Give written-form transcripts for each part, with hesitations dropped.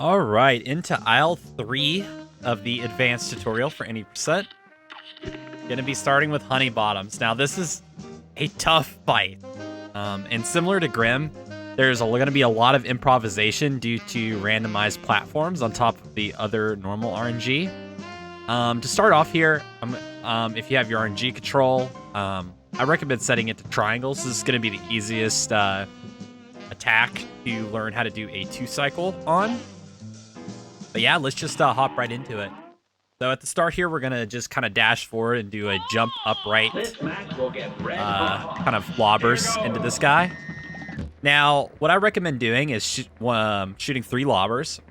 All right, into aisle 3 of the advanced tutorial for any percent. Gonna be starting with Honeybottoms. Now, this is a tough fight. And similar to Grim, there's gonna be a lot of improvisation due to randomized platforms on top of the other normal RNG. To start off here, if you have your RNG control, I recommend setting it to triangles. This is gonna be the easiest attack to learn how to do a 2-cycle on. But yeah, let's just hop right into it. So at the start here, we're going to just kind of dash forward and do a jump upright kind of lobbers into this guy. Now, what I recommend doing is shooting 3 lobbers.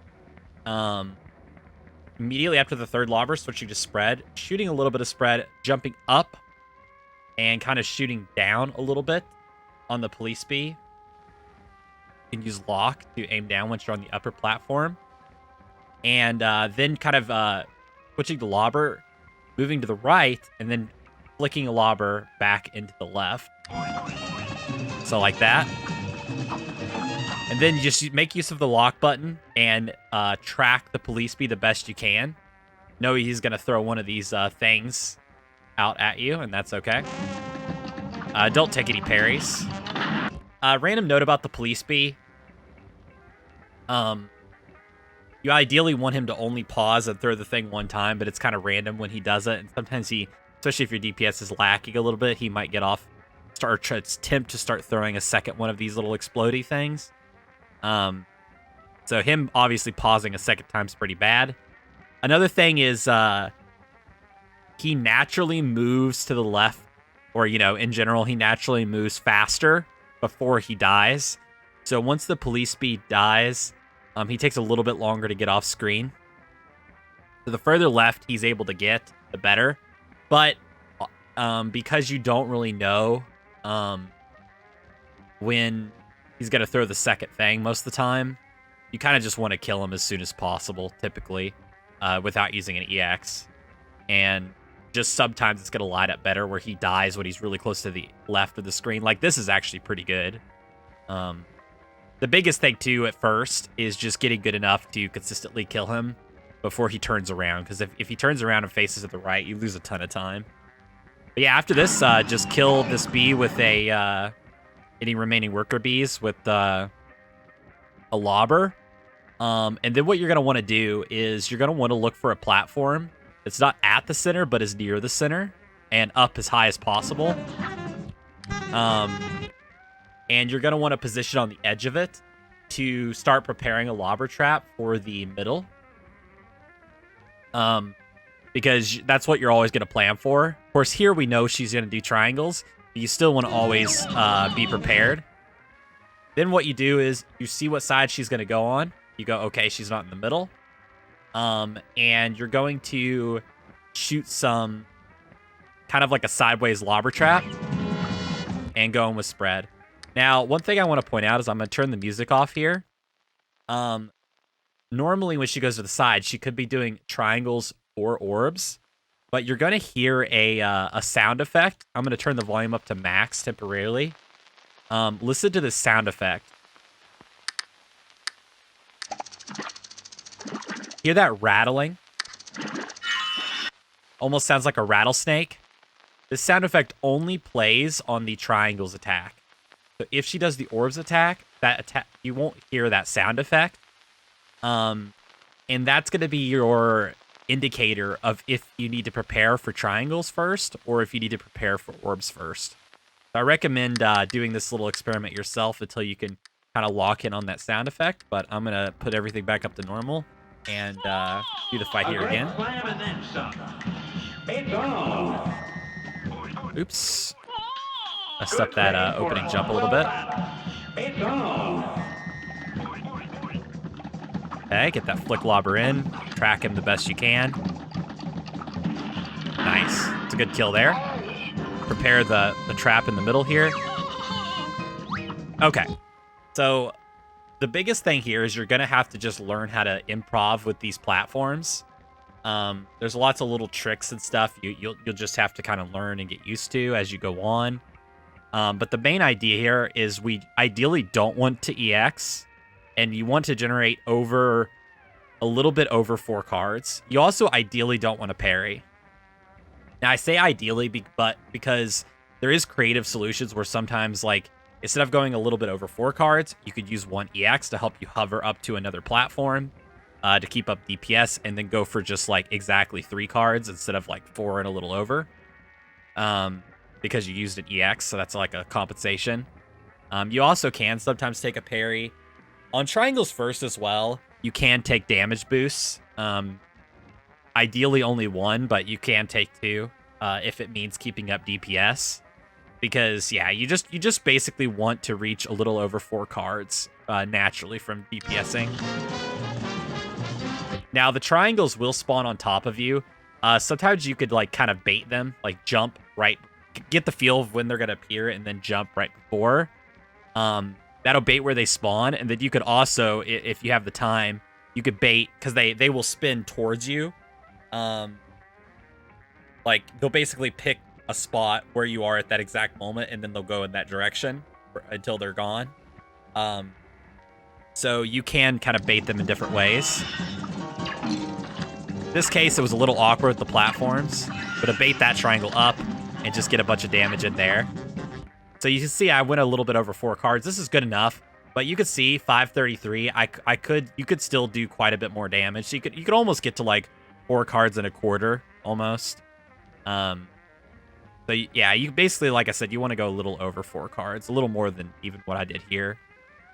Immediately after the 3rd lobber, switching to spread, shooting a little bit of spread, jumping up, and kind of shooting down a little bit on the police bee. You can use lock to aim down once you're on the upper platform. And then kind of switching the lobber, moving to the right, and then flicking a lobber back into the left. So like that. And then you just make use of the lock button and track the police bee the best you can. Know he's going to throw one of these things out at you, and that's okay. Don't take any parries. Random note about the police bee. You ideally want him to only pause and throw the thing one time, but it's kind of random when he does it. And sometimes he, especially if your DPS is lacking a little bit, he might get off, attempt to start throwing a second one of these little explodey things. So him obviously pausing a second time is pretty bad. Another thing is he naturally moves to the left, or, in general, he naturally moves faster before he dies. So once the police bee dies, he takes a little bit longer to get off screen. So the further left he's able to get, the better. But because you don't really know when he's going to throw the second thing most of the time, you kind of just want to kill him as soon as possible, typically, without using an EX. And just sometimes it's going to line up better where he dies when he's really close to the left of the screen. Like, this is actually pretty good. The biggest thing, too, at first, is just getting good enough to consistently kill him before he turns around. Because if he turns around and faces to the right, you lose a ton of time. But yeah, after this, just kill this bee with any remaining worker bees with a lobber. And then what you're going to want to do is you're going to want to look for a platform that's not at the center, but is near the center and up as high as possible. And you're going to want to position on the edge of it to start preparing a lobber trap for the middle. Because that's what you're always going to plan for. Of course, here we know she's going to do triangles. But you still want to always be prepared. Then what you do is you see what side she's going to go on. You go, okay, she's not in the middle. And you're going to shoot some kind of like a sideways lobber trap and go in with spread. Now, one thing I want to point out is I'm going to turn the music off here. Normally, when she goes to the side, she could be doing triangles or orbs, but you're going to hear a sound effect. I'm going to turn the volume up to max temporarily. Listen to this sound effect. Hear that rattling? Almost sounds like a rattlesnake. This sound effect only plays on the triangles attack. So if she does the orbs attack, you won't hear that sound effect. And that's going to be your indicator of if you need to prepare for triangles first or if you need to prepare for orbs first. So I recommend doing this little experiment yourself until you can kind of lock in on that sound effect. But I'm going to put everything back up to normal and do the fight here again. Oops. Messed up that opening jump a little bit. Okay, get that flick lobber in. Track him the best you can. Nice. It's a good kill there. Prepare the trap in the middle here. Okay. So the biggest thing here is you're going to have to just learn how to improv with these platforms. There's lots of little tricks and stuff you'll just have to kind of learn and get used to as you go on. But the main idea here is we ideally don't want to EX, and you want to generate over a little bit over 4 cards. You also ideally don't want to parry. Now, I say ideally, but because there is creative solutions where sometimes, like, instead of going a little bit over 4 cards, you could use 1 EX to help you hover up to another platform to keep up DPS, and then go for just, like, exactly 3 cards instead of, like, 4 and a little over. Because you used an EX, so that's, like, a compensation. You also can sometimes take a parry. On triangles first as well, you can take damage boosts. Ideally only 1, but you can take 2 if it means keeping up DPS. Because, yeah, you just basically want to reach a little over 4 cards naturally from DPSing. Now, the triangles will spawn on top of you. Sometimes you could, like, kind of bait them, like jump right, get the feel of when they're going to appear and then jump right before. That'll bait where they spawn, and then you could also, if you have the time, you could bait, because they will spin towards you. Like, they'll basically pick a spot where you are at that exact moment, and then they'll go in that direction until they're gone. So you can kind of bait them in different ways. In this case, it was a little awkward with the platforms, but to bait that triangle up and just get a bunch of damage in there. So you can see I went a little bit over 4 cards. This is good enough, but you could see 533. You could still do quite a bit more damage. So you could almost get to like 4 cards and a quarter almost. So yeah, you basically, like I said, you want to go a little over 4 cards, a little more than even what I did here.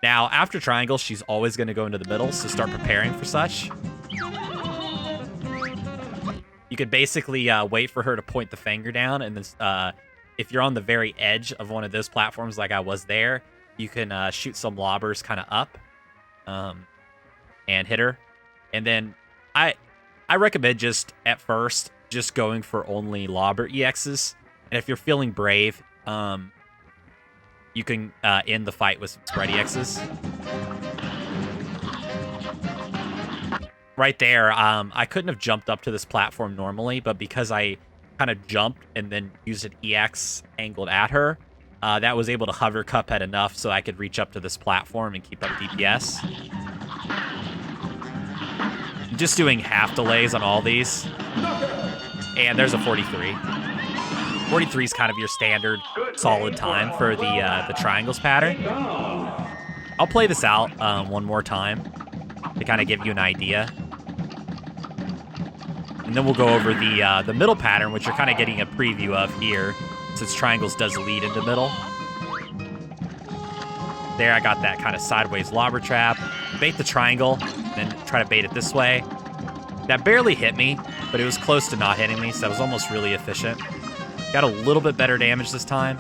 Now, after triangle, she's always going to go into the middle, so start preparing for such. You could basically wait for her to point the finger down, and then if you're on the very edge of one of those platforms like I was there, you can shoot some lobbers kind of up and hit her. And then I recommend just, at first, just going for only lobber EXs. And if you're feeling brave, you can end the fight with some spread EXs. Right there, I couldn't have jumped up to this platform normally, but because I kind of jumped and then used an EX angled at her, that was able to hover Cuphead enough so I could reach up to this platform and keep up DPS. I'm just doing half delays on all these. And there's a 43. 43 is kind of your standard solid time for the triangles pattern. I'll play this out one more time to kind of give you an idea. And then we'll go over the middle pattern, which you're kind of getting a preview of here, since triangles does lead into middle. There, I got that kind of sideways lobber trap. Bait the triangle, then try to bait it this way. That barely hit me, but it was close to not hitting me, so that was almost really efficient. Got a little bit better damage this time.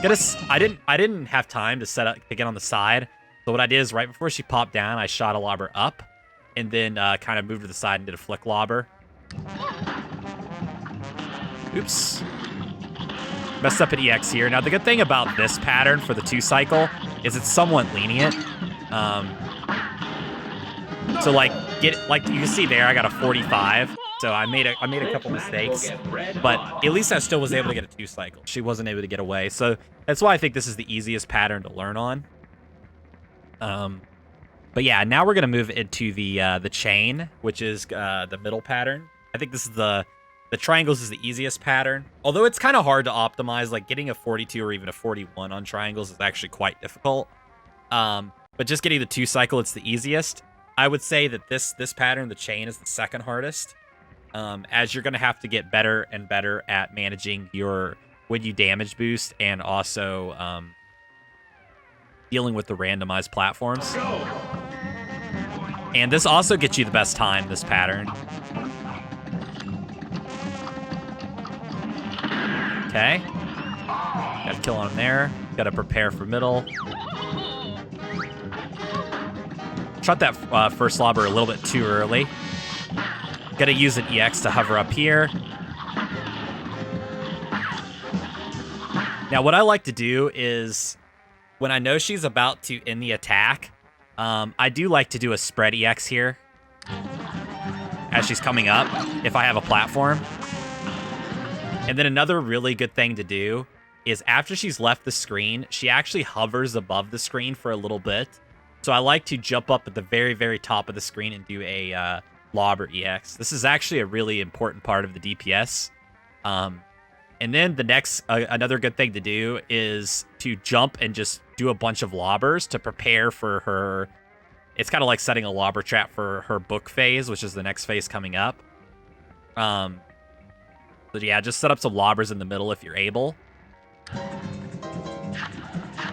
I didn't have time to set up to get on the side, so what I did is right before she popped down, I shot a lobber up, and then kind of moved to the side and did a flick lobber. Oops. Messed up an EX here. Now, the good thing about this pattern for the 2 cycle is it's somewhat lenient. So, like, you can see there, I got a 45. So I made a couple mistakes, but at least I still was able to get a 2 cycle. She wasn't able to get away. So that's why I think this is the easiest pattern to learn on. But yeah, now we're gonna move into the chain, which is the middle pattern. I think this is the triangles is the easiest pattern. Although it's kind of hard to optimize, like getting a 42 or even a 41 on triangles is actually quite difficult. But just getting the 2 cycle, it's the easiest. I would say that this pattern, the chain, is the second hardest. As you're gonna have to get better and better at managing when you damage boost and also dealing with the randomized platforms. And this also gets you the best time, this pattern. Okay. Got a kill on him there. Got to prepare for middle. Shot that first lobber a little bit too early. Got to use an EX to hover up here. Now, what I like to do is, when I know she's about to end the attack, I do like to do a spread EX here as she's coming up, if I have a platform. And then another really good thing to do is after she's left the screen, she actually hovers above the screen for a little bit So I like to jump up at the very, very top of the screen and do a lobber EX. This is actually a really important part of the DPS. And then the next, another good thing to do is to jump and just do a bunch of lobbers to prepare for her. It's kind of like setting a lobber trap for her book phase, which is the next phase coming up. But yeah, just set up some lobbers in the middle if you're able.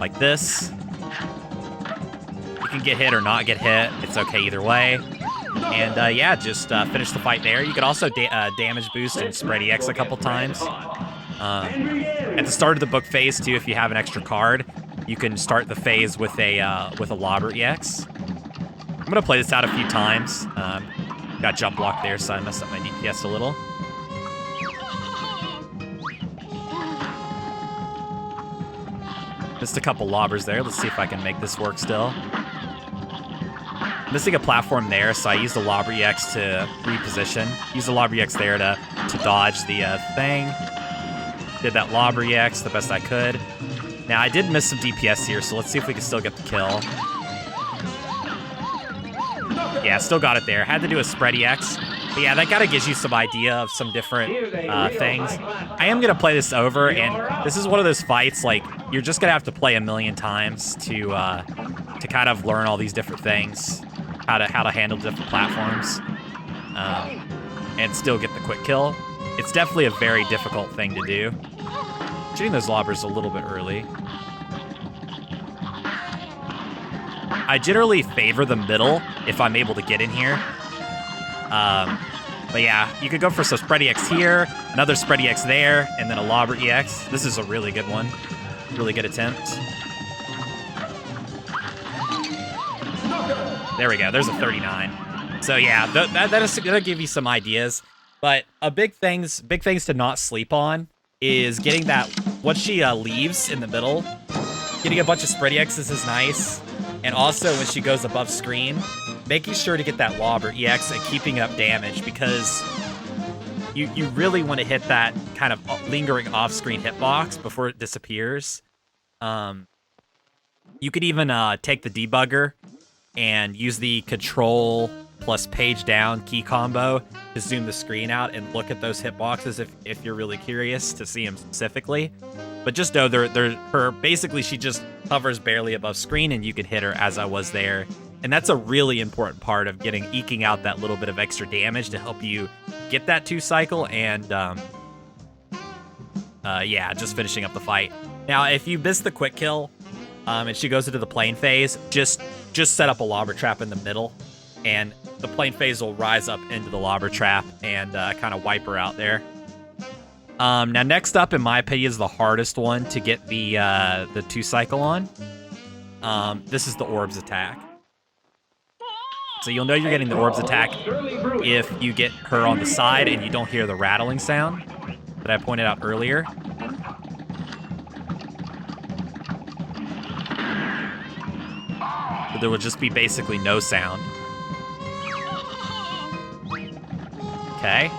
Like this. You can get hit or not get hit. It's okay either way. And yeah, just finish the fight there. You could also damage boost and spread EX a couple times. At the start of the book phase too, if you have an extra card, you can start the phase with a lobber EX. I'm gonna play this out a few times. Got jump block there, so I messed up my DPS a little. Missed a couple lobbers there. Let's see if I can make this work still. Missing a platform there, so I used the lobber EX to reposition. Use the lobber EX there to dodge the thing. Did that lobber EX the best I could. Now, I did miss some DPS here, so let's see if we can still get the kill. Yeah, still got it there. Had to do a spread EX. But yeah, that kind of gives you some idea of some different things. I am going to play this over, and this is one of those fights, like, you're just going to have to play a million times to kind of learn all these different things, how to handle different platforms, and still get the quick kill. It's definitely a very difficult thing to do. Shooting those lobbers a little bit early. I generally favor the middle if I'm able to get in here. But yeah, you could go for some spread EX here, another spread EX there, and then a lobber EX. This is a really good one. Really good attempt. There we go. There's a 39. So yeah, that'll give you some ideas. But big things to not sleep on is getting that, once she leaves in the middle, getting a bunch of spread EXs is nice. And also when she goes above screen, making sure to get that lobber EX and keeping up damage, because you really want to hit that kind of lingering off-screen hitbox before it disappears. You could even take the debugger and use the control plus page down key combo to zoom the screen out and look at those hitboxes if you're really curious to see them specifically. But just know basically she just hovers barely above screen and you can hit her as I was there. And that's a really important part of eking out that little bit of extra damage to help you get that 2 cycle and yeah, just finishing up the fight. Now, if you miss the quick kill and she goes into the plane phase, just set up a lobber trap in the middle, and the plane phase will rise up into the lobber trap and kind of wipe her out there. Now, next up, in my opinion, is the hardest one to get the 2 cycle on. This is the orbs attack. So you'll know you're getting the orbs attack if you get her on the side and you don't hear the rattling sound that I pointed out earlier. So there will just be basically no sound. Okay.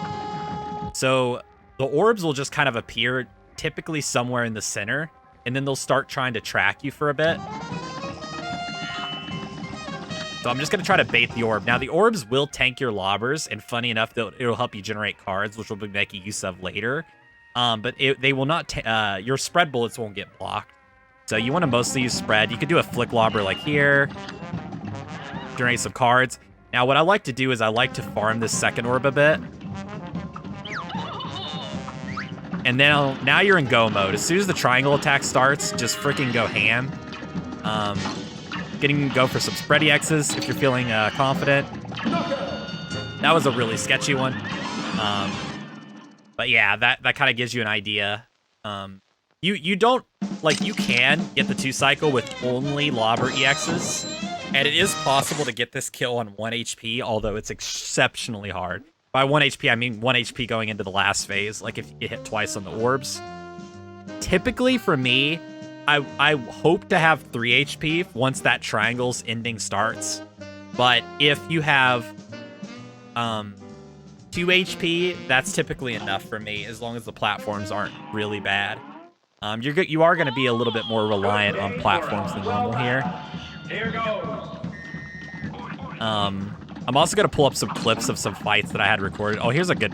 So the orbs will just kind of appear typically somewhere in the center, and then they'll start trying to track you for a bit. So I'm just going to try to bait the orb. Now, the orbs will tank your lobbers, and funny enough, it'll help you generate cards, which we'll be making use of later. But they will not... your spread bullets won't get blocked. So you want to mostly use spread. You could do a flick lobber like here. Generate some cards. Now, what I like to do is I like to farm this second orb a bit. And then now you're in go mode. As soon as the triangle attack starts, just freaking go ham. Go for some spread EXs if you're feeling confident. That was a really sketchy one. But yeah, that kind of gives you an idea. You don't, like, you can get the 2 cycle with only lobber EXs. And it is possible to get this kill on 1 HP, although it's exceptionally hard. By 1 HP, I mean 1 HP going into the last phase, like if you hit twice on the orbs. Typically, for me, I hope to have 3 HP once that triangle's ending starts. But if you have 2 HP, that's typically enough for me, as long as the platforms aren't really bad. You are going to be a little bit more reliant on platforms than normal here. Here goes. I'm also gonna pull up some clips of some fights that I had recorded. Oh, here's a good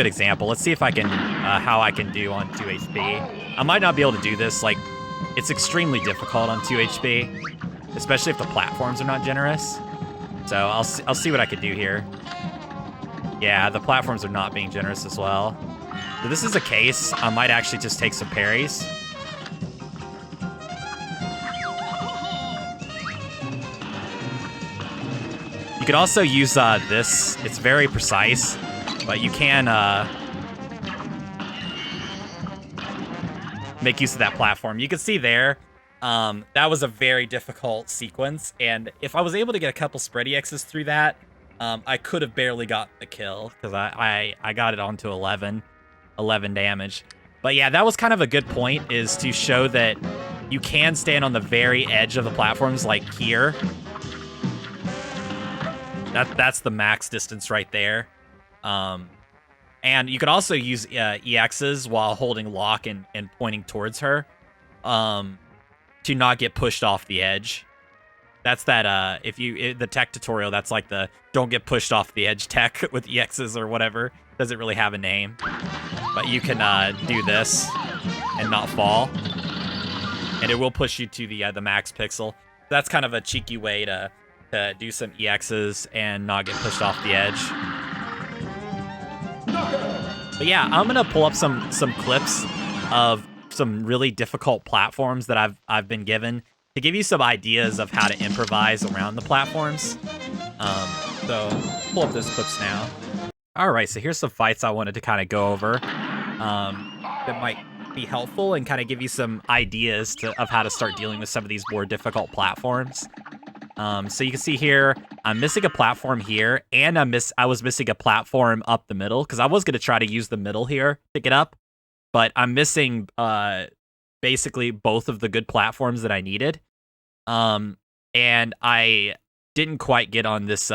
example. Let's see if I can how I can do on 2 HP. I might not be able to do this. Like, it's extremely difficult on 2 HP, especially if the platforms are not generous. So I'll see what I can do here. Yeah, the platforms are not being generous as well. So this is a case. I might actually just take some parries. You could also use this. It's very precise, but you can make use of that platform. You can see there, that was a very difficult sequence, and if I was able to get a couple spready X's through that, I could have barely gotten the kill, because I got it onto 11 damage. But yeah, that was kind of a good point, is to show that you can stand on the very edge of the platforms, like here. That's the max distance right there. And you could also use EXs while holding lock and pointing towards her to not get pushed off the edge. That's that, the tech tutorial, that's like the don't get pushed off the edge tech with EXs or whatever. Doesn't really have a name. But you can do this and not fall. And it will push you to the max pixel. That's kind of a cheeky way to do some EXs and not get pushed off the edge. But yeah, I'm gonna pull up some clips of some really difficult platforms that I've been given to give you some ideas of how to improvise around the platforms. So pull up those clips now. All right, so here's some fights I wanted to kind of go over that might be helpful and kind of give you some ideas of how to start dealing with some of these more difficult platforms. So you can see here, I'm missing a platform here, and I was missing a platform up the middle, because I was going to try to use the middle here to get up, but I'm missing basically both of the good platforms that I needed. And I didn't quite get on this,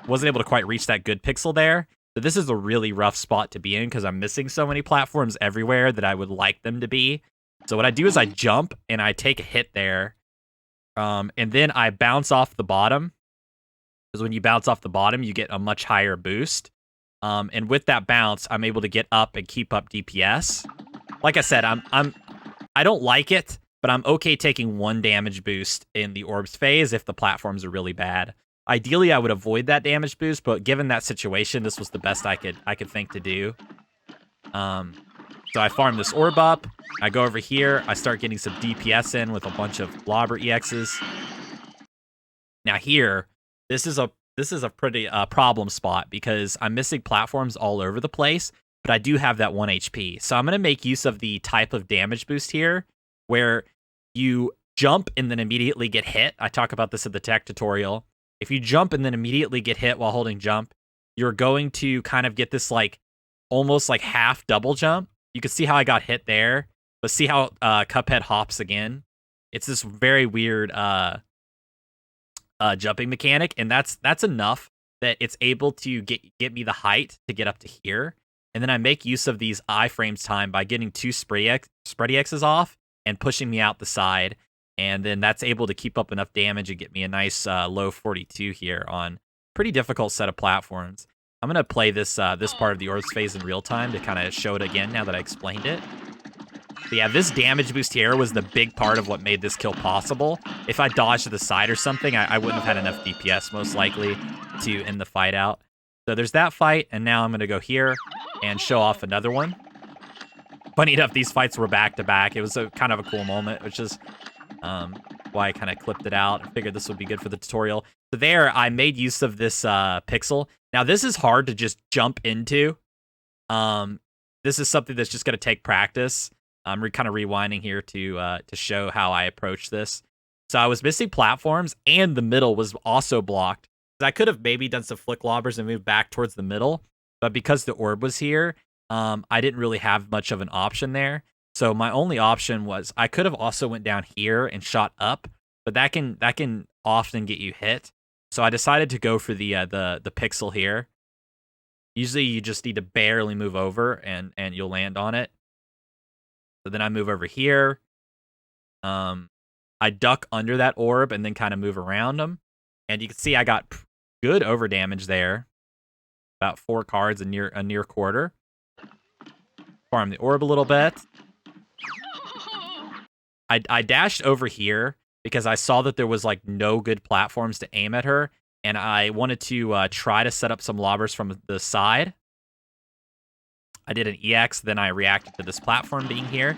wasn't able to quite reach that good pixel there. So this is a really rough spot to be in, because I'm missing so many platforms everywhere that I would like them to be. So what I do is I jump, and I take a hit there. And then I bounce off the bottom, because when you bounce off the bottom, you get a much higher boost. And with that bounce, I'm able to get up and keep up DPS. Like I said, I don't like it, but I'm okay taking 1 damage boost in the orbs phase if the platforms are really bad. Ideally, I would avoid that damage boost, but given that situation, this was the best I could think to do. So I farm this orb up. I go over here. I start getting some DPS in with a bunch of Blobber EXs. Now here, this is a pretty problem spot, because I'm missing platforms all over the place, but I do have that 1 HP. So I'm going to make use of the type of damage boost here, where you jump and then immediately get hit. I talk about this in the tech tutorial. If you jump and then immediately get hit while holding jump, you're going to kind of get this like almost like half double jump. You can see how I got hit there, but see how Cuphead hops again. It's this very weird jumping mechanic, and that's enough that it's able to get me the height to get up to here. And then I make use of these iframes time by getting 2 spready X's off and pushing me out the side. And then that's able to keep up enough damage and get me a nice low 42 here on pretty difficult set of platforms. I'm going to play this this part of the orbs phase in real time to kind of show it again now that I explained it. But yeah, this damage boost here was the big part of what made this kill possible. If I dodged to the side or something, I wouldn't have had enough DPS, most likely, to end the fight out. So there's that fight, and now I'm going to go here and show off another one. Funny enough, these fights were back-to-back. It was kind of a cool moment, which is why I kind of clipped it out. I figured this would be good for the tutorial. So there, I made use of this pixel. Now, this is hard to just jump into. This is something that's just going to take practice. I'm kind of rewinding here to show how I approach this. So I was missing platforms, and the middle was also blocked. I could have maybe done some flick lobbers and moved back towards the middle, but because the orb was here, I didn't really have much of an option there. So my only option was I could have also went down here and shot up, but that can often get you hit. So I decided to go for the pixel here. Usually you just need to barely move over and you'll land on it. So then I move over here. I duck under that orb and then kind of move around them. And you can see I got good over damage there. About 4 cards, a near quarter. Farm the orb a little bit. I dashed over here because I saw that there was like no good platforms to aim at her, and I wanted to try to set up some lobbers from the side. I did an EX, then I reacted to this platform being here.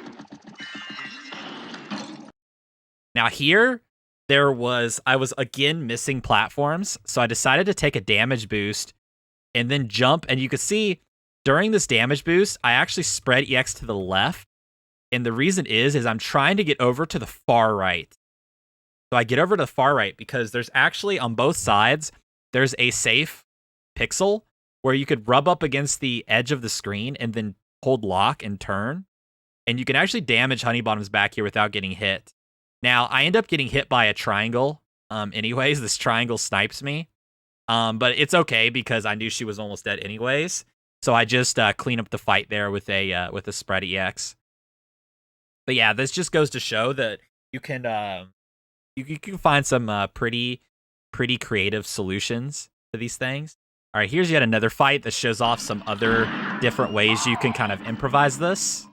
Now here, I was again missing platforms, so I decided to take a damage boost and then jump, and you could see during this damage boost, I actually spread EX to the left, and the reason is I'm trying to get over to the far right. So I get over to the far right because there's actually, on both sides, there's a safe pixel where you could rub up against the edge of the screen and then hold lock and turn, and you can actually damage Honeybottoms back here without getting hit. Now, I end up getting hit by a triangle anyways. This triangle snipes me. But it's okay because I knew she was almost dead anyways. So I just clean up the fight there with a spread EX. But yeah, this just goes to show that you can you can find some pretty creative solutions to these things. All right, here's yet another fight that shows off some other different ways you can kind of improvise this.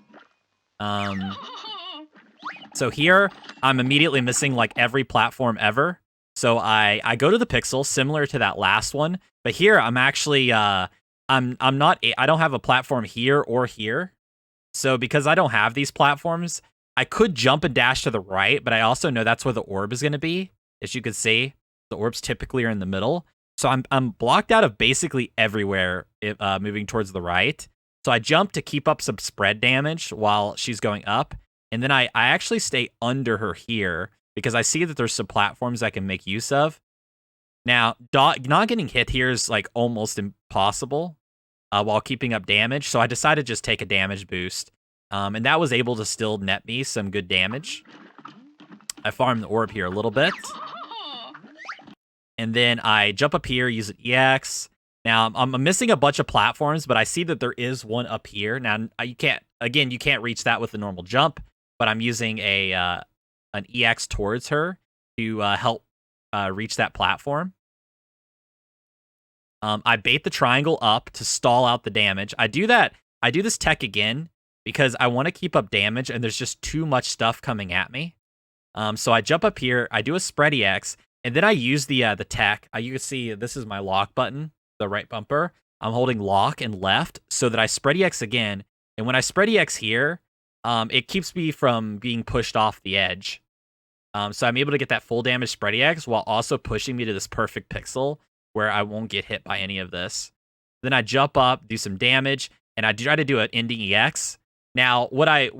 So here, I'm immediately missing like every platform ever. So I go to the pixel, similar to that last one. But here, I'm actually, I don't have a platform here or here. So because I don't have these platforms, I could jump and dash to the right, but I also know that's where the orb is going to be. As you can see, the orbs typically are in the middle. So I'm blocked out of basically everywhere moving towards the right. So I jump to keep up some spread damage while she's going up. And then I actually stay under her here because I see that there's some platforms I can make use of. Now, not getting hit here is like almost impossible while keeping up damage. So I decided to just take a damage boost. And that was able to still net me some good damage. I farmed the orb here a little bit. And then I jump up here, use an EX. Now, I'm missing a bunch of platforms, but I see that there is one up here. Now, you can't reach that with a normal jump, but I'm using an EX towards her to help reach that platform. I bait the triangle up to stall out the damage. I do this tech again because I want to keep up damage, and there's just too much stuff coming at me. So I jump up here, I do a spread EX, and then I use the tech. You can see this is my lock button, the right bumper. I'm holding lock and left so that I spread EX again. And when I spread EX here, it keeps me from being pushed off the edge. So I'm able to get that full damage spread EX while also pushing me to this perfect pixel where I won't get hit by any of this. Then I jump up, do some damage, and I try to do an ending EX. Now, I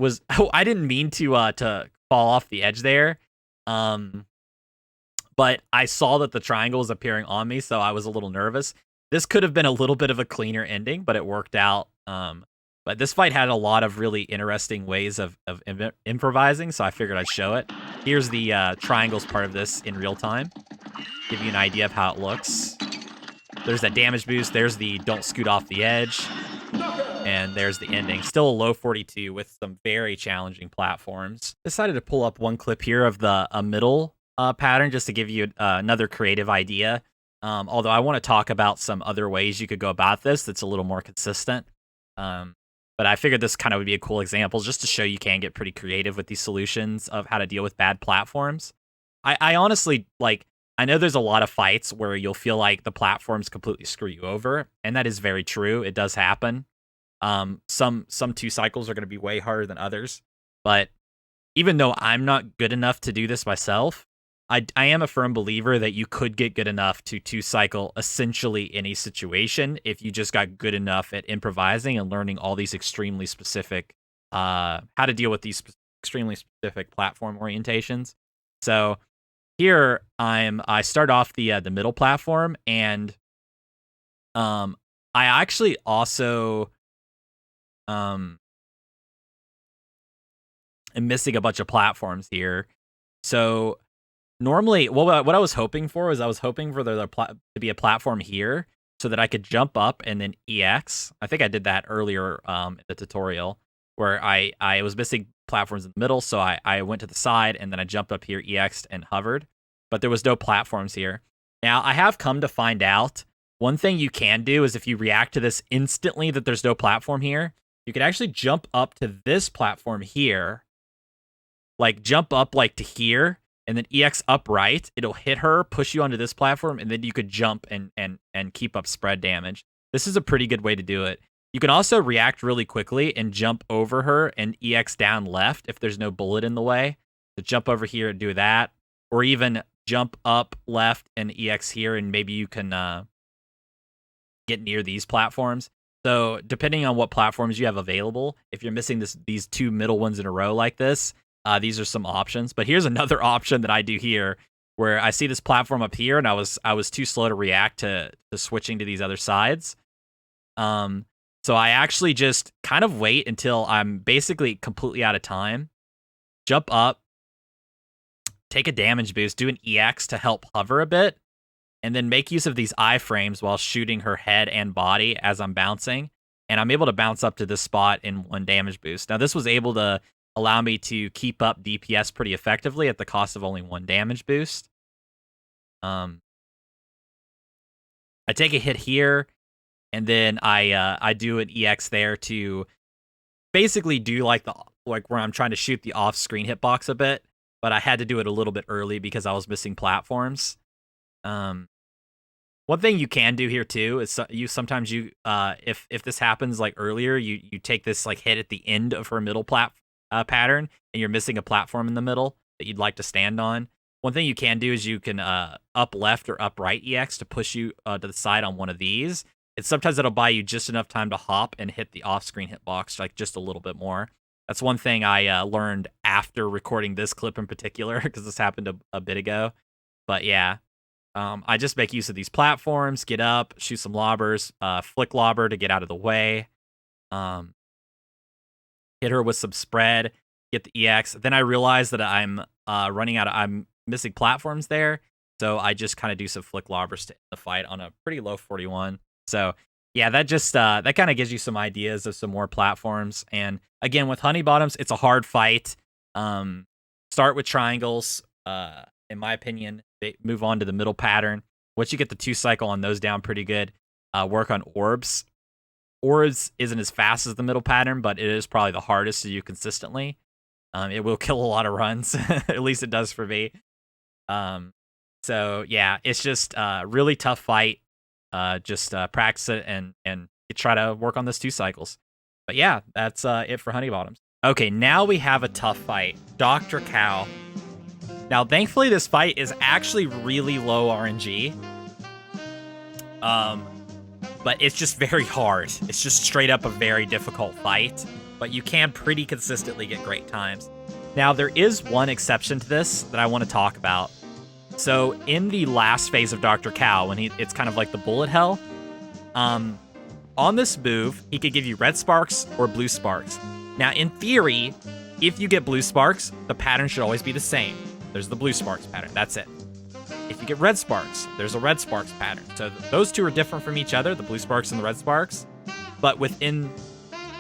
didn't mean to fall off the edge there. But I saw that the triangle was appearing on me, so I was a little nervous. This could have been a little bit of a cleaner ending, but it worked out. But this fight had a lot of really interesting ways of improvising, so I figured I'd show it. Here's the triangles part of this in real time. Give you an idea of how it looks. There's that damage boost. There's the don't scoot off the edge. And there's the ending. Still a low 42 with some very challenging platforms. Decided to pull up one clip here of a middle pattern just to give you another creative idea. Although I want to talk about some other ways you could go about this that's a little more consistent. But I figured this kind of would be a cool example just to show you can get pretty creative with these solutions of how to deal with bad platforms. I honestly, I know there's a lot of fights where you'll feel like the platforms completely screw you over, and that is very true. It does happen. Some 2 cycles are going to be way harder than others, but even though I'm not good enough to do this myself, I am a firm believer that you could get good enough to 2 cycle essentially any situation if you just got good enough at improvising and learning all these extremely specific, how to deal with these extremely specific platform orientations. So here I start off the middle platform, and I actually also am missing a bunch of platforms here. So normally, what I was hoping for was there to be a platform here so that I could jump up and then EX. I think I did that earlier in the tutorial where I was missing platforms in the middle, so I went to the side and then I jumped up here, EX'd, and hovered. But there was no platforms here. Now, I have come to find out, one thing you can do is if you react to this instantly that there's no platform here, you can actually jump up to this platform here, like jump up like to here, and then EX upright. It'll hit her, push you onto this platform, and then you could jump and keep up spread damage. This is a pretty good way to do it. You can also react really quickly and jump over her and EX down left if there's no bullet in the way. So jump over here and do that. Or even jump up left and EX here, and maybe you can get near these platforms. So depending on what platforms you have available, if you're missing these two middle ones in a row like this, these are some options. But here's another option that I do here, where I see this platform up here, and I was too slow to react to switching to these other sides. So I actually just kind of wait until I'm basically completely out of time, jump up, take a damage boost, do an EX to help hover a bit, and then make use of these iframes while shooting her head and body as I'm bouncing. And I'm able to bounce up to this spot in 1 damage boost. Now, this was able to allow me to keep up DPS pretty effectively at the cost of only 1 damage boost. I take a hit here, and then I do an EX there to basically do like where I'm trying to shoot the off-screen hitbox a bit, but I had to do it a little bit early because I was missing platforms. One thing you can do here too is sometimes if this happens like earlier, you take this like hit at the end of her middle pattern, and you're missing a platform in the middle that you'd like to stand on. One thing you can do is you can up left or up right EX to push you to the side on one of these. And sometimes it'll buy you just enough time to hop and hit the off-screen hitbox like just a little bit more. That's one thing I learned after recording this clip in particular, because this happened a bit ago. But yeah, I just make use of these platforms, get up, shoot some lobbers, flick lobber to get out of the way, hit her with some spread, get the EX. Then I realize that I'm I'm missing platforms there, so I just kind of do some flick lobbers to end the fight on a pretty low 41. So yeah, that just that kind of gives you some ideas of some more platforms. And again, with Honeybottoms, it's a hard fight. Start with triangles. In my opinion, they move on to the middle pattern. Once you get the 2 cycle on those down pretty good, work on orbs. Orbs isn't as fast as the middle pattern, but it is probably the hardest to do consistently. It will kill a lot of runs. At least it does for me. So yeah, it's just a really tough fight. Just practice it and try to work on those 2 cycles. But yeah, that's it for Honeybottoms. Okay, now we have a tough fight. Dr. Kahl. Now, thankfully, this fight is actually really low RNG. But it's just very hard. It's just straight up a very difficult fight. But you can pretty consistently get great times. Now, there is one exception to this that I want to talk about. So, in the last phase of Dr. Kahl, when it's kind of like the bullet hell, on this move, he could give you red sparks or blue sparks. Now, in theory, if you get blue sparks, the pattern should always be the same. There's the blue sparks pattern. That's it. If you get red sparks, there's a red sparks pattern. So those two are different from each other, the blue sparks and the red sparks. But within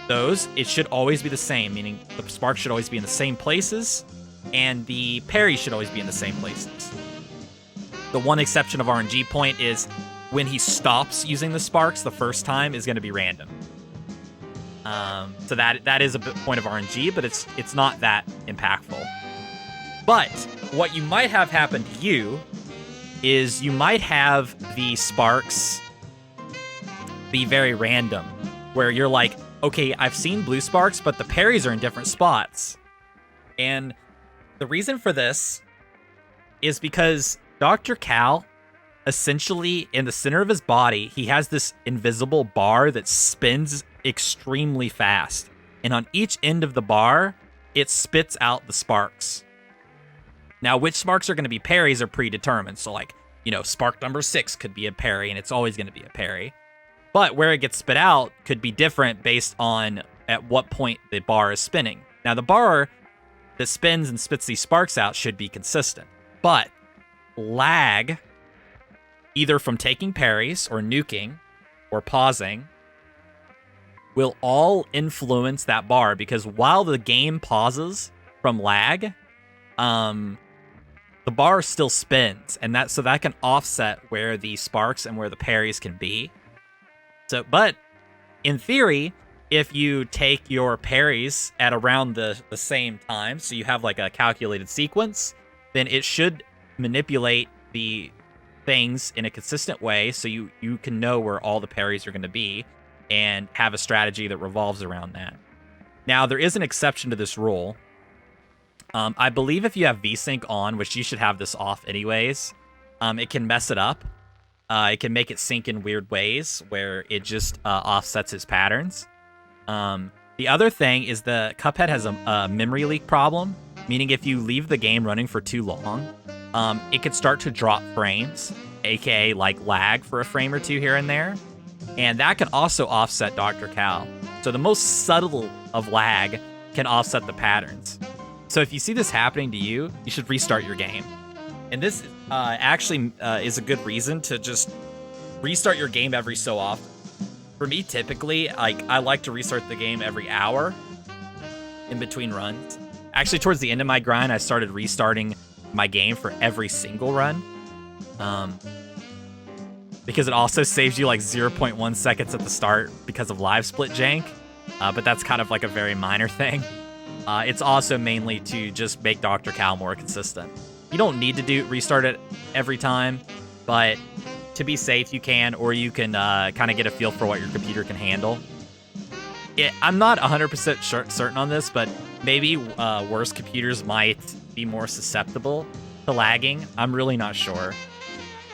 those, it should always be the same, meaning the sparks should always be in the same places, and the parry should always be in the same places. The one exception of RNG point is when he stops using the sparks the first time is going to be random. So that is a point of RNG, but it's not that impactful. But what you might have happen to you is you might have the sparks be very random, where you're like, okay, I've seen blue sparks, but the parries are in different spots. And the reason for this is because Dr. Kahl, essentially in the center of his body, he has this invisible bar that spins extremely fast. And on each end of the bar, it spits out the sparks. Now, which sparks are going to be parries are predetermined. So, like, you know, spark number 6 could be a parry, and it's always going to be a parry. But where it gets spit out could be different based on at what point the bar is spinning. Now, the bar that spins and spits these sparks out should be consistent. But lag, either from taking parries or nuking or pausing, will all influence that bar, because while the game pauses from lag, the bar still spins, and so that can offset where the sparks and where the parries can be. So, but in theory, if you take your parries at around the same time, so you have like a calculated sequence, then it should manipulate the things in a consistent way, so you can know where all the parries are going to be and have a strategy that revolves around that. Now, there is an exception to this rule. I believe if you have VSync on, which you should have this off anyways, it can mess it up. It can make it sync in weird ways where it just offsets its patterns. The other thing is the Cuphead has a memory leak problem, meaning if you leave the game running for too long, it could start to drop frames, aka like lag for a frame or two here and there. And that can also offset Dr. Kahl. So the most subtle of lag can offset the patterns. So if you see this happening to you, you should restart your game. And this actually is a good reason to just restart your game every so often. For me, typically, I like to restart the game every hour in between runs. Actually, towards the end of my grind, I started restarting my game for every single run. Because it also saves you like 0.1 seconds at the start because of live split jank. But that's kind of like a very minor thing. It's also mainly to just make Dr. Kahl more consistent. You don't need to restart it every time, but to be safe, you can, or you can kind of get a feel for what your computer can handle. I'm not 100% certain on this, but maybe worse computers might be more susceptible to lagging. I'm really not sure.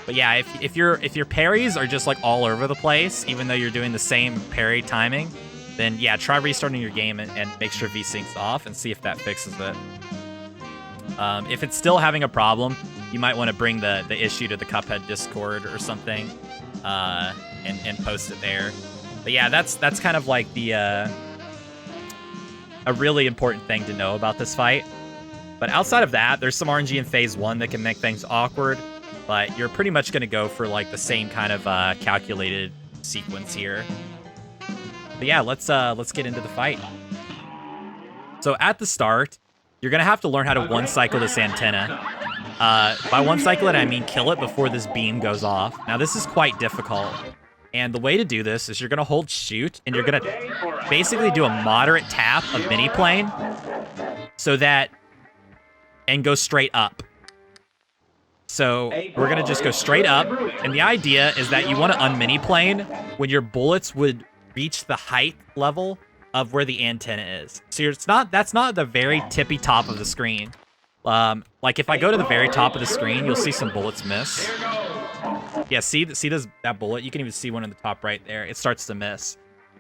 But yeah, if your parries are just like all over the place, even though you're doing the same parry timing, then yeah, try restarting your game and make sure VSync's off and see if that fixes it. If it's still having a problem, you might want to bring the issue to the Cuphead Discord or something, and post it there. But yeah, that's kind of like the a really important thing to know about this fight. But outside of that, there's some RNG in Phase 1 that can make things awkward, but you're pretty much going to go for like the same kind of calculated sequence here. But yeah, let's get into the fight. So at the start, you're going to have to learn how to one-cycle this antenna. By one-cycle it, I mean kill it before this beam goes off. Now, this is quite difficult. And the way to do this is you're going to hold shoot, and you're going to basically do a moderate tap of mini-plane, so that, and go straight up. So we're going to just go straight up, and the idea is that you want to un-mini-plane when your bullets would reach the height level of where the antenna is. So that's not the very tippy top of the screen. Like if I go to the very top of the screen, you'll see some bullets miss. Yeah, see that bullet? You can even see one in the top right there. It starts to miss.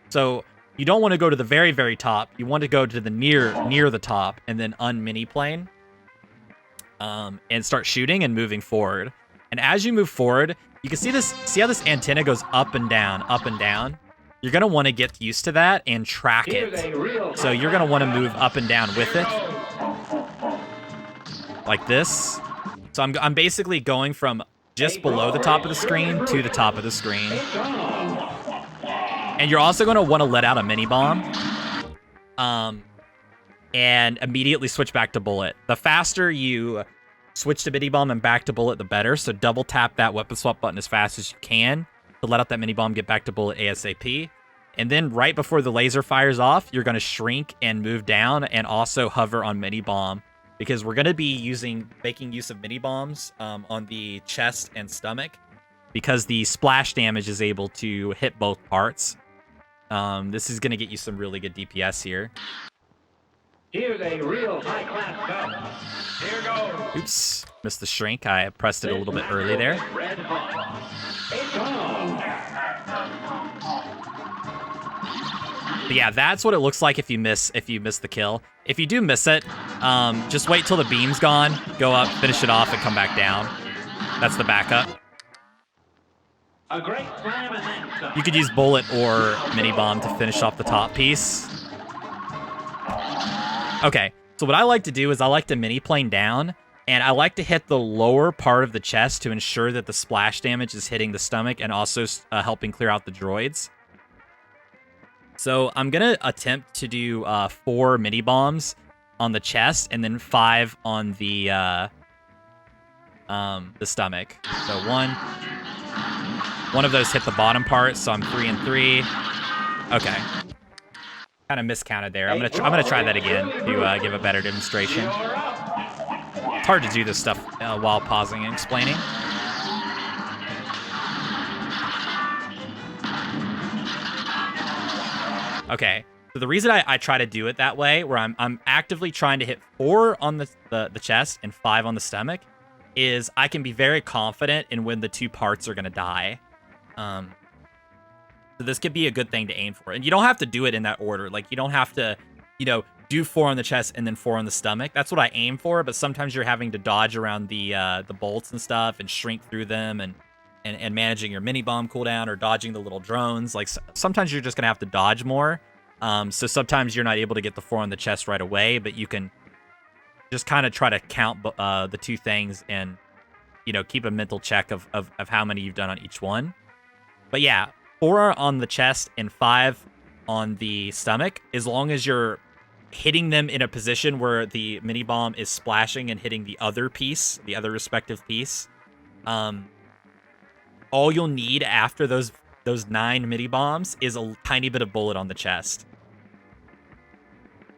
So you don't want to go to the very, very top. You want to go to the near the top and then un-mini plane. And start shooting and moving forward. And as you move forward, you can see how this antenna goes up and down, up and down. You're going to want to get used to that and track it. So you're going to want to move up and down with it. Like this. So I'm basically going from just below the top of the screen to the top of the screen. And you're also going to want to let out a mini bomb. And immediately switch back to bullet. The faster you switch to mini bomb and back to bullet, the better. So double tap that weapon swap button as fast as you can to let out that mini bomb, get back to bullet ASAP. And then right before the laser fires off, you're going to shrink and move down and also hover on mini bomb, because we're going to be making use of mini bombs on the chest and stomach, because the splash damage is able to hit both parts. This is going to get you some really good DPS here. Here's a real high-class gun. Here goes. Oops, missed the shrink. I pressed it a little bit early there. Red hot. It's on. But yeah, that's what it looks like if you miss the kill. If you do miss it, just wait till the beam's gone, go up, finish it off, and come back down. That's the backup. A great slam and then some. You could use bullet or mini bomb to finish off the top piece. Okay, so what I like to do is I like to mini plane down, and I like to hit the lower part of the chest to ensure that the splash damage is hitting the stomach and also helping clear out the droids. So I'm going to attempt to do 4 mini bombs on the chest and then 5 on the the stomach. So one of those hit the bottom part, so I'm 3 and 3. Okay. Kind of miscounted there. I'm gonna try that again to give a better demonstration. It's hard to do this stuff while pausing and explaining. Okay, so the reason I try to do it that way, where I'm actively trying to hit 4 on the chest and 5 on the stomach, is I can be very confident in when the 2 parts are gonna die. So this could be a good thing to aim for. And you don't have to do it in that order. Like, you don't have to, do 4 on the chest and then 4 on the stomach. That's what I aim for, but sometimes you're having to dodge around the bolts and stuff and shrink through them and managing your mini-bomb cooldown or dodging the little drones. Like, sometimes you're just going to have to dodge more. So sometimes you're not able to get the 4 on the chest right away, but you can just kind of try to count the 2 things and, keep a mental check of how many you've done on each one. But yeah, 4 on the chest and 5 on the stomach, as long as you're hitting them in a position where the mini bomb is splashing and hitting the other piece, the other respective piece. All you'll need after those 9 mini bombs is a tiny bit of bullet on the chest.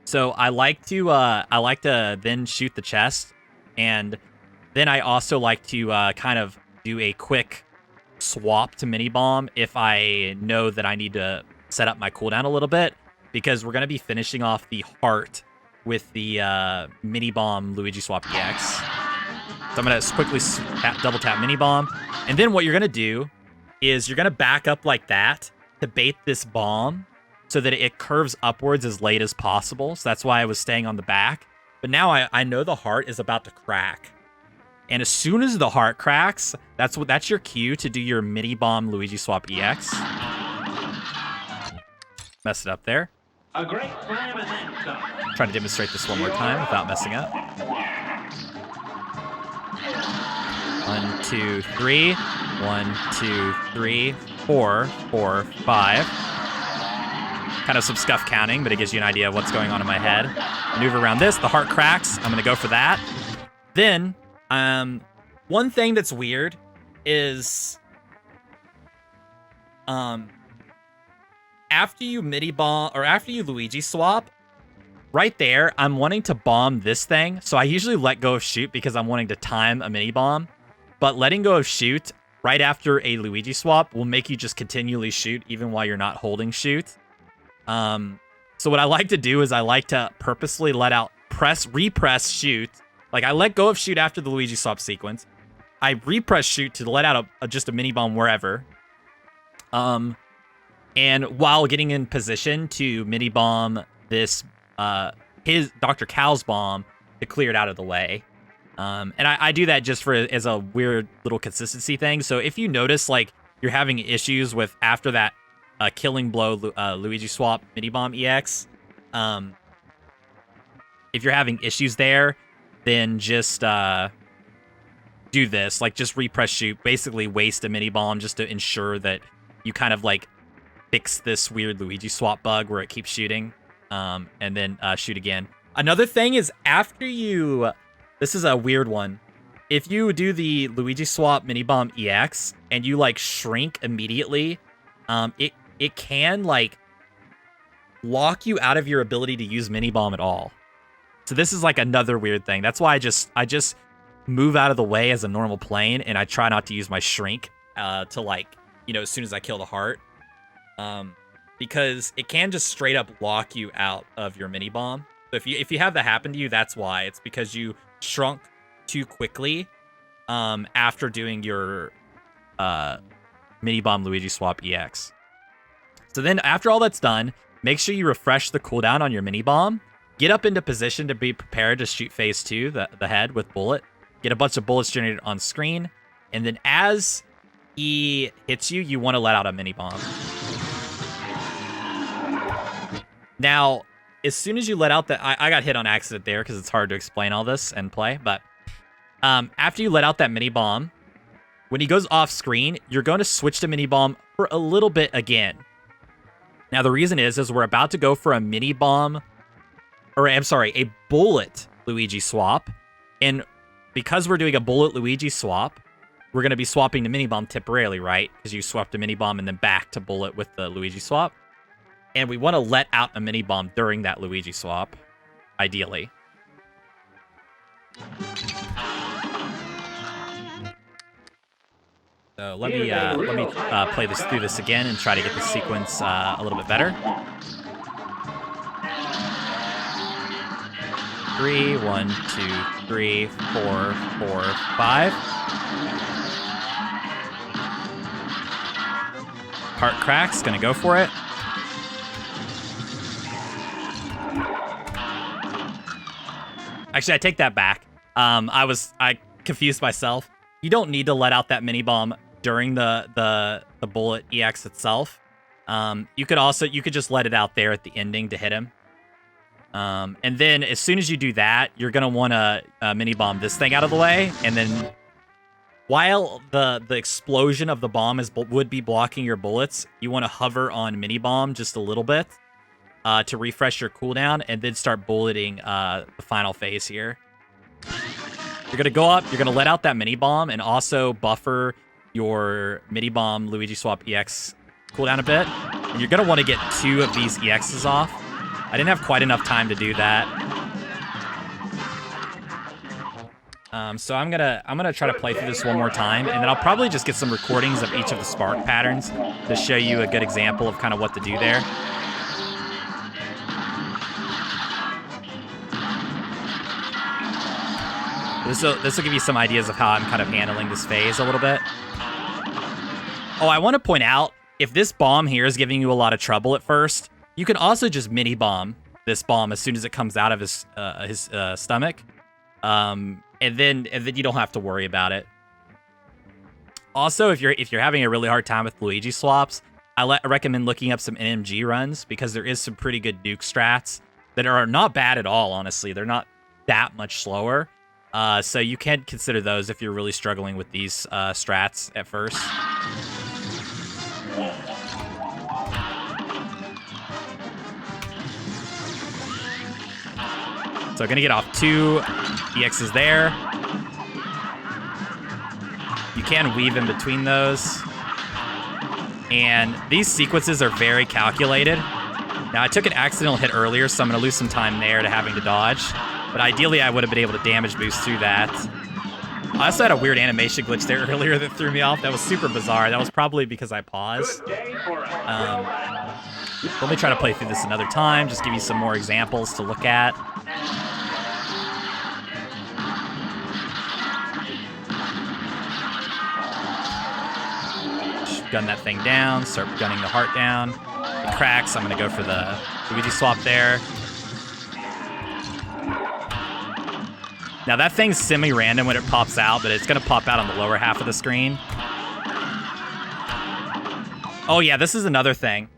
So I like to then shoot the chest, and then I also like to kind of do a quick swap to mini bomb if I know that I need to set up my cooldown a little bit, because we're going to be finishing off the heart with the mini bomb Luigi swap EX. So I'm going to quickly double tap mini bomb, and then what you're going to do is you're going to back up like that to bait this bomb so that it curves upwards as late as possible. So that's why I was staying on the back. But now I know the heart is about to crack. And as soon as the heart cracks, that's your cue to do your mini bomb Luigi swap EX. Mess it up there. A great slam and then some. Try to demonstrate this one more time without messing up. 1, 2, 3. 1, 2, 3, 4, 4, 5. Kind of some scuff counting, but it gives you an idea of what's going on in my head. Maneuver around this. The heart cracks. I'm going to go for that. Then, one thing that's weird is, after you mini bomb, or after you Luigi swap, right there, I'm wanting to bomb this thing. So I usually let go of shoot because I'm wanting to time a mini bomb. But letting go of shoot right after a Luigi swap will make you just continually shoot even while you're not holding shoot. So what I like to do is I like to purposely let out repress shoot. Like, I let go of shoot after the Luigi swap sequence. I repress shoot to let out just a mini bomb wherever. And while getting in position to mini bomb this his Dr. Kahl's bomb to clear it out of the way. And I do that just as a weird little consistency thing. So if you notice, like, you're having issues with after that killing blow Luigi swap mini bomb EX, if you're having issues there, then just do this. Like, just repress shoot, basically waste a mini bomb just to ensure that you kind of like fix this weird Luigi swap bug where it keeps shooting, and then shoot again. Another thing is, after you, this is a weird one. If you do the Luigi swap mini bomb EX and you like shrink immediately, it can like lock you out of your ability to use mini bomb at all. So this is like another weird thing. That's why I just move out of the way as a normal plane, and I try not to use my shrink to, like, as soon as I kill the heart, because it can just straight up lock you out of your mini bomb. So if you have that happen to you, that's why. It's because you shrunk too quickly after doing your mini bomb Luigi swap EX. So then after all that's done, make sure you refresh the cooldown on your mini bomb. Get up into position to be prepared to shoot phase 2, the head with bullet. Get a bunch of bullets generated on screen, and then as he hits you, you want to let out a mini bomb. Now, as soon as you let out that, I got hit on accident there because it's hard to explain all this and play, but after you let out that mini bomb, when he goes off screen, you're going to switch to mini bomb for a little bit again. Now, the reason is we're about to go for a mini bomb, or I'm sorry, a bullet Luigi swap, and because we're doing a bullet Luigi swap, we're going to be swapping the mini bomb temporarily, right? Because you swapped a mini bomb and then back to bullet with the Luigi swap. And we want to let out a mini bomb during that Luigi swap, ideally. So let me play through this again and try to get the sequence a little bit better. 3, 1, 2, 3, 4, 4, 5. Heart cracks, gonna go for it. Actually, I take that back. I confused myself. You don't need to let out that mini bomb during the bullet EX itself. You could just let it out there at the ending to hit him. And then as soon as you do that, you're gonna want to mini bomb this thing out of the way, and then while the explosion of the bomb would be blocking your bullets, you want to hover on mini bomb just a little bit to refresh your cooldown, and then start bulleting the final phase here. You're gonna go up, you're gonna let out that mini bomb, and also buffer your mini bomb Luigi swap EX cooldown a bit. And you're gonna want to get 2 of these EXs off. I didn't have quite enough time to do that. So I'm gonna try to play through this one more time, and then I'll probably just get some recordings of each of the spark patterns to show you a good example of kind of what to do there. This will give you some ideas of how I'm kind of handling this phase a little bit. Oh, I want to point out, if this bomb here is giving you a lot of trouble at first, you can also just mini bomb this bomb as soon as it comes out of his stomach, and then you don't have to worry about it. Also, if you're having a really hard time with Luigi swaps, I recommend looking up some NMG runs, because there is some pretty good nuke strats that are not bad at all. Honestly, they're not that much slower. So you can consider those if you're really struggling with these strats at first. So gonna get off 2 EXs there. You can weave in between those. And these sequences are very calculated. Now, I took an accidental hit earlier, so I'm gonna lose some time there to having to dodge. But ideally, I would have been able to damage boost through that. I also had a weird animation glitch there earlier that threw me off. That was super bizarre. That was probably because I paused. Let me try to play through this another time, just give you some more examples to look at. Gun that thing down, start gunning the heart down. It cracks, I'm gonna go for the Luigi swap there. Now that thing's semi-random when it pops out, but it's gonna pop out on the lower half of the screen. Oh yeah, this is another thing.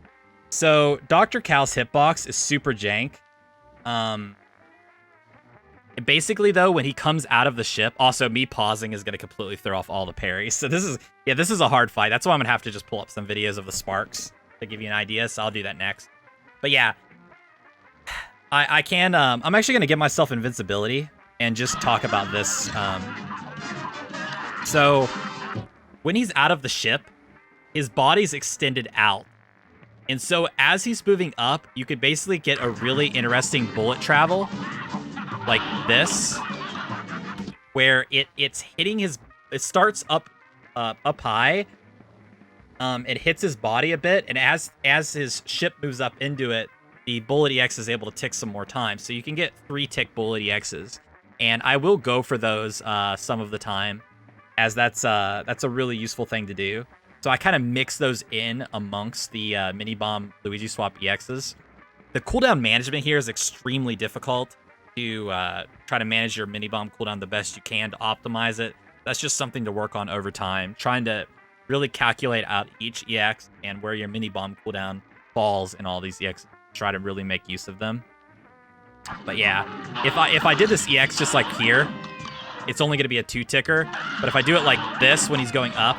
So Dr. Kahl's hitbox is super jank. Basically though, when he comes out of the ship, also me pausing is gonna completely throw off all the parries. So this is a hard fight. That's why I'm gonna have to just pull up some videos of the sparks to give you an idea. So I'll do that next. But yeah, I can. I'm actually gonna give myself invincibility and just talk about this. So when he's out of the ship, his body's extended out. And so as he's moving up, you could basically get a really interesting bullet travel like this, where it's hitting his, it starts up high, it hits his body a bit, and as his ship moves up into it, the bullet EX is able to tick some more time. So you can get 3 tick bullet EXs, and I will go for those some of the time, as that's a really useful thing to do. So I kind of mix those in amongst the mini bomb Luigi swap EXs. The cooldown management here is extremely difficult to try to manage your mini bomb cooldown the best you can to optimize it. That's just something to work on over time, trying to really calculate out each EX and where your mini bomb cooldown falls in all these EX. Try to really make use of them. But yeah, if I did this EX just like here, it's only going to be a 2-ticker. But if I do it like this when he's going up,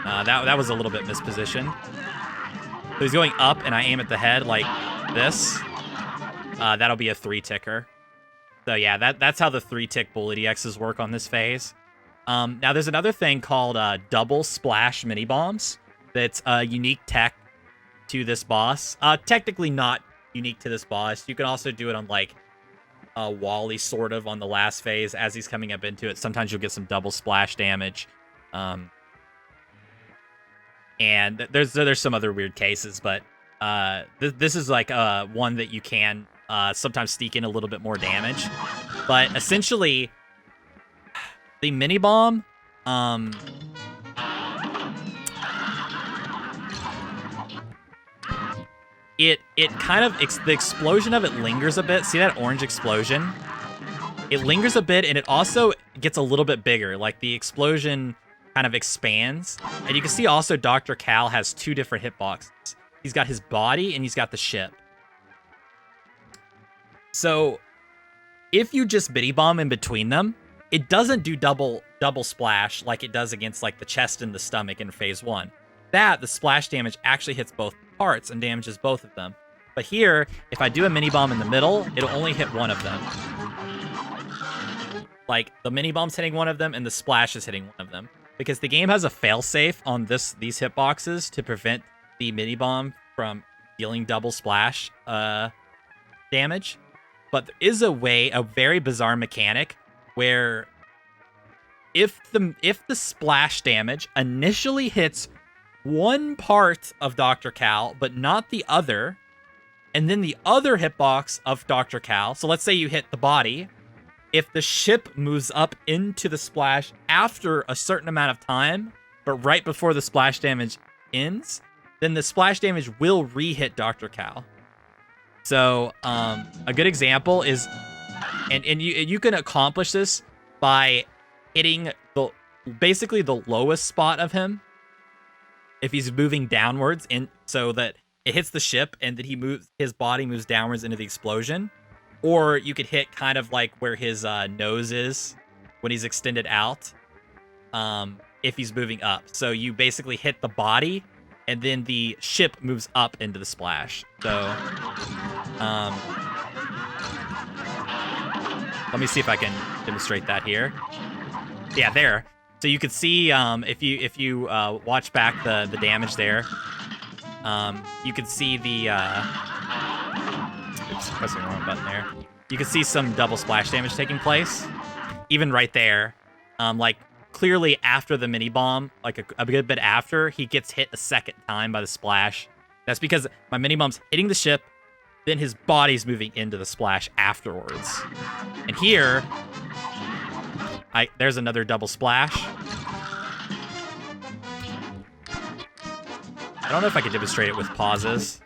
that was a little bit mispositioned. So he's going up and I aim at the head like this. That'll be a 3-ticker. So yeah, that's how the 3-tick bullet EXs work on this phase. Now there's another thing called double splash mini bombs. That's a unique tech to this boss. Technically not unique to this boss. You can also do it on like Wally sort of on the last phase as he's coming up into it. Sometimes you'll get some double splash damage. And there's some other weird cases, but this is like one that you can sometimes sneak in a little bit more damage. But essentially, the mini bomb, it kind of the explosion of it lingers a bit. See that orange explosion? It lingers a bit, and it also gets a little bit bigger. Like the explosion kind of expands, and you can see also Dr. Kahl has 2 different hitboxes. He's got his body and he's got the ship. So if you just mini bomb in between them, it doesn't do double splash like it does against like the chest and the stomach in phase 1. The splash damage actually hits both parts and damages both of them. But here, if I do a mini bomb in the middle, it'll only hit one of them. Like the mini bomb's hitting one of them and the splash is hitting one of them. Because the game has a failsafe on these hitboxes to prevent the mini bomb from dealing double splash damage. But there is a very bizarre mechanic where if the splash damage initially hits one part of Dr. Kahl, but not the other, and then the other hitbox of Dr. Kahl, so let's say you hit the body, if the ship moves up into the splash after a certain amount of time, but right before the splash damage ends, then the splash damage will re-hit Dr. Kahl. So, a good example is, and you can accomplish this by hitting basically the lowest spot of him if he's moving downwards, so that it hits the ship and then his body moves downwards into the explosion. Or you could hit kind of like where his nose is when he's extended out, if he's moving up. So you basically hit the body, and then the ship moves up into the splash. So, let me see if I can demonstrate that here. Yeah, there. So you can see if you watch back the damage there, you can see the oops, pressing the wrong button there. You can see some double splash damage taking place, even right there. Like clearly after the mini bomb, like a good bit after, he gets hit a second time by the splash. That's because my mini bomb's hitting the ship, then his body's moving into the splash afterwards. And here, there's another double splash. I don't know if I can demonstrate it with pauses.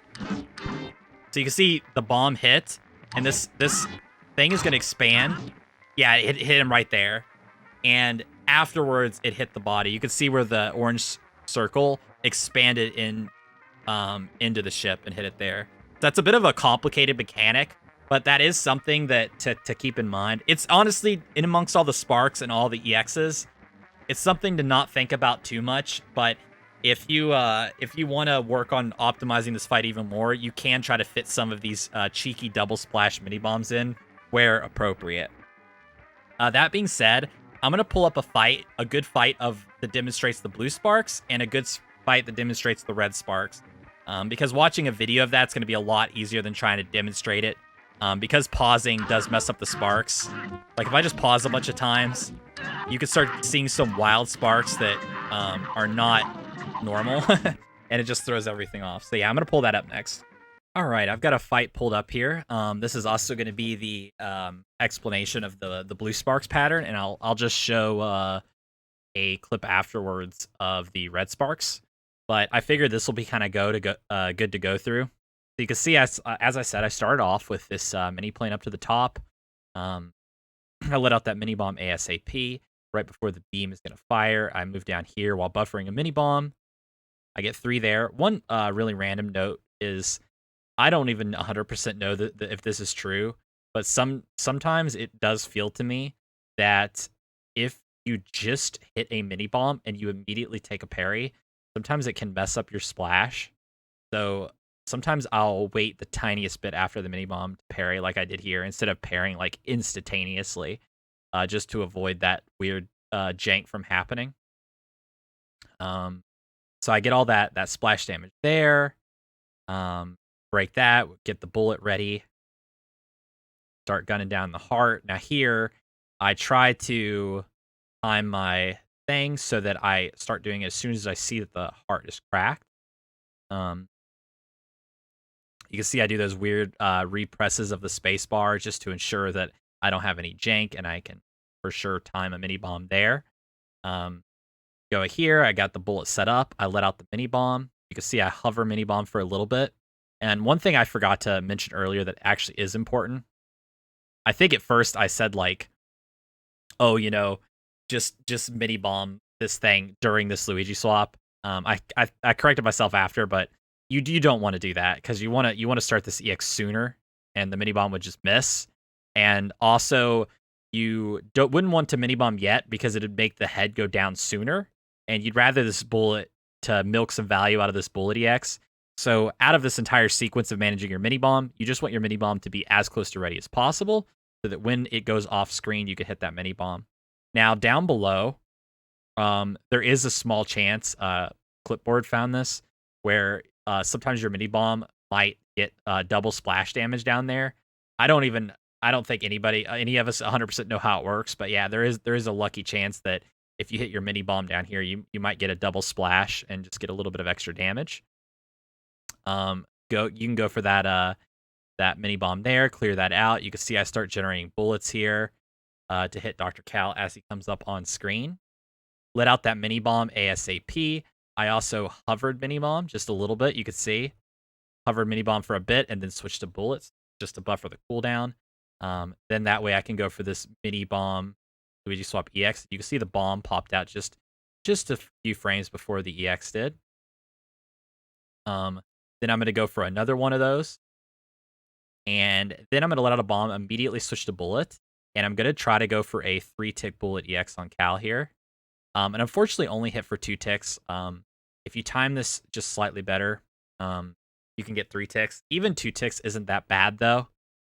So you can see the bomb hit, and this thing is going to expand. Yeah, it hit him right there. And afterwards, it hit the body. You can see where the orange circle expanded into the ship and hit it there. That's a bit of a complicated mechanic, but that is something that to keep in mind. It's honestly, in amongst all the sparks and all the EXs, it's something to not think about too much, but if you want to work on optimizing this fight even more, you can try to fit some of these cheeky double splash mini bombs in where appropriate. That being said, I'm gonna pull up a good fight that demonstrates the blue sparks and a good fight that demonstrates the red sparks, because watching a video of that's gonna be a lot easier than trying to demonstrate it. Because pausing does mess up the sparks. Like if I just pause a bunch of times, you can start seeing some wild sparks that are not normal, and it just throws everything off. So yeah, I'm gonna pull that up next. All right, I've got a fight pulled up here. This is also going to be the explanation of the blue sparks pattern, and I'll just show a clip afterwards of the red sparks. But I figured this will be kind of good to go through. So you can see, as I said, I started off with this mini plane up to the top. I let out that mini bomb ASAP right before the beam is going to fire. I move down here while buffering a mini bomb. I get 3 there. One really random note is I don't even 100% know that if this is true, but sometimes it does feel to me that if you just hit a mini bomb and you immediately take a parry, sometimes it can mess up your splash. So sometimes I'll wait the tiniest bit after the mini bomb to parry, like I did here, instead of parrying like instantaneously, just to avoid that weird jank from happening. So I get all that splash damage there. Break that, get the bullet ready. Start gunning down the heart. Now here, I try to time my thing so that I start doing it as soon as I see that the heart is cracked. You can see I do those weird represses of the space bar just to ensure that I don't have any jank, and I can for sure time a mini bomb there. Go here, I got the bullet set up. I let out the mini bomb. You can see I hover mini bomb for a little bit. And one thing I forgot to mention earlier that actually is important. I think at first I said like, oh, just mini bomb this thing during this Luigi swap. I corrected myself after, but you don't want to do that because you want to start this EX sooner, and the mini bomb would just miss. And also, you wouldn't want to mini bomb yet because it'd make the head go down sooner, and you'd rather this bullet to milk some value out of this bullet EX. So out of this entire sequence of managing your mini bomb, you just want your mini bomb to be as close to ready as possible, so that when it goes off screen, you can hit that mini bomb. Now down below, there is a small chance. Clipboard found this where sometimes your mini bomb might get double splash damage down there. I don't think any of us 100% know how it works, but yeah, there is a lucky chance that if you hit your mini bomb down here, you might get a double splash and just get a little bit of extra damage. You can go for that mini bomb there, clear that out. You can see I start generating bullets here to hit Dr. Kahl as he comes up on screen. Let out that mini bomb ASAP. I also hovered mini bomb just a little bit. You could see hovered mini bomb for a bit and then switched to bullets just to buffer the cooldown. Then that way I can go for this mini bomb Luigi swap EX. You can see the bomb popped out just a few frames before the EX did. Then I'm going to go for another one of those. And then I'm going to let out a bomb, immediately switch to bullet. And I'm going to try to go for a 3-tick bullet EX on Kahl here. And unfortunately only hit for 2 ticks. If you time this just slightly better, you can get 3 ticks. Even 2 ticks isn't that bad though.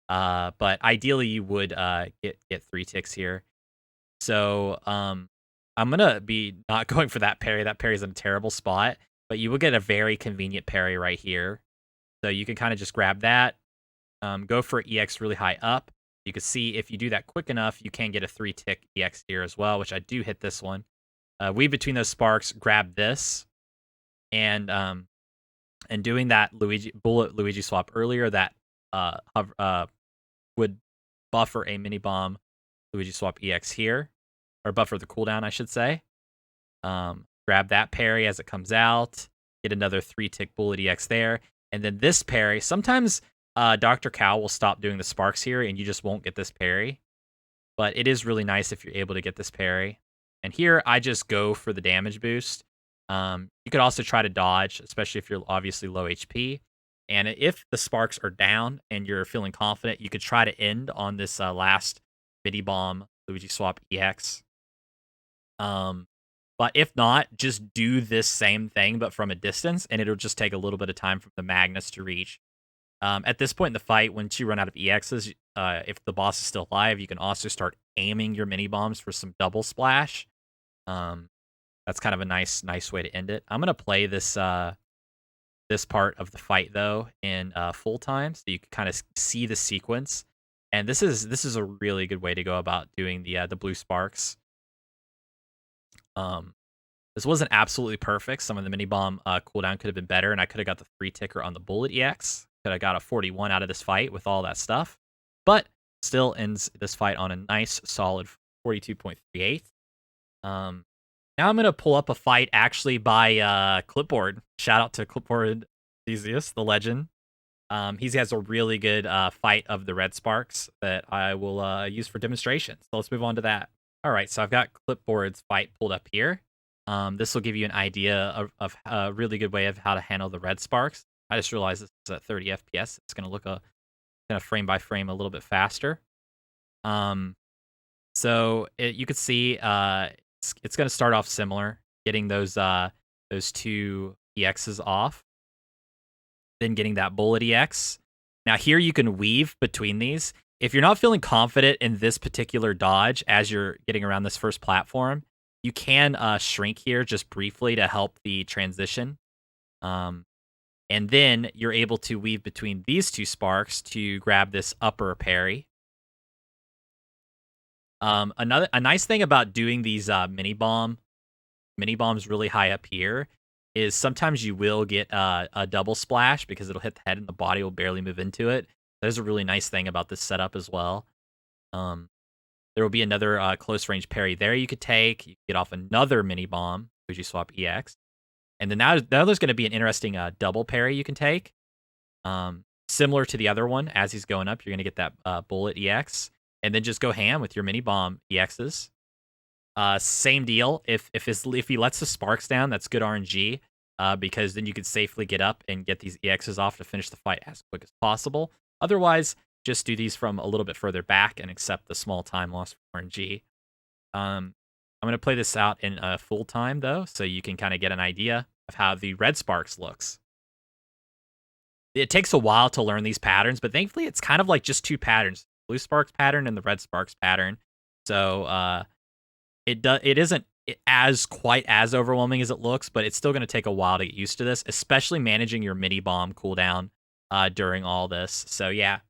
But ideally you would get 3 ticks here. So I'm gonna be not going for that parry. That parry's in a terrible spot, but you will get a very convenient parry right here. So you can kind of just grab that, go for EX really high up. You can see if you do that quick enough, you can get a 3-tick EX here as well, which I do hit this one. Weave between those sparks, grab this, and doing that bullet Luigi swap earlier that would buffer a mini bomb Luigi swap EX here, or buffer the cooldown, I should say. Grab that parry as it comes out, get another 3-tick bullet EX there, and then this parry. Sometimes Dr. Kahl will stop doing the sparks here, and you just won't get this parry. But it is really nice if you're able to get this parry. And here, I just go for the damage boost. You could also try to dodge, especially if you're obviously low HP. And if the sparks are down and you're feeling confident, you could try to end on this last mini bomb Luigi swap EX. But if not, just do this same thing, but from a distance, and it'll just take a little bit of time for the Magnus to reach. At this point in the fight, once you run out of EXs, if the boss is still alive, you can also start aiming your mini bombs for some double splash. That's kind of a nice way to end it. I'm gonna play this this part of the fight though in full time, so you can kind of see the sequence. And this is a really good way to go about doing the blue sparks. This wasn't absolutely perfect. Some of the mini bomb cooldown could have been better, and I could have got the 3-ticker on the bullet EX. Could have got a 41 out of this fight with all that stuff, but still ends this fight on a nice solid 42.38. Now I'm gonna pull up a fight actually by Clipboard. Shout out to Clipboard Theseus, the legend. He has a really good fight of the red sparks that I will use for demonstration. So let's move on to that. All right, so I've got Clipboard's fight pulled up here. This will give you an idea of a really good way of how to handle the red sparks. I just realized this is at 30 FPS. It's gonna look kind of frame by frame a little bit faster. So you could see it's gonna start off similar, getting those 2 EXs off. then getting that bullet EX. Now here you can weave between these. If you're not feeling confident in this particular dodge as you're getting around this first platform, you can shrink here just briefly to help the transition. And then you're able to weave between these two sparks to grab this upper parry. A nice thing about doing these mini bombs really high up here is sometimes you will get a double splash because it'll hit the head and the body will barely move into it. There's a really nice thing about this setup as well. There will be another close range parry there you could take. You could get off another mini bomb, Fuji Swap EX. And then now there's going to be an interesting double parry you can take. Similar to the other one, as he's going up, you're going to get that bullet EX. And then just go ham with your mini bomb EXs. Same deal. If he lets the sparks down, that's good RNG. Because then you could safely get up and get these EXs off to finish the fight as quick as possible. Otherwise, just do these from a little bit further back and accept the small time loss for RNG. I'm going to play this out in full time, though, so you can kind of get an idea of how the red sparks looks. It takes a while to learn these patterns, but thankfully it's kind of like just two patterns. Blue sparks pattern and the red sparks pattern. So it isn't quite as overwhelming as it looks, but it's still going to take a while to get used to this, especially managing your mini bomb cooldown during all this. So yeah,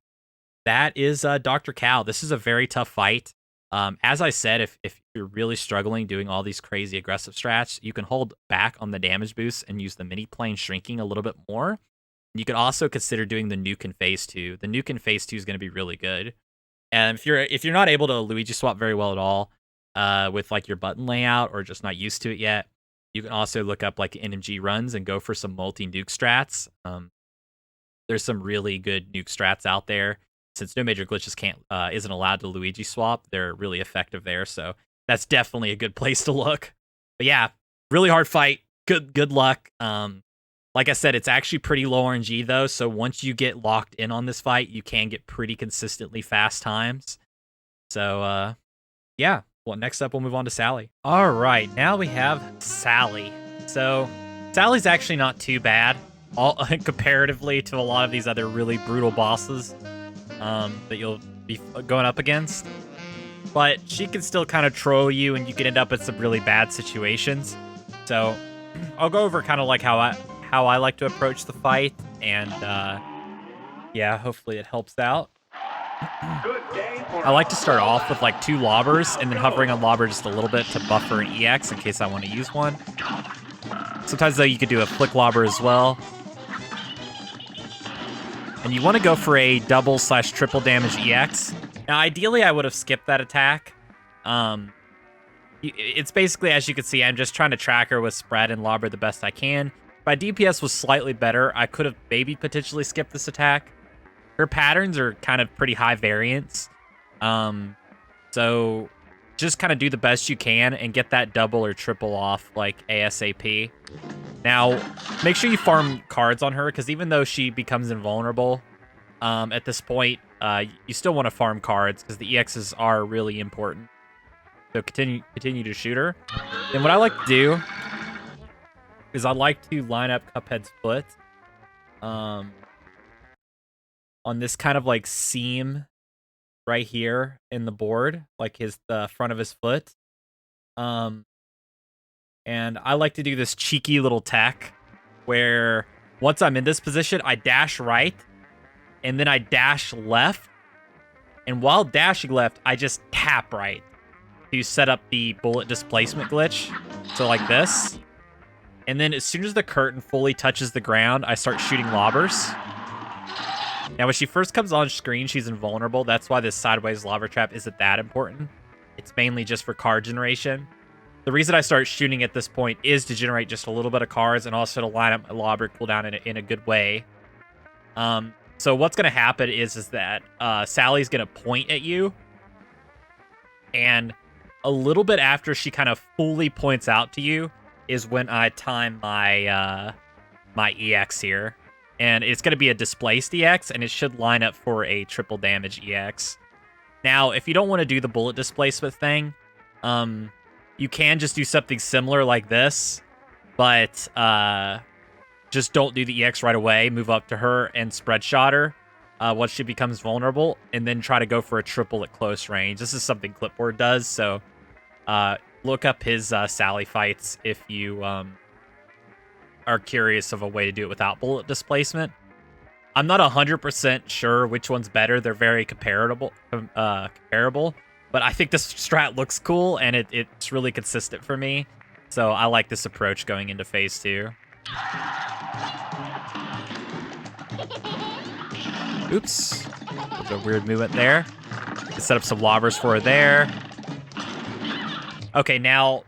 that is Dr. Kahl. This is a very tough fight. As I said, if you're really struggling doing all these crazy aggressive strats, you can hold back on the damage boost and use the mini plane shrinking a little bit more. You could also consider doing the nuke in phase 2. The nuke in phase 2 is going to be really good. And if you're not able to Luigi swap very well at all with like your button layout or just not used to it yet, you can also look up like NMG runs and go for some multi-nuke strats. There's some really good nuke strats out there. Since no major glitches isn't allowed to Luigi swap, they're really effective there. So that's definitely a good place to look. But yeah, really hard fight. Good luck. Like I said, it's actually pretty low RNG though. So once you get locked in on this fight, you can get pretty consistently fast times. So yeah. Well, next up we'll move on to Sally. All right, now we have Sally. So Sally's actually not too bad, comparatively to a lot of these other really brutal bosses that you'll be going up against. But she can still kind of troll you, and you can end up in some really bad situations. So I'll go over kind of like how I like to approach the fight, and yeah, hopefully it helps out. I like to start off with like 2 lobbers and then hovering on lobber just a little bit to buffer an EX in case I want to use one. Sometimes though you could do a flick lobber as well. And you want to go for a double/triple damage EX. Now ideally I would have skipped that attack. It's basically, as you can see, I'm just trying to track her with spread and lobber the best I can. If my DPS was slightly better, I could have maybe potentially skipped this attack. Her patterns are kind of pretty high variance. So just kind of do the best you can and get that double or triple off like ASAP. Now, make sure you farm cards on her, because even though she becomes invulnerable at this point, you still want to farm cards because the EXs are really important. So continue to shoot her. Then what I like to do is I like to line up Cuphead's foot on this kind of like seam right here in the board, like the front of his foot. And I like to do this cheeky little tech where once I'm in this position, I dash right and then I dash left. And while dashing left, I just tap right to set up the bullet displacement glitch. So like this. And then as soon as the curtain fully touches the ground, I start shooting lobbers. Now, when she first comes on screen, she's invulnerable. That's why this sideways lobber trap isn't that important. It's mainly just for card generation. The reason I start shooting at this point is to generate just a little bit of cards and also to line up my lobber cooldown in a good way. So what's going to happen is that Sally's going to point at you. And a little bit after she kind of fully points out to you is when I time my my EX here. And it's going to be a displaced EX, and it should line up for a triple damage EX. Now, if you don't want to do the bullet displacement thing, you can just do something similar like this, but just don't do the EX right away. Move up to her and spread shot her once she becomes vulnerable, and then try to go for a triple at close range. This is something Clipboard does, so look up his Sally fights if you are curious of a way to do it without bullet displacement. I'm not 100% sure which one's better. They're very comparable, but I think this strat looks cool, and it's really consistent for me. So I like this approach going into phase 2. Oops. There's a weird movement there. Set up some lobbers for her there. Okay, now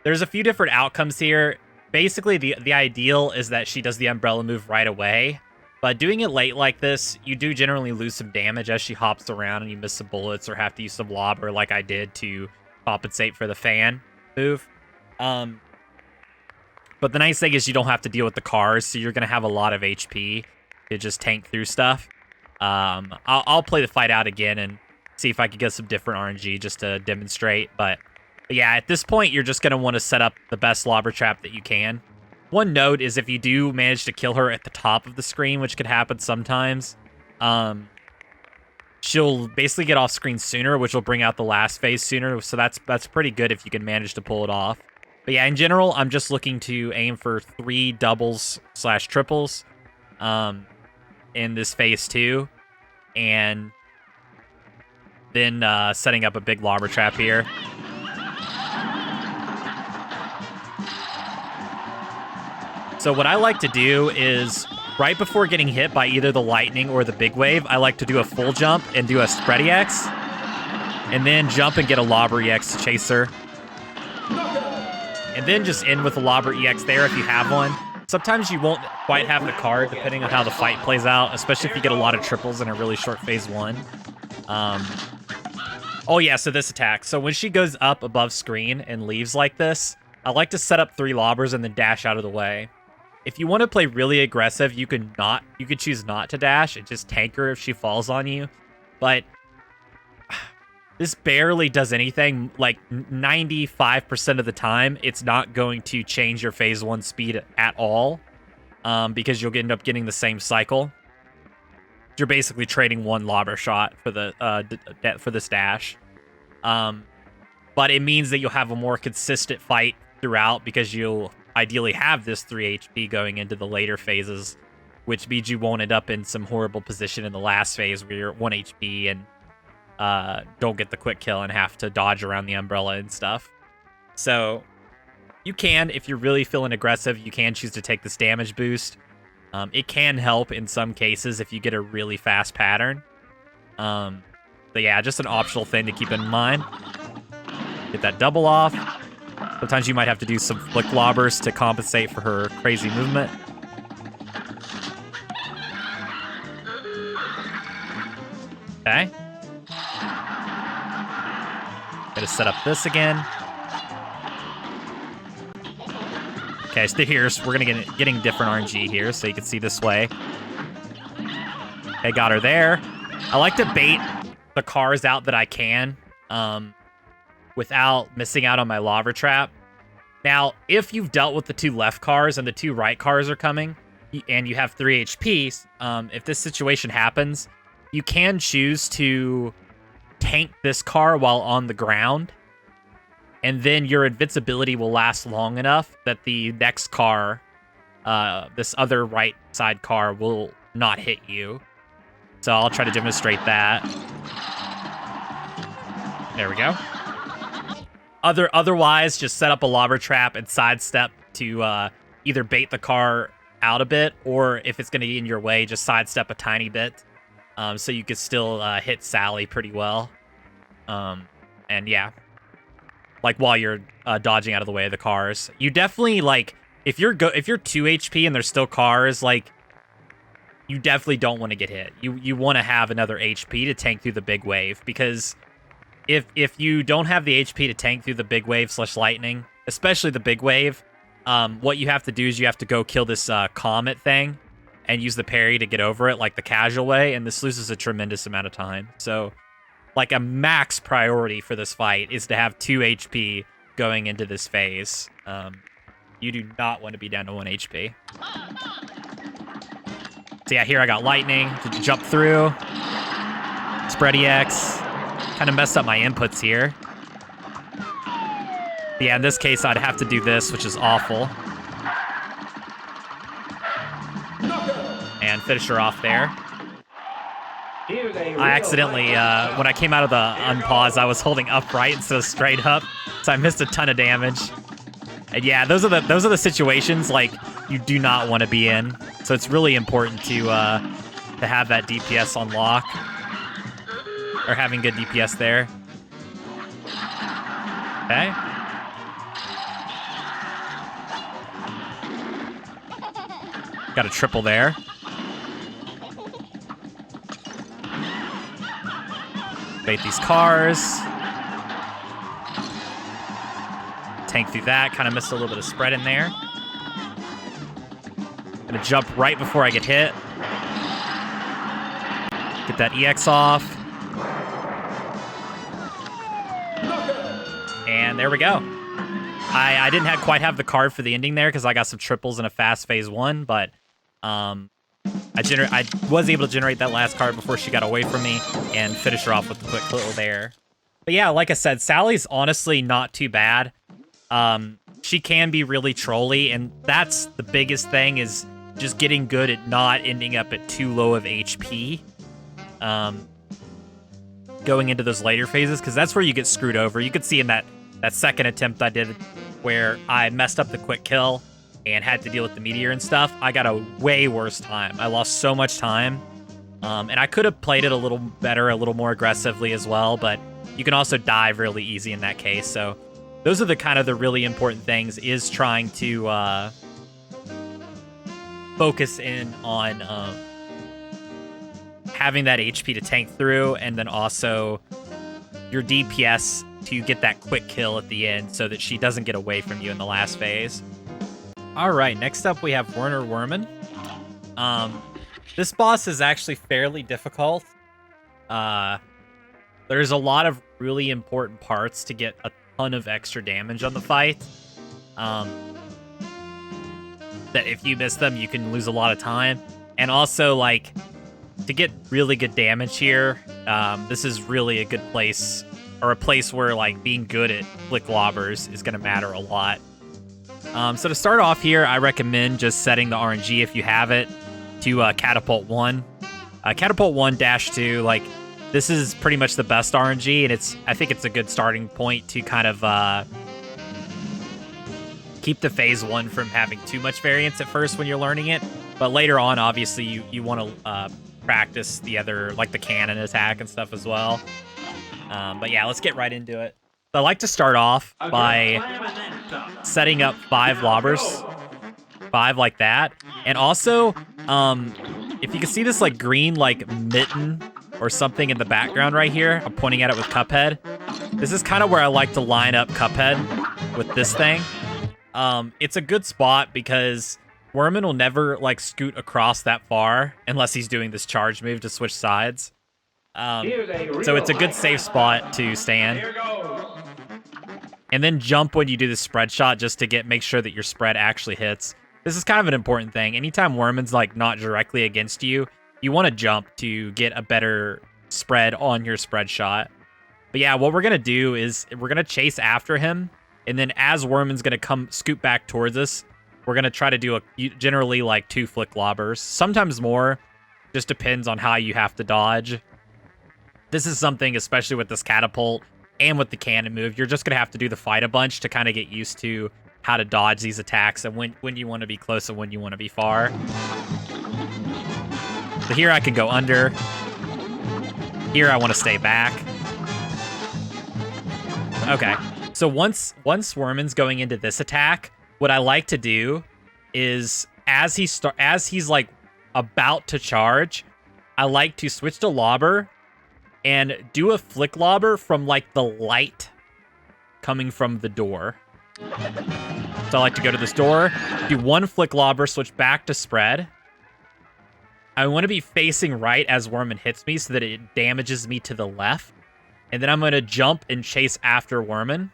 there's a few different outcomes here. Basically, the ideal is that she does the umbrella move right away. But doing it late like this, you do generally lose some damage as she hops around and you miss some bullets or have to use some lobber like I did to compensate for the fan move. But the nice thing is you don't have to deal with the cars, so you're going to have a lot of HP to just tank through stuff. I'll play the fight out again and see if I can get some different RNG just to demonstrate. But yeah, at this point, you're just going to want to set up the best lobber trap that you can. One note is if you do manage to kill her at the top of the screen, which could happen sometimes, she'll basically get off screen sooner, which will bring out the last phase sooner. So that's pretty good if you can manage to pull it off. But yeah, in general, I'm just looking to aim for 3 doubles/triples in this phase 2, and then setting up a big lobber trap here. So what I like to do is, right before getting hit by either the lightning or the big wave, I like to do a full jump and do a spread EX, and then jump and get a lobber EX to chase her. And then just end with a lobber EX there if you have one. Sometimes you won't quite have the card depending on how the fight plays out, especially if you get a lot of triples in a really short phase 1. Oh yeah, so this attack. So when she goes up above screen and leaves like this, I like to set up 3 lobbers and then dash out of the way. If you want to play really aggressive, you could choose not to dash and just tank her if she falls on you. But this barely does anything. Like 95% of the time, it's not going to change your phase 1 speed at all, because you'll end up getting the same cycle. You're basically trading 1 lobber shot for this dash. But it means that you'll have a more consistent fight throughout because you'll ideally have this 3 HP going into the later phases, which means you won't end up in some horrible position in the last phase where you're at 1 HP and don't get the quick kill and have to dodge around the umbrella and stuff. So you can, if you're really feeling aggressive, you can choose to take this damage boost. It can help in some cases if you get a really fast pattern. But yeah, just an optional thing to keep in mind. Get that double off. Sometimes you might have to do some flick lobbers to compensate for her crazy movement. Okay. Gotta set up this again. Okay, so here's we're gonna getting different RNG here, so you can see this way. Okay, got her there. I like to bait the cars out that I can, without missing out on my lobber trap. Now, if you've dealt with the 2 left cars and the 2 right cars are coming, and you have 3 HP, if this situation happens, you can choose to tank this car while on the ground, and then your invincibility will last long enough that the next car, this other right side car, will not hit you. So I'll try to demonstrate that. There we go. Otherwise, just set up a lobber trap and sidestep to either bait the car out a bit, or if it's going to be in your way, just sidestep a tiny bit, so you could still hit Sally pretty well. And yeah, like while you're dodging out of the way of the cars, you definitely, like, if you're 2 HP and there's still cars, like, you definitely don't want to get hit. You want to have another HP to tank through the big wave, because if you don't have the HP to tank through the big wave / lightning, especially the big wave, what you have to do is you have to go kill this comet thing and use the parry to get over it, like the casual way, and this loses a tremendous amount of time. So, like, a max priority for this fight is to have 2 HP going into this phase. You do not want to be down to 1 HP. So yeah, here I got lightning to jump through. Spread EX. Kind of messed up my inputs here. Yeah, in this case, I'd have to do this, which is awful. And finish her off there. I accidentally, when I came out of the unpause, I was holding upright instead of straight up, so I missed a ton of damage. And yeah, those are the situations like you do not want to be in. So it's really important to have that DPS on lock, or having good DPS there. Okay. Got a triple there. Bait these cars. Tank through that. Kind of missed a little bit of spread in there. Gonna jump right before I get hit. Get that EX off. And there we go. I didn't quite have the card for the ending there because I got some triples in a fast phase 1, but I was able to generate that last card before she got away from me and finish her off with the quick little there. But yeah, like I said, Sally's honestly not too bad. She can be really trolly, and that's the biggest thing, is just getting good at not ending up at too low of HP going into those later phases, because that's where you get screwed over. You could see in that second attempt I did where I messed up the quick kill and had to deal with the meteor and stuff. I got a way worse time. I lost so much time, and I could have played it a little better, a little more aggressively as well, but you can also dive really easy in that case. So those are the kind of the really important things, is trying to focus in on having that HP to tank through, and then also your DPS to get that quick kill at the end so that she doesn't get away from you in the last phase. All right, next up we have Werner Werman. This boss is actually fairly difficult. There's a lot of really important parts to get a ton of extra damage on the fight. That if you miss them, you can lose a lot of time. And also, like, to get really good damage here, this is really a good place, or a place where, like, being good at flick lobbers is going to matter a lot. So to start off here, I recommend just setting the RNG, if you have it, to Catapult 1. Catapult 1-2, like, this is pretty much the best RNG, and I think it's a good starting point to kind of keep the phase 1 from having too much variance at first when you're learning it. But later on, obviously, you want to practice the other, like the cannon attack and stuff as well. But yeah, let's get right into it. So I like to start off by setting up 5 lobbers. 5 like that. And also, if you can see this like green like mitten or something in the background right here, I'm pointing at it with Cuphead. This is kind of where I like to line up Cuphead with this thing. It's a good spot because Werman will never like scoot across that far unless he's doing this charge move to switch sides. So it's a good safe spot to stand. And then jump when you do the spread shot, just to make sure that your spread actually hits. This is kind of an important thing. Anytime Werman's like not directly against you, you want to jump to get a better spread on your spread shot. But yeah, what we're going to do is we're going to chase after him. And then as Werman's going to scoot back towards us, we're going to try to do generally like 2 flick lobbers. Sometimes more. Just depends on how you have to dodge. This is something, especially with this catapult and with the cannon move, you're just going to have to do the fight a bunch to kind of get used to how to dodge these attacks and when you want to be close and when you want to be far. So here I can go under. Here I want to stay back. Okay. So once Werman's going into this attack, what I like to do is as he's like about to charge, I like to switch to lobber and do a flick lobber from like the light coming from the door. So I like to go to this door, do 1 flick lobber, switch back to spread. I want to be facing right as Werman hits me so that it damages me to the left. And then I'm going to jump and chase after Werman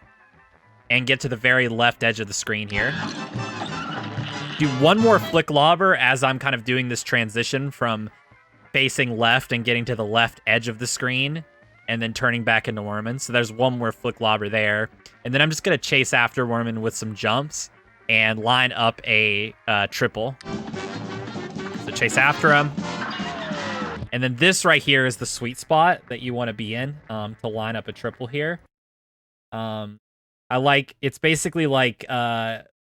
and get to the very left edge of the screen here. do one more flick lobber as I'm kind of doing this transition from facing left and getting to the left edge of the screen, and then turning back into Werman. So there's one more flick lobber there. And then I'm just going to chase after Werman with some jumps and line up a triple. So chase after him. And then this right here is the sweet spot that you want to be in to line up a triple here. It's basically like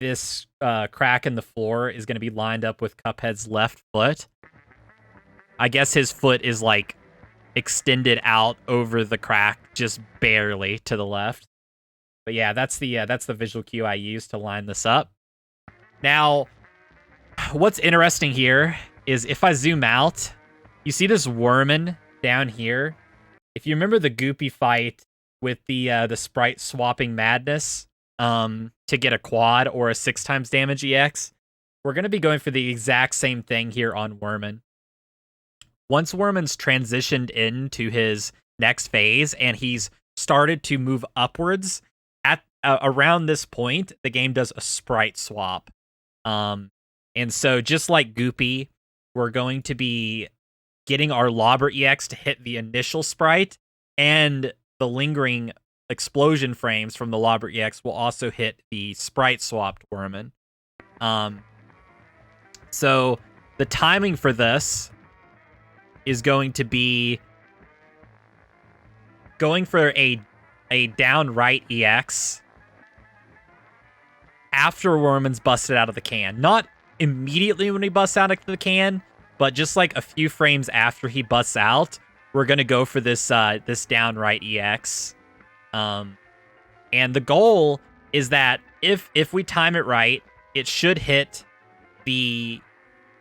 this crack in the floor is going to be lined up with Cuphead's left foot. I guess his foot is like extended out over the crack just barely to the left. But yeah, that's the visual cue I use to line this up. Now, what's interesting here is if I zoom out, you see this Werman down here. If you remember the Goopy fight with the sprite swapping madness to get a quad or a 6 times damage EX, we're going to be going for the exact same thing here on Werman. Once Werman's transitioned into his next phase and he's started to move upwards, at around this point, the game does a sprite swap. And so just like Goopy, we're going to be getting our Lobber EX to hit the initial sprite, and the lingering explosion frames from the Lobber EX will also hit the sprite swapped Werman. So the timing for this is going to be going for a down right EX after Werman's busted out of the can. Not immediately when he busts out of the can, but just like a few frames after he busts out, we're going to go for this this down right EX. And the goal is that if we time it right, it should hit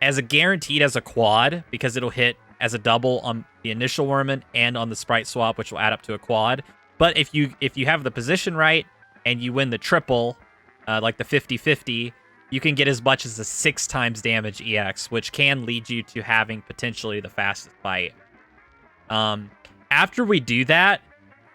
as a guaranteed as a quad, because it'll hit as a double on the initial Werman and on the sprite swap, which will add up to a quad. But if you have the position right and you win the triple, like the 50-50, you can get as much as a 6 times damage EX, which can lead you to having potentially the fastest fight. After we do that,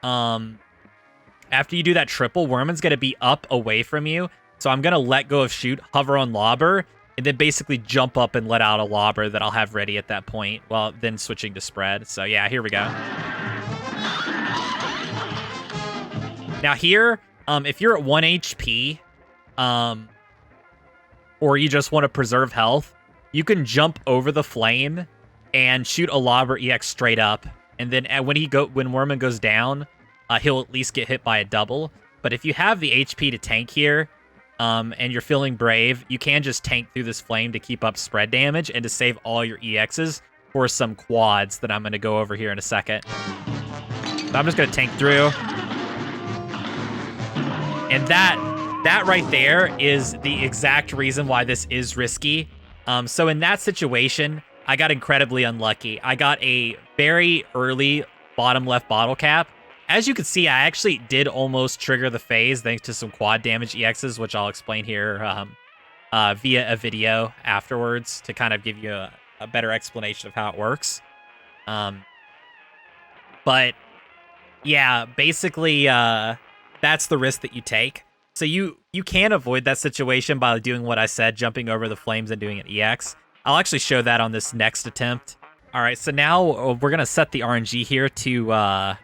after you do that triple, Werman's going to be up away from you. So I'm going to let go of shoot, hover on lobber, and then basically jump up and let out a lobber that I'll have ready at that point, while then switching to spread. So yeah, here we go. Now here, if you're at 1 HP, or you just want to preserve health, you can jump over the flame and shoot a lobber EX straight up. And then when Werman goes down, he'll at least get hit by a double. But if you have the HP to tank here, and you're feeling brave, you can just tank through this flame to keep up spread damage and to save all your EXs for some quads that I'm going to go over here in a second. So I'm just going to tank through. And that right there is the exact reason why this is risky. So in that situation, I got incredibly unlucky. I got a very early bottom left bottle cap. As you can see, I actually did almost trigger the phase thanks to some quad damage EXs, which I'll explain here via a video afterwards to kind of give you a better explanation of how it works. But yeah, basically that's the risk that you take. So you can avoid that situation by doing what I said, jumping over the flames and doing an EX. I'll actually show that on this next attempt. All right, so now we're going to set the RNG here to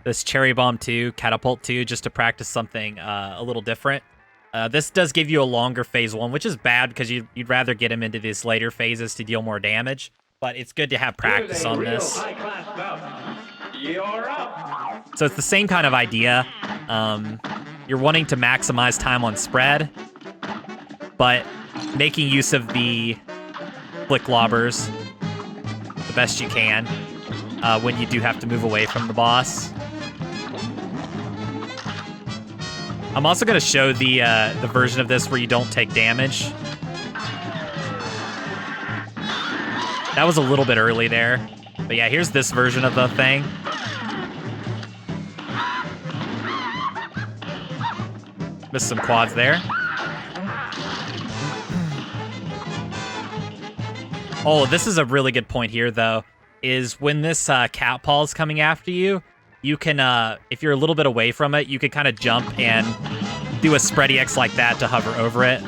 this Cherry Bomb 2, Catapult 2, just to practice something a little different. This does give you a longer phase 1, which is bad because you'd rather get him into these later phases to deal more damage. But it's good to have practice on this. So it's the same kind of idea. You're wanting to maximize time on spread, but making use of the flick lobbers the best you can when you do have to move away from the boss. I'm also going to show the version of this where you don't take damage. That was a little bit early there. But yeah, here's this version of the thing. Missed some quads there. Oh, this is a really good point here, though, is when this cat paw is coming after you, you can, if you're a little bit away from it, you can kind of jump and do a spread EX like that to hover over it.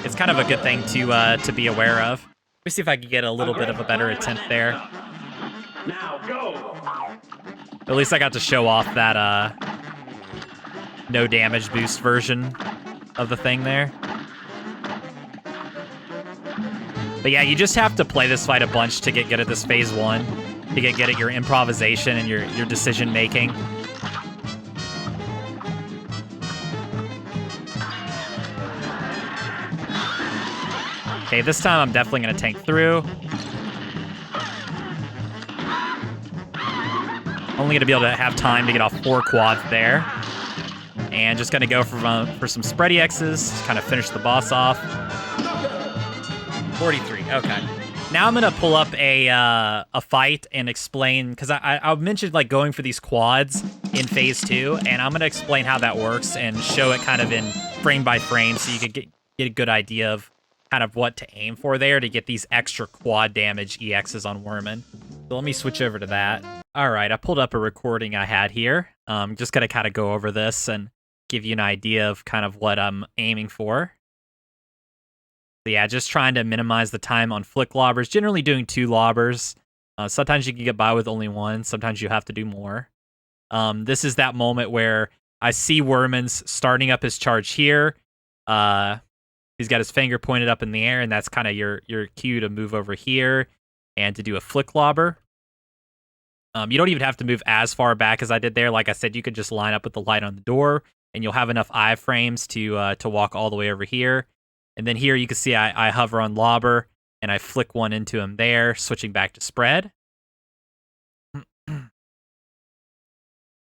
it's kind of a good thing to be aware of. Let me see if I can get a little bit of a better attempt there. Now go. At least I got to show off that no damage boost version of the thing there. But yeah, you just have to play this fight a bunch to get good at this phase 1, to get good at your improvisation and your decision making. Okay, this time I'm definitely going to tank through. Only going to be able to have time to get off 4 quads there. And just going to go for some spready X's, just kind of finish the boss off. 43, okay. Now I'm going to pull up a fight and explain, because I mentioned like going for these quads in phase 2, and I'm going to explain how that works and show it kind of in frame by frame so you can get a good idea of kind of what to aim for there to get these extra quad damage EXs on Werman. So let me switch over to that. All right, I pulled up a recording I had here. Just going to kind of go over this and give you an idea of kind of what I'm aiming for. So yeah, just trying to minimize the time on flick lobbers, generally doing 2 lobbers. Sometimes you can get by with only 1, sometimes you have to do more. This is that moment where I see Werman's starting up his charge here. He's got his finger pointed up in the air, and that's kind of your cue to move over here and to do a flick lobber. You don't even have to move as far back as I did there. Like I said, you could just line up with the light on the door, and you'll have enough iframes to walk all the way over here. And then here you can see I hover on lobber, and I flick one into him there, switching back to spread.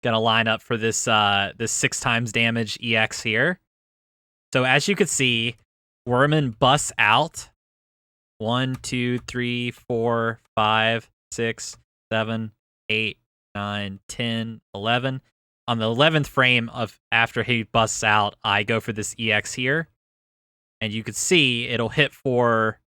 Gonna line up for this 6 times damage EX here. So as you can see, Werman busts out 1, 2, 3, 4, 5, 6, 7, 8, 9, 10, 11. On the 11th frame of after he busts out, I go for this EX here. And you can see it'll hit for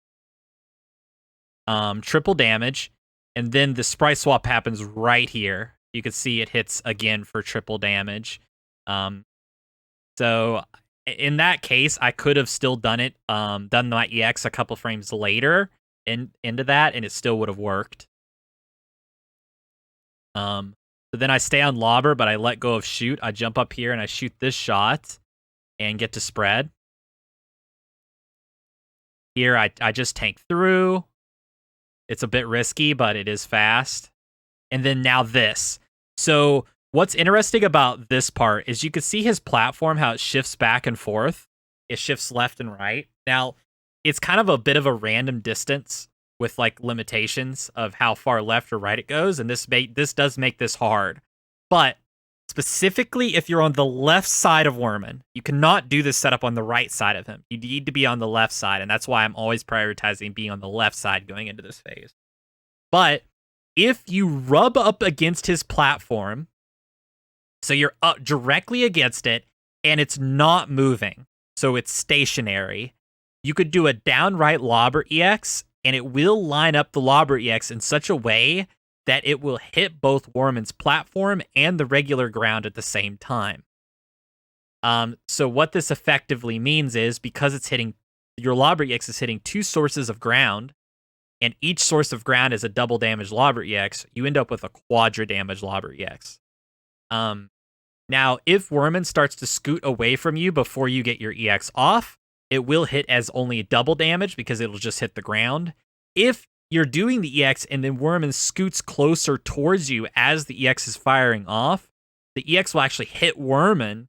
triple damage. And then the sprite swap happens right here. You can see it hits again for triple damage. So in that case, I could have still done my EX a couple frames later into that, and it still would have worked. So then I stay on lobber, but I let go of shoot. I jump up here and I shoot this shot and get to spread. Here, I just tank through. It's a bit risky, but it is fast. And then now this. So what's interesting about this part is you can see his platform, how it shifts back and forth. It shifts left and right. Now, it's kind of a bit of a random distance with like limitations of how far left or right it goes. And this does make this hard. But specifically, if you're on the left side of Werman, you cannot do this setup on the right side of him. You need to be on the left side, and that's why I'm always prioritizing being on the left side going into this phase. But if you rub up against his platform, so you're up directly against it, and it's not moving, so it's stationary, you could do a downright lobber EX, and it will line up the lobber EX in such a way that it will hit both Werman's platform and the regular ground at the same time. So what this effectively means is, because it's hitting, your lobber EX is hitting 2 sources of ground, and each source of ground is a double damage lobber EX, you end up with a quadra damage lobber EX. Now, if Werman starts to scoot away from you before you get your EX off, it will hit as only double damage because it'll just hit the ground. If you're doing the EX and then Werman scoots closer towards you as the EX is firing off, the EX will actually hit Werman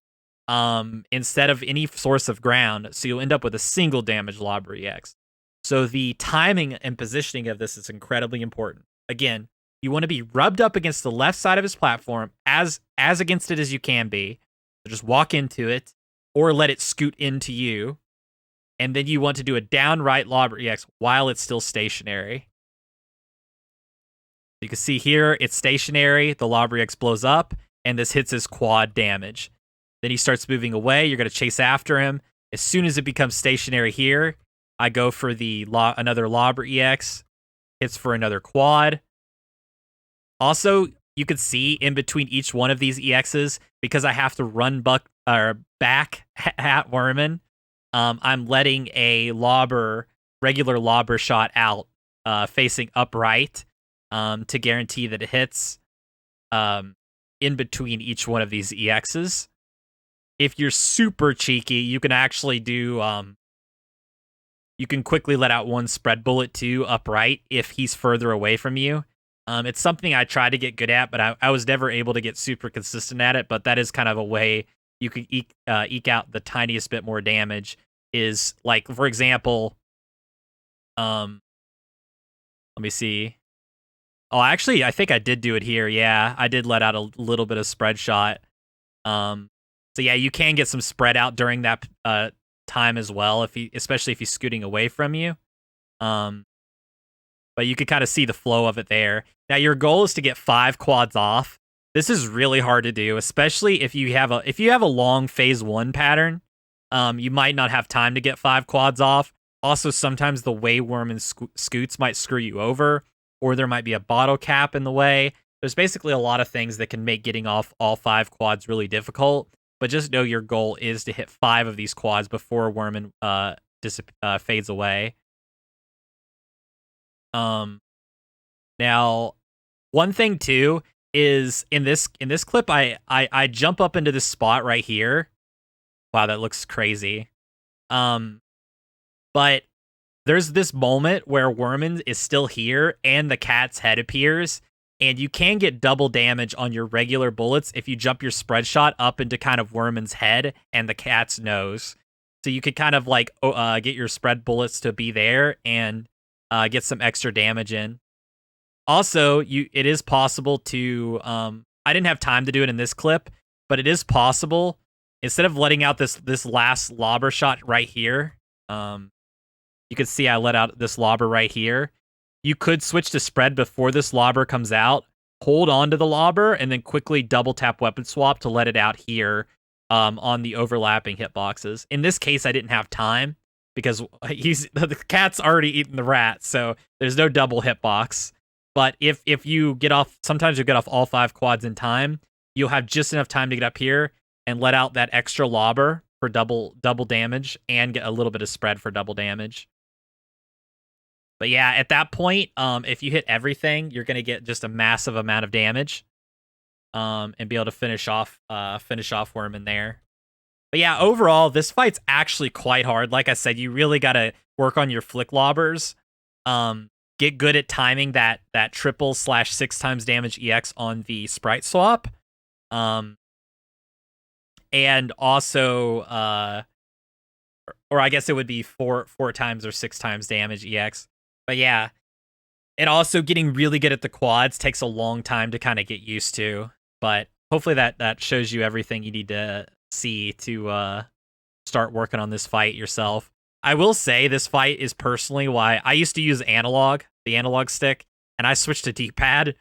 instead of any source of ground, so you'll end up with a single damage lobber EX. So the timing and positioning of this is incredibly important. Again, you want to be rubbed up against the left side of his platform as against it as you can be. So just walk into it or let it scoot into you. And then you want to do a downright lobber EX while it's still stationary. You can see here, it's stationary, the lobber EX blows up, and this hits his quad damage. Then he starts moving away, you're going to chase after him. As soon as it becomes stationary here, I go for the another lobber EX, hits for another quad. Also, you can see in between each one of these EXs, because I have to run back at Werman, I'm letting a regular lobber shot out facing upright to guarantee that it hits in between each one of these EXs. If you're super cheeky, you can actually do you can quickly let out one spread bullet too upright if he's further away from you. It's something I tried to get good at, but I was never able to get super consistent at it. But that is kind of a way you could eke out the tiniest bit more damage. Is like, for example, let me see. Oh, actually, I think I did do it here. Yeah, I did let out a little bit of spread shot. So yeah, you can get some spread out during that time as well, especially if he's scooting away from you. But you could kind of see the flow of it there. Now your goal is to get 5 quads off. This is really hard to do, especially if you have a long phase 1 pattern. You might not have time to get 5 quads off. Also, sometimes the way Werman scoots might screw you over, or there might be a bottle cap in the way. There's basically a lot of things that can make getting off all 5 quads really difficult. But just know your goal is to hit 5 of these quads before Werman fades away. Now, one thing too is in this clip, I jump up into this spot right here. Wow, that looks crazy. But there's this moment where Werman is still here and the cat's head appears, and you can get double damage on your regular bullets if you jump your spread shot up into kind of Werman's head and the cat's nose. So you could kind of like get your spread bullets to be there and get some extra damage in. Also, it is possible to I didn't have time to do it in this clip, but it is possible, instead of letting out this last lobber shot right here, you can see I let out this lobber right here. You could switch to spread before this lobber comes out, hold on to the lobber, and then quickly double tap weapon swap to let it out here on the overlapping hitboxes. In this case, I didn't have time because the cat's already eaten the rat, so there's no double hitbox. But if you get off, sometimes you get off all 5 quads in time, you'll have just enough time to get up here and let out that extra lobber for double damage and get a little bit of spread for double damage. But yeah, at that point, if you hit everything, you're gonna get just a massive amount of damage, and be able to finish off Werman there. But yeah, overall, this fight's actually quite hard. Like I said, you really gotta work on your flick lobbers. Get good at timing that triple / 6 times damage EX on the sprite swap, and also or I guess it would be 4 times or 6 times damage EX. But yeah, and also getting really good at the quads takes a long time to kind of get used to. But hopefully that shows you everything you need to see to start working on this fight yourself. I will say this fight is personally why I used to use the analog stick, and I switched to D-pad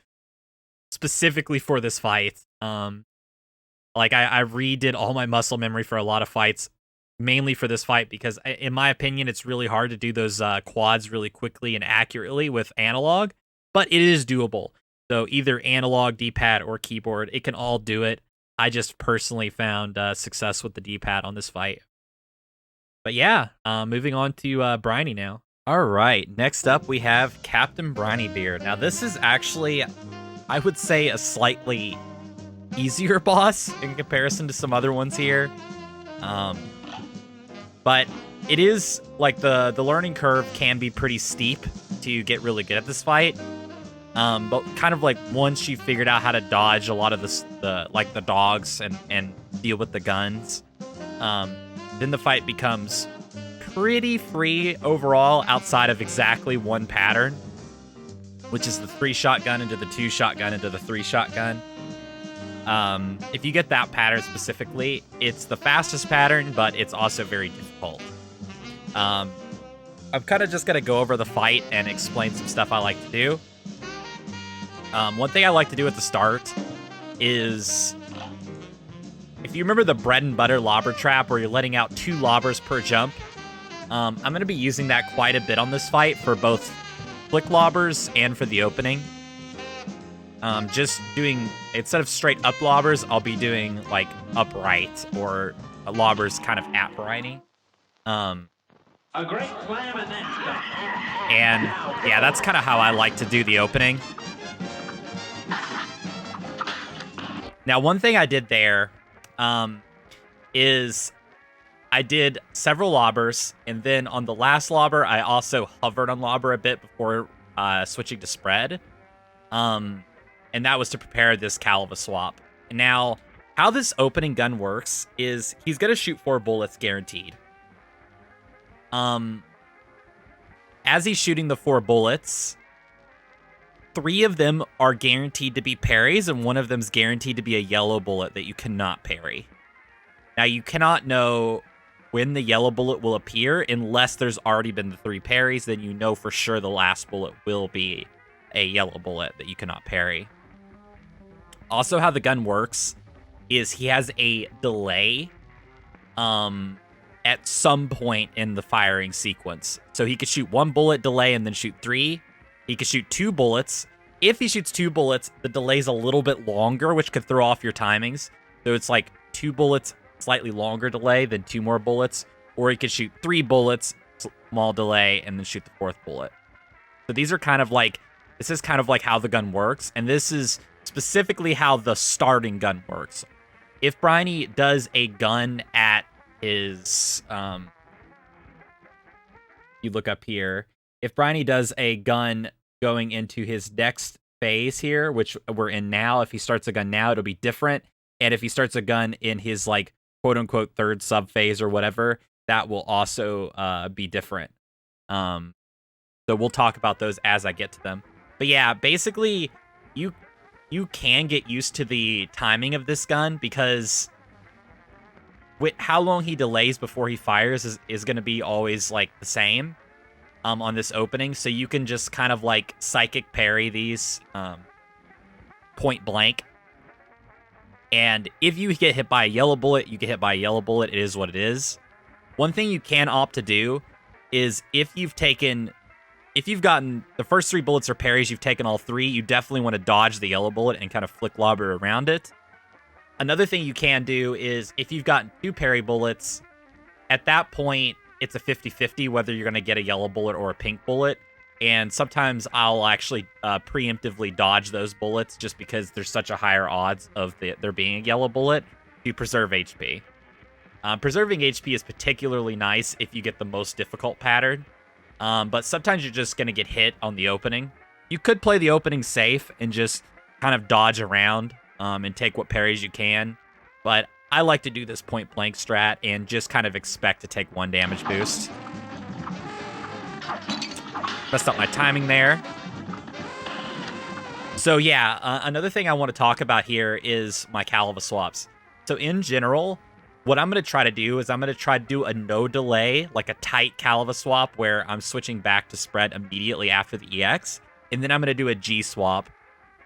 specifically for this fight. Like I redid all my muscle memory for a lot of fights, mainly for this fight, because in my opinion, it's really hard to do those quads really quickly and accurately with analog, but it is doable. So either analog, D-pad, or keyboard, it can all do it. I just personally found success with the D-pad on this fight. But yeah, moving on to Briney now. All right, next up we have Captain Brineybeard. Now this is actually, I would say, a slightly easier boss in comparison to some other ones here. But it is, like, the learning curve can be pretty steep to get really good at this fight. But kind of like once you figured out how to dodge a lot of the dogs and deal with the guns, then the fight becomes pretty free overall outside of exactly one pattern, which is the 3 shotgun into the 2 shotgun into the 3 shotgun. If you get that pattern specifically, it's the fastest pattern, but it's also very difficult. I'm kind of just going to go over the fight and explain some stuff I like to do. One thing I like to do at the start is, if you remember the bread and butter lobber trap where you're letting out 2 lobbers per jump, I'm going to be using that quite a bit on this fight for both flick lobbers and for the opening. Just doing, instead of straight up lobbers, I'll be doing like upright or lobbers kind of at Briney. Um, A great slam and then stop. and yeah, that's kind of how I like to do the opening. Now, one thing I did there is I did several lobbers, and then on the last lobber, I also hovered on lobber a bit before switching to spread. And that was to prepare this Cala swap. Now, how this opening gun works is he's going to shoot 4 bullets guaranteed. As he's shooting the 4 bullets, 3 of them are guaranteed to be parries, and 1 of them is guaranteed to be a yellow bullet that you cannot parry. Now, you cannot know when the yellow bullet will appear unless there's already been the 3 parries. Then you know for sure the last bullet will be a yellow bullet that you cannot parry. Also, how the gun works is he has a delay at some point in the firing sequence. So he could shoot 1 bullet delay and then shoot 3. He could shoot 2 bullets. If he shoots 2 bullets, the delay's a little bit longer, which could throw off your timings. So it's like 2 bullets, slightly longer delay, then 2 more bullets. Or he could shoot 3 bullets, small delay, and then shoot the 4th bullet. So these are kind of like, this is kind of like how the gun works. And this is specifically how the starting gun works. If Briney does a gun at his, you look up here, if Briney does a gun going into his next phase here, which we're in now, if he starts a gun now, it'll be different. And if he starts a gun in his, like, quote-unquote third sub-phase or whatever, that will also be different. So we'll talk about those as I get to them. But yeah, basically, you can get used to the timing of this gun because with how long he delays before he fires is going to be always, like, the same. On this opening, so you can just kind of like psychic parry these point blank. And if you get hit by a yellow bullet, you get hit by a yellow bullet. It is what it is. One thing you can opt to do is if you've gotten the first 3 bullets are parries, you've taken all 3, you definitely want to dodge the yellow bullet and kind of flick lobber around it. Another thing you can do is if you've gotten 2 parry bullets, at that point, it's a 50-50 whether you're going to get a yellow bullet or a pink bullet. And sometimes I'll actually preemptively dodge those bullets just because there's such a higher odds of there being a yellow bullet to preserve HP. Preserving HP is particularly nice if you get the most difficult pattern. But sometimes you're just going to get hit on the opening. You could play the opening safe and just kind of dodge around and take what parries you can. But I like to do this point blank strat and just kind of expect to take 1 damage boost. Messed up my timing there. So yeah, another thing I want to talk about here is my Cala swaps. So in general, what I'm going to try to do is I'm going to try to do a no delay, like a tight Cala swap where I'm switching back to spread immediately after the EX. And then I'm going to do a G swap.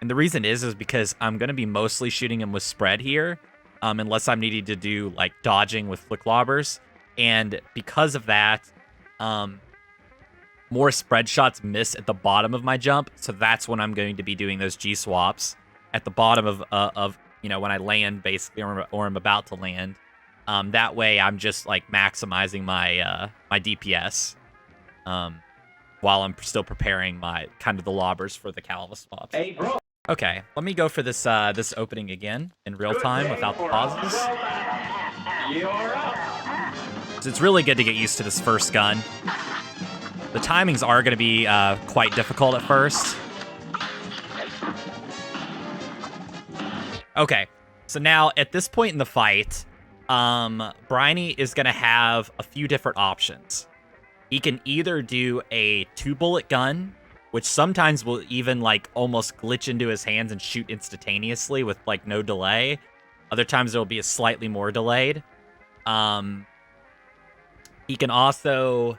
And the reason is because I'm going to be mostly shooting him with spread here. Unless I'm needing to do, like, dodging with flick lobbers. And because of that, more spread shots miss at the bottom of my jump. So that's when I'm going to be doing those G swaps at the bottom of you know, when I land, basically, or I'm about to land. That way, I'm just, like, maximizing my my DPS while I'm still preparing my, kind of the lobbers for the Cala swaps. Hey, bro. Okay, let me go for this this opening again in real time without the pauses. You're up. So it's really good to get used to this first gun. The timings are going to be quite difficult at first. Okay, so now at this point in the fight, Briney is going to have a few different options. He can either do a 2-bullet gun, which sometimes will even, like, almost glitch into his hands and shoot instantaneously with, like, no delay. Other times there will be a slightly more delayed. He can also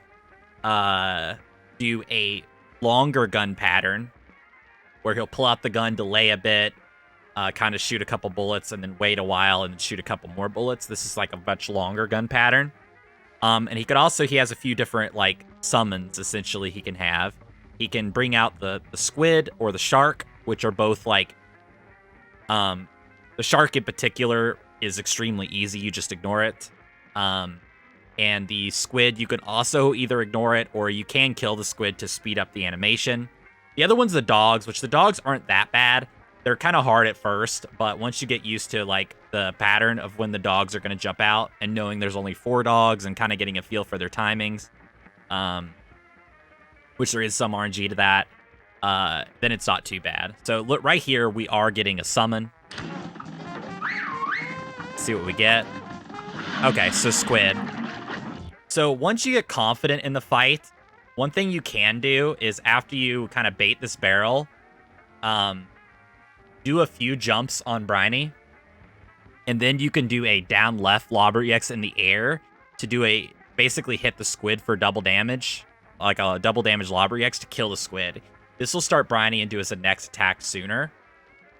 do a longer gun pattern where he'll pull out the gun, delay a bit, kind of shoot a couple bullets, and then wait a while and then shoot a couple more bullets. This is, like, a much longer gun pattern. And he has a few different, like, summons, essentially, he can have. He can bring out the squid or the shark, which are both, like, the shark in particular is extremely easy. You just ignore it. And the squid, you can also either ignore it or you can kill the squid to speed up the animation. The other one's the dogs, which the dogs aren't that bad. They're kind of hard at first, but once you get used to like the pattern of when the dogs are going to jump out and knowing there's only 4 dogs and kind of getting a feel for their timings, which there is some RNG to that, then it's not too bad. So look right here, we are getting a summon. Let's see what we get. Okay, so squid. So once you get confident in the fight, one thing you can do is after you kind of bait this barrel, do a few jumps on Briny, and then you can do a down left lobber EX in the air to do basically hit the squid for double damage, like a double damage lobber EX to kill the squid. This will start Briny and do his next attack sooner.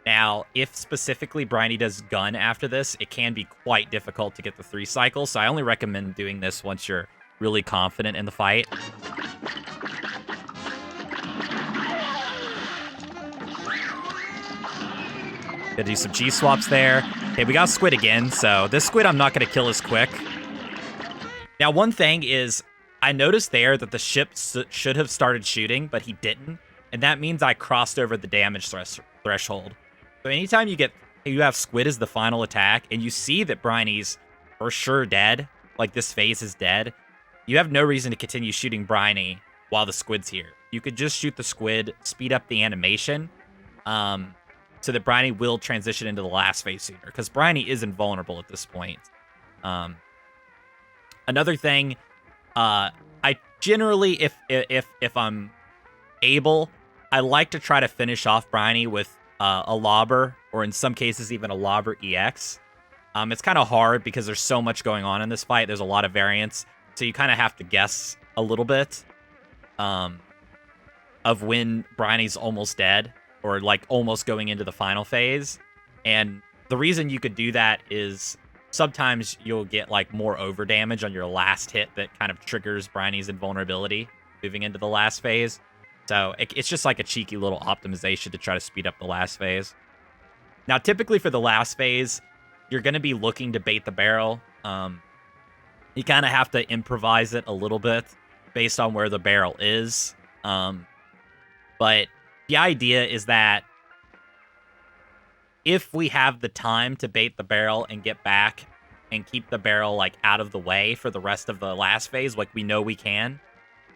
Now, if specifically Briny does gun after this, it can be quite difficult to get the 3 cycles, so I only recommend doing this once you're really confident in the fight. Gonna do some G-swaps there. Okay, we got squid again, so this squid I'm not gonna kill as quick. Now, one thing is, I noticed there that the ship should have started shooting, but he didn't, and that means I crossed over the damage threshold. So anytime you have squid as the final attack, and you see that Briny's for sure dead, like this phase is dead, you have no reason to continue shooting Briny while the squid's here. You could just shoot the squid, speed up the animation, so that Briny will transition into the last phase sooner, because Briny is invulnerable at this point. Another thing, I generally, if I'm able, I like to try to finish off Briny with a lobber, or in some cases even a lobber EX. It's kind of hard because there's so much going on in this fight. There's a lot of variance, so you kind of have to guess a little bit of when Briny's almost dead, or like almost going into the final phase. And the reason you could do that is sometimes you'll get like more over damage on your last hit that kind of triggers Briny's invulnerability moving into the last phase. So it's just like a cheeky little optimization to try to speed up the last phase. Now, typically for the last phase, you're going to be looking to bait the barrel. You kind of have to improvise it a little bit based on where the barrel is. But the idea is that if we have the time to bait the barrel and get back and keep the barrel like out of the way for the rest of the last phase, like we know we can,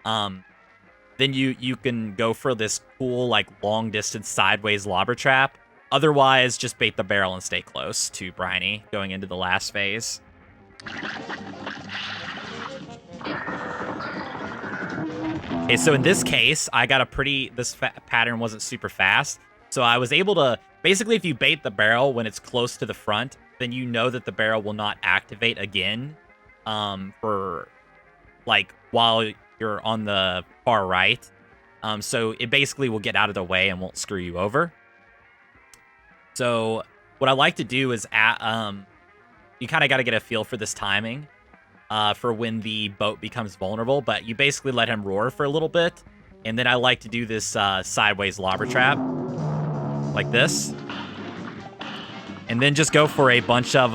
then you can go for this cool like long distance sideways lobber trap. Otherwise, just bait the barrel and stay close to Briny going into the last phase. Okay, so in this case, I got this pattern wasn't super fast. So I was able to, basically if you bait the barrel when it's close to the front, then you know that the barrel will not activate again for like while you're on the far right. So it basically will get out of the way and won't screw you over. So what I like to do is you kind of got to get a feel for this timing for when the boat becomes vulnerable, but you basically let him roar for a little bit. And then I like to do this sideways lobber trap like this. And then just go for a bunch of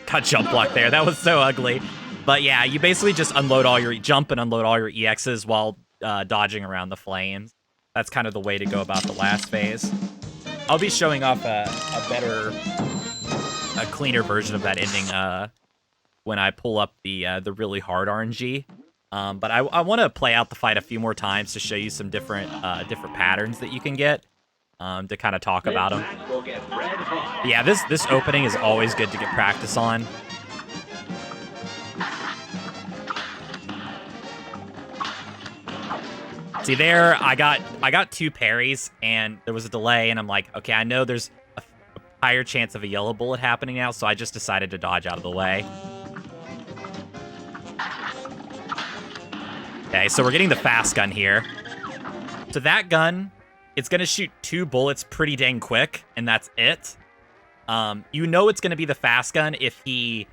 cut jump block there. That was so ugly. But yeah, you basically just jump and unload all your EXs while dodging around the flames. That's kind of the way to go about the last phase. I'll be showing off a cleaner version of that ending when I pull up the really hard RNG. But I want to play out the fight a few more times to show you some different patterns that you can get to kind of talk about them. Yeah, this opening is always good to get practice on. See there, I got 2 parries, and there was a delay, and I'm like, okay, I know there's a higher chance of a yellow bullet happening now, so I just decided to dodge out of the way. Okay, so we're getting the fast gun here. So that gun, it's going to shoot 2 bullets pretty dang quick, and that's it. You know it's going to be the fast gun if he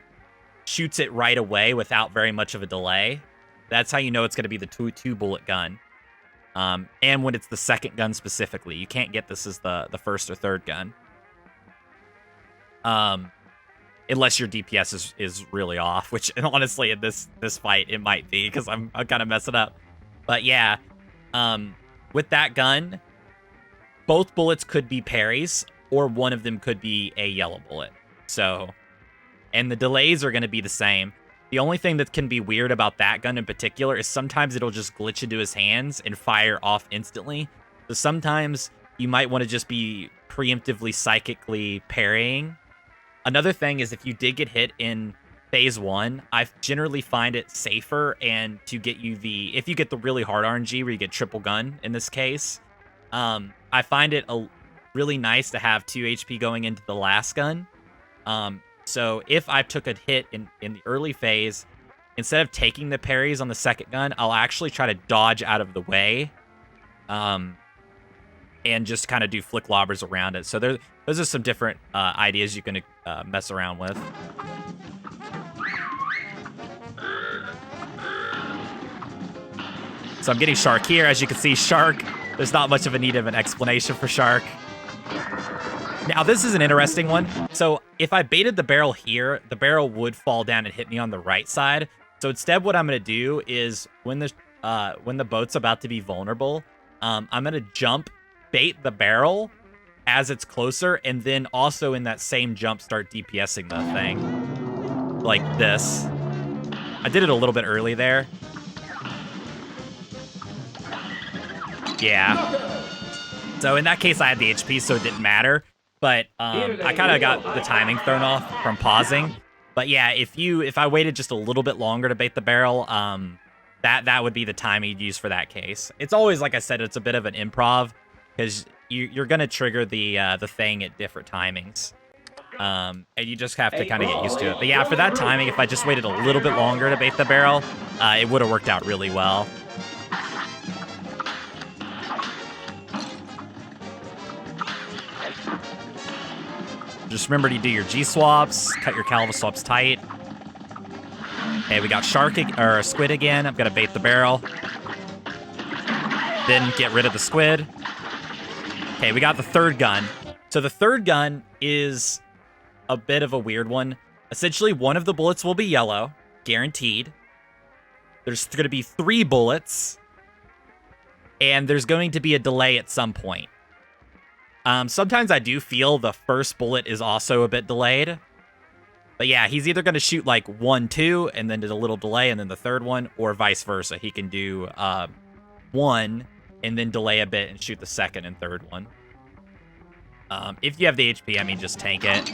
shoots it right away without very much of a delay. That's how you know it's going to be the 2 bullet gun. And when it's the second gun specifically. You can't get this as the first or third gun. Unless your DPS is really off, which honestly in this fight it might be because I'm kind of messing up. But yeah, with that gun, both bullets could be parries, or one of them could be a yellow bullet. So, and the delays are going to be the same. The only thing that can be weird about that gun in particular is sometimes it'll just glitch into his hands and fire off instantly. So sometimes you might want to just be preemptively psychically parrying. Another thing is if you did get hit in phase 1, I generally find it safer and to get you if you get the really hard RNG where you get triple gun in this case, I find it really nice to have 2 HP going into the last gun. So if I took a hit in the early phase, instead of taking the parries on the second gun, I'll actually try to dodge out of the way. And just kind of do flick lobbers around it. So those are some different ideas you can mess around with. So I'm getting Shark here. As you can see, Shark, there's not much of a need of an explanation for Shark. Now, this is an interesting one. So if I baited the barrel here, the barrel would fall down and hit me on the right side. So instead, what I'm going to do is when the boat's about to be vulnerable, I'm going to jump, bait the barrel as it's closer, and then also in that same jump start DPSing the thing. Like this. I did it a little bit early there. Yeah. So in that case, I had the HP, so it didn't matter. But I kind of got the timing thrown off from pausing. But yeah, if I waited just a little bit longer to bait the barrel, that would be the time you'd use for that case. It's always, like I said, it's a bit of an improv, because you're going to trigger the thing at different timings. And you just have to kind of get used to it. But yeah, for that timing, if I just waited a little bit longer to bait the barrel, it would have worked out really well. Just remember to do your G-swaps, cut your Calva swaps tight. Okay, we got Squid again. I'm going to bait the barrel. Then get rid of the Squid. Okay, we got the third gun. So the third gun is a bit of a weird one. Essentially, one of the bullets will be yellow, guaranteed. There's going to be 3 bullets, and there's going to be a delay at some point. Sometimes I do feel the first bullet is also a bit delayed. But yeah, he's either going to shoot like 1, 2, and then there's a little delay, and then the third one, or vice versa. He can do 1, and then delay a bit and shoot the second and third one. If you have the HP, I mean, just tank it.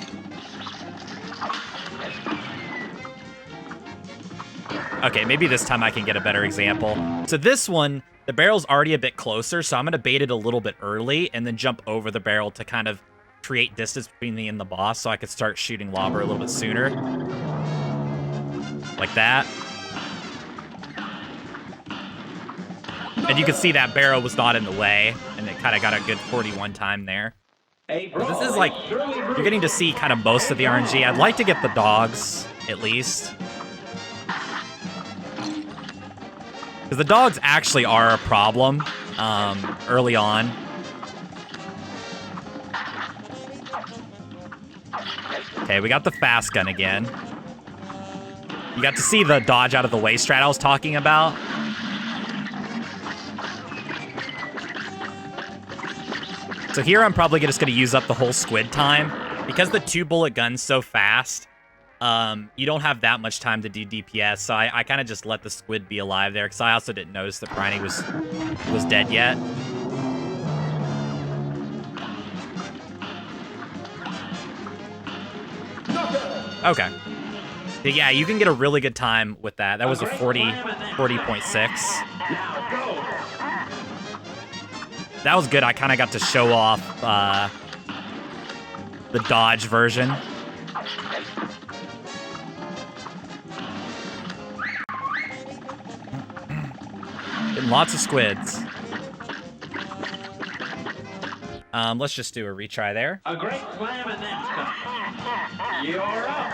Okay, maybe this time I can get a better example. So this one, the barrel's already a bit closer, so I'm going to bait it a little bit early and then jump over the barrel to kind of create distance between me and the boss so I could start shooting lobber a little bit sooner. Like that. And you can see that barrel was not in the way, and it kind of got a good 41 time there. But this is like, you're getting to see kind of most of the RNG. I'd like to get the dogs, at least. Because the dogs actually are a problem early on. Okay, we got the fast gun again. You got to see the dodge out of the way strat I was talking about. So here I'm probably just going to use up the whole squid time. Because the 2-bullet gun's so fast, you don't have that much time to do DPS, so I kind of just let the squid be alive there, because I also didn't notice that Briney was dead yet. Okay. But yeah, you can get a really good time with that. That was a 40.6. That was good. I kind of got to show off the dodge version. Getting lots of squids. Let's just do a retry there. A great slam and then stop. You're up.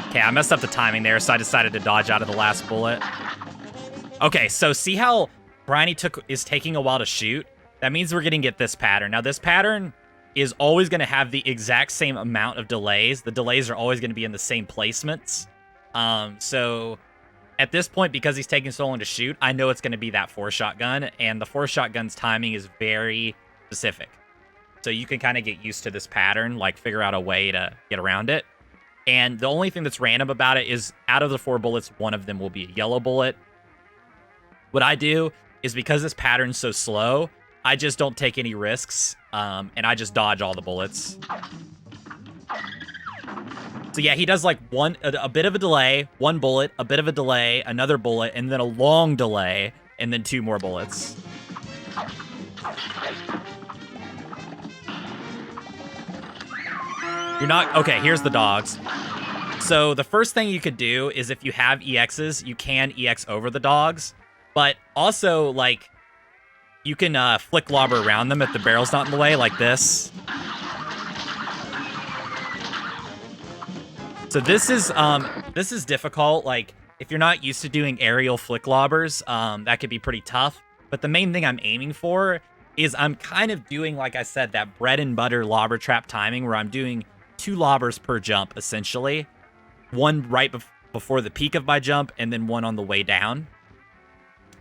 Okay, I messed up the timing there, so I decided to dodge out of the last bullet. Okay, so see how Briney is taking a while to shoot, that means we're going to get this pattern. Now, this pattern is always going to have the exact same amount of delays. The delays are always going to be in the same placements. So at this point, because he's taking so long to shoot, I know it's going to be that 4-shot gun, and the 4-shot gun's timing is very specific. So you can kind of get used to this pattern, like figure out a way to get around it. And the only thing that's random about it is out of the 4 bullets, one of them will be a yellow bullet. What I do is because this pattern's so slow, I just don't take any risks, and I just dodge all the bullets. So yeah, he does like a bit of a delay, 1 bullet, a bit of a delay, another bullet, and then a long delay, and then 2 more bullets. You're not... Okay, here's the dogs. So the first thing you could do is if you have EXs, you can EX over the dogs. But also, like, you can flick lobber around them if the barrel's not in the way, like this. So this is difficult. Like, if you're not used to doing aerial flick lobbers, that could be pretty tough. But the main thing I'm aiming for is I'm kind of doing, like I said, that bread and butter lobber trap timing where I'm doing 2 lobbers per jump, essentially. One right before the peak of my jump, and then one on the way down.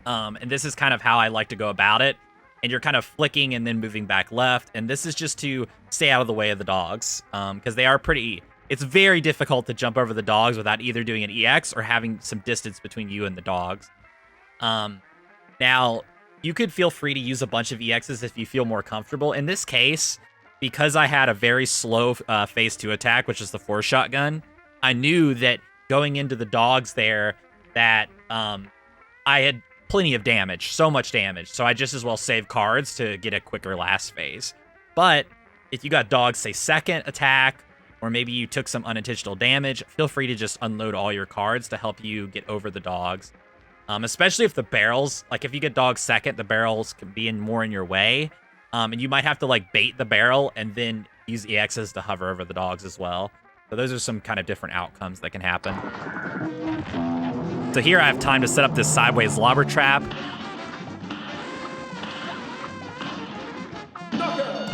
And this is kind of how I like to go about it. And you're kind of flicking and then moving back left. And this is just to stay out of the way of the dogs. Because they are pretty... It's very difficult to jump over the dogs without either doing an EX or having some distance between you and the dogs. Now, you could feel free to use a bunch of EXs if you feel more comfortable. In this case, because I had a very slow phase 2 attack, which is the 4-shot gun, I knew that going into the dogs there that I had plenty of damage, so much damage. So I just as well save cards to get a quicker last phase. But if you got dogs, say, second attack, or maybe you took some unintentional damage, feel free to just unload all your cards to help you get over the dogs. Especially if the barrels, like if you get dogs second, the barrels can be more in your way. And you might have to like bait the barrel and then use EXs to hover over the dogs as well. So those are some kind of different outcomes that can happen. So here I have time to set up this sideways lobber trap.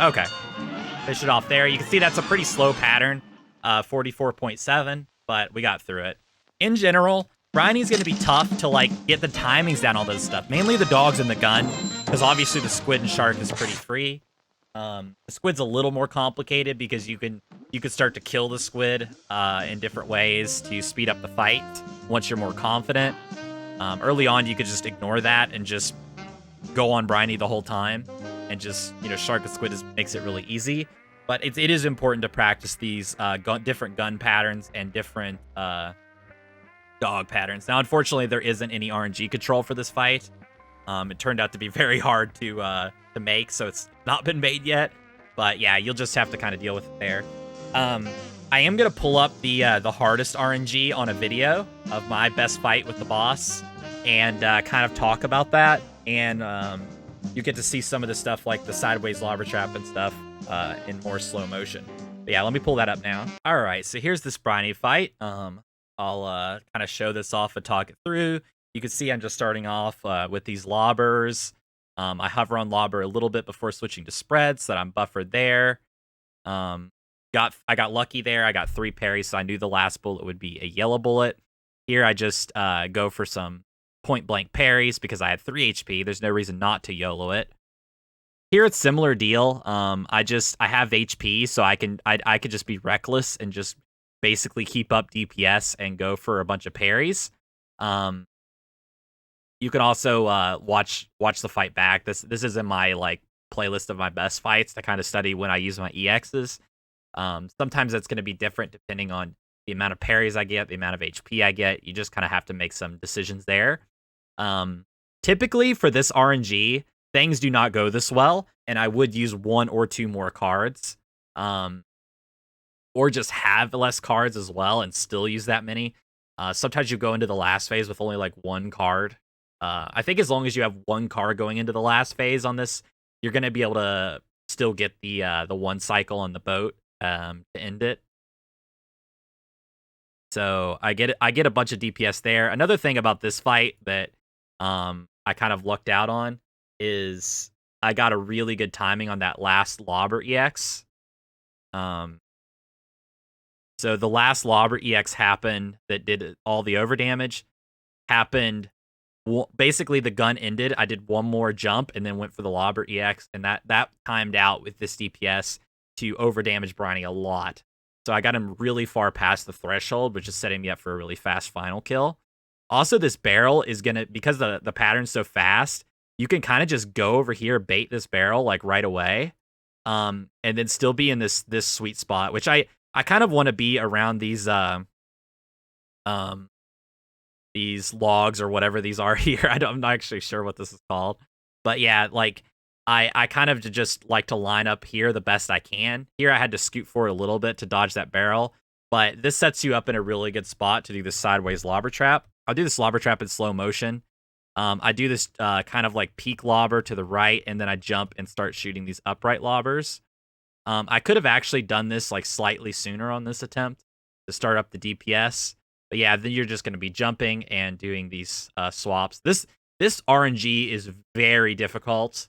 Okay. Fish it off there. You can see that's a pretty slow pattern, 44.7, but we got through it. In general, Briney's going to be tough to like get the timings down, all this stuff. Mainly the dogs and the gun, because obviously the squid and shark is pretty free. The squid's a little more complicated because you could start to kill the squid in different ways to speed up the fight once you're more confident. Early on, you could just ignore that and just go on Briney the whole time. And just, shark and squid makes it really easy. But it is important to practice these different gun patterns and different dog patterns. Now, unfortunately, there isn't any RNG control for this fight. It turned out to be very hard to make, so it's not been made yet. But yeah, you'll just have to kind of deal with it there. I am going to pull up the hardest RNG on a video of my best fight with the boss and kind of talk about that. And you get to see some of the stuff like the sideways lobber trap and stuff in more slow motion. But yeah, let me pull that up now. All right, so here's this Briney fight. I'll kind of show this off and talk it through. You can see I'm just starting off with these lobbers. I hover on lobber a little bit before switching to spread so that I'm buffered there. I got lucky there. I got 3 parries, so I knew the last bullet would be a yellow bullet. Here I just go for some point-blank parries because I had 3 HP. There's no reason not to YOLO it. Here it's similar deal. I have HP, so I could just be reckless and just basically keep up DPS and go for a bunch of parries. You can also watch the fight back. This is in my like playlist of my best fights to kind of study when I use my EXs. Sometimes it's going to be different depending on the amount of parries I get, the amount of HP I get. You just kind of have to make some decisions there. Typically for this RNG, things do not go this well, and I would use 1 or 2 more cards. Or just have less cards as well and still use that many. Sometimes you go into the last phase with only like 1 card. I think as long as you have 1 card going into the last phase on this, you're going to be able to still get the 1 cycle on the boat to end it. So I get a bunch of DPS there. Another thing about this fight that I I kind of lucked out on is I got a really good timing on that last Lobber EX. So the last Lobber EX happened that did all the overdamage. Happened, basically the gun ended. I did one more jump and then went for the Lobber EX, and that timed out with this DPS to overdamage Briney a lot. So I got him really far past the threshold, which is setting me up for a really fast final kill. Also, this barrel is gonna, because the pattern's so fast, you can kind of just go over here, bait this barrel like right away, and then still be in this sweet spot, which I kind of want to be around these logs or whatever these are here. I'm not actually sure what this is called, but yeah, like I kind of just like to line up here the best I can. Here I had to scoot forward a little bit to dodge that barrel, but this sets you up in a really good spot to do this sideways lobber trap. I'll do this lobber trap in slow motion. I do this kind of like peak lobber to the right, and then I jump and start shooting these upright lobbers. I could have actually done this like slightly sooner on this attempt to start up the DPS. But yeah, then you're just going to be jumping and doing these swaps. This RNG is very difficult.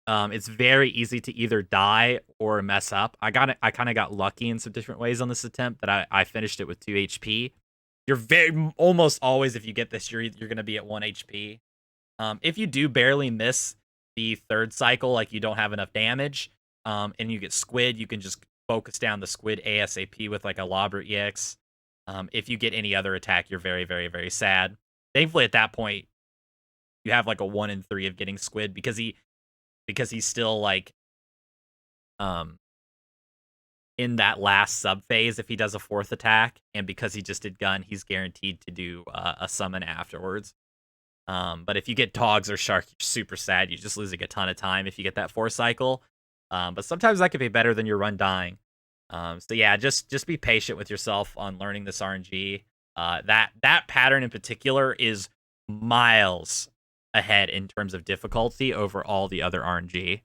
It's very easy to either die or mess up. I kind of got lucky in some different ways on this attempt that I finished it with 2 HP. You're almost always, if you get this, you're going to be at 1 HP. If you do barely miss the third cycle, like you don't have enough damage, and you get squid, you can just focus down the squid ASAP with like a Lobber EX. If you get any other attack, you're very, very, very sad. Thankfully, at that point, you have like a 1 in 3 of getting squid because he's still like in that last sub phase if he does a 4th attack, and because he just did gun, he's guaranteed to do a summon afterwards. But if you get dogs or shark, you're super sad. You're just losing a ton of time if you get that 4th cycle. But sometimes that could be better than your run dying. So yeah, just be patient with yourself on learning this RNG. That pattern in particular is miles ahead in terms of difficulty over all the other RNG.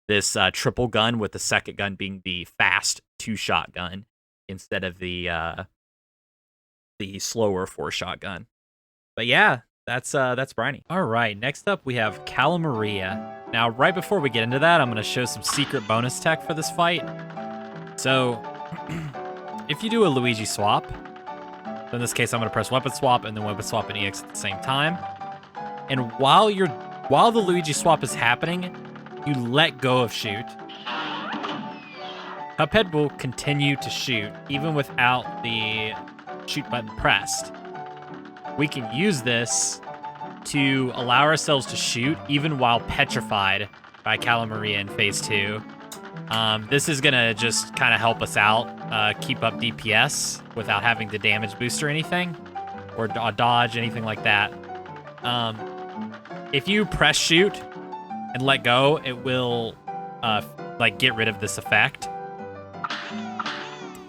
This triple gun with the second gun being the fast 2-shot gun instead of the slower 4-shot gun. But yeah, that's Briney. All right, next up we have Cala Maria. Now, right before we get into that, I'm going to show some secret bonus tech for this fight. So, if you do a Luigi swap, so in this case, I'm going to press weapon swap and then weapon swap and EX at the same time. And while the Luigi swap is happening, you let go of shoot. Cuphead will continue to shoot even without the shoot button pressed. We can use this to allow ourselves to shoot even while petrified by Cala Maria in phase 2. This is gonna just kind of help us out, keep up DPS without having to damage boost or anything, or dodge, anything like that. If you press shoot and let go, it will like get rid of this effect.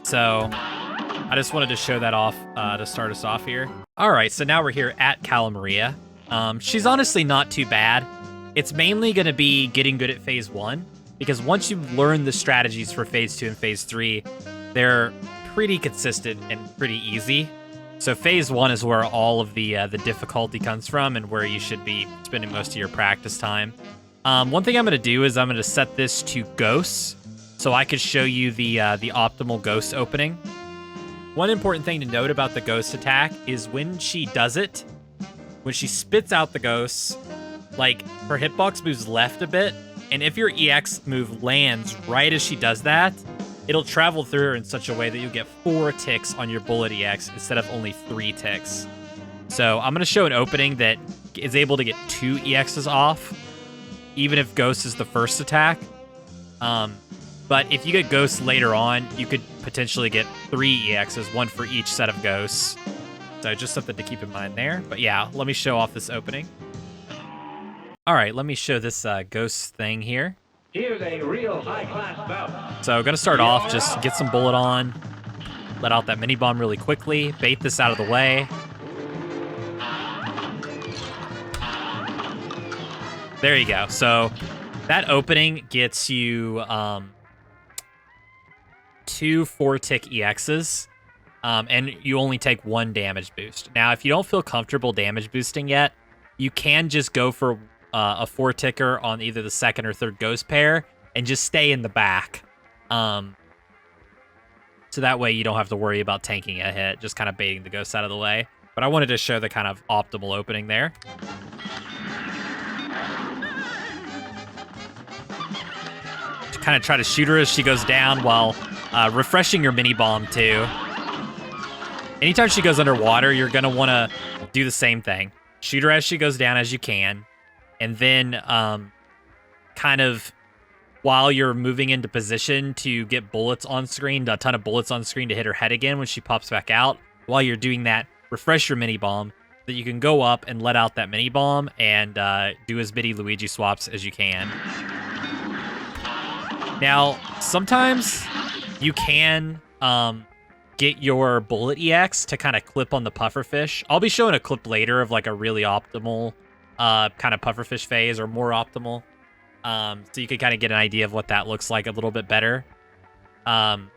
So I just wanted to show that off to start us off here. All right, so now we're here at Cala Maria. She's honestly not too bad. It's mainly going to be getting good at phase 1, because once you learn the strategies for phase 2 and phase 3, they're pretty consistent and pretty easy. So phase 1 is where all of the difficulty comes from and where you should be spending most of your practice time. One thing I'm going to do is I'm going to set this to ghosts, so I could show you the optimal ghost opening. One important thing to note about the ghost attack is when she does it, when she spits out the ghosts, like, her hitbox moves left a bit, and if your EX move lands right as she does that, it'll travel through her in such a way that you'll get 4 ticks on your bullet EX instead of only 3 ticks. So I'm going to show an opening that is able to get 2 EXs off, even if Ghost is the first attack. But if you get Ghosts later on, you could potentially get 3 EXs, 1 for each set of Ghosts. So just something to keep in mind there. But yeah, let me show off this opening. All right, let me show this Ghost thing here. Here's a real high-class bout. So gonna start off, just get some bullet on, let out that mini bomb really quickly, bait this out of the way. There you go. So that opening gets you 2 4-tick EXs, and you only take 1 damage boost. Now, if you don't feel comfortable damage boosting yet, you can just go for a 4-ticker on either the second or third ghost pair and just stay in the back. So that way you don't have to worry about tanking a hit, just kind of baiting the ghost out of the way. But I wanted to show the kind of optimal opening there. Just kind of try to shoot her as she goes down while refreshing your mini bomb too. Anytime she goes underwater, you're going to want to do the same thing. Shoot her as she goes down as you can. And then kind of while you're moving into position to get bullets on screen, a ton of bullets on screen to hit her head again when she pops back out. While you're doing that, refresh your mini bomb so that you can go up and let out that mini bomb and do as many Luigi swaps as you can. Now, sometimes you can get your bullet EX to kind of clip on the pufferfish. I'll be showing a clip later of like a really optimal kind of pufferfish phase, or more optimal. So you can kind of get an idea of what that looks like a little bit better. But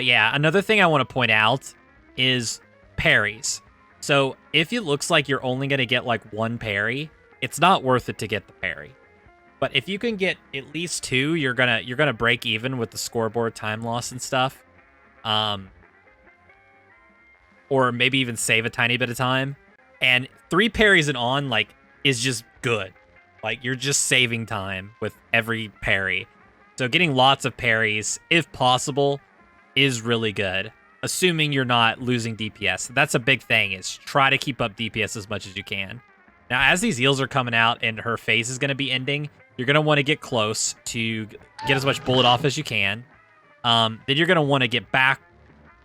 yeah, another thing I want to point out is parries. So if it looks like you're only going to get like one parry, it's not worth it to get the parry. But if you can get at least two, you're gonna break even with the scoreboard time loss and stuff. Or maybe even save a tiny bit of time. And 3 parries and on, like, is just good. Like, you're just saving time with every parry. So getting lots of parries, if possible, is really good. Assuming you're not losing DPS. That's a big thing, is try to keep up DPS as much as you can. Now, as these eels are coming out and her phase is going to be ending, you're going to want to get close to get as much bullet off as you can. Then you're going to want to get back,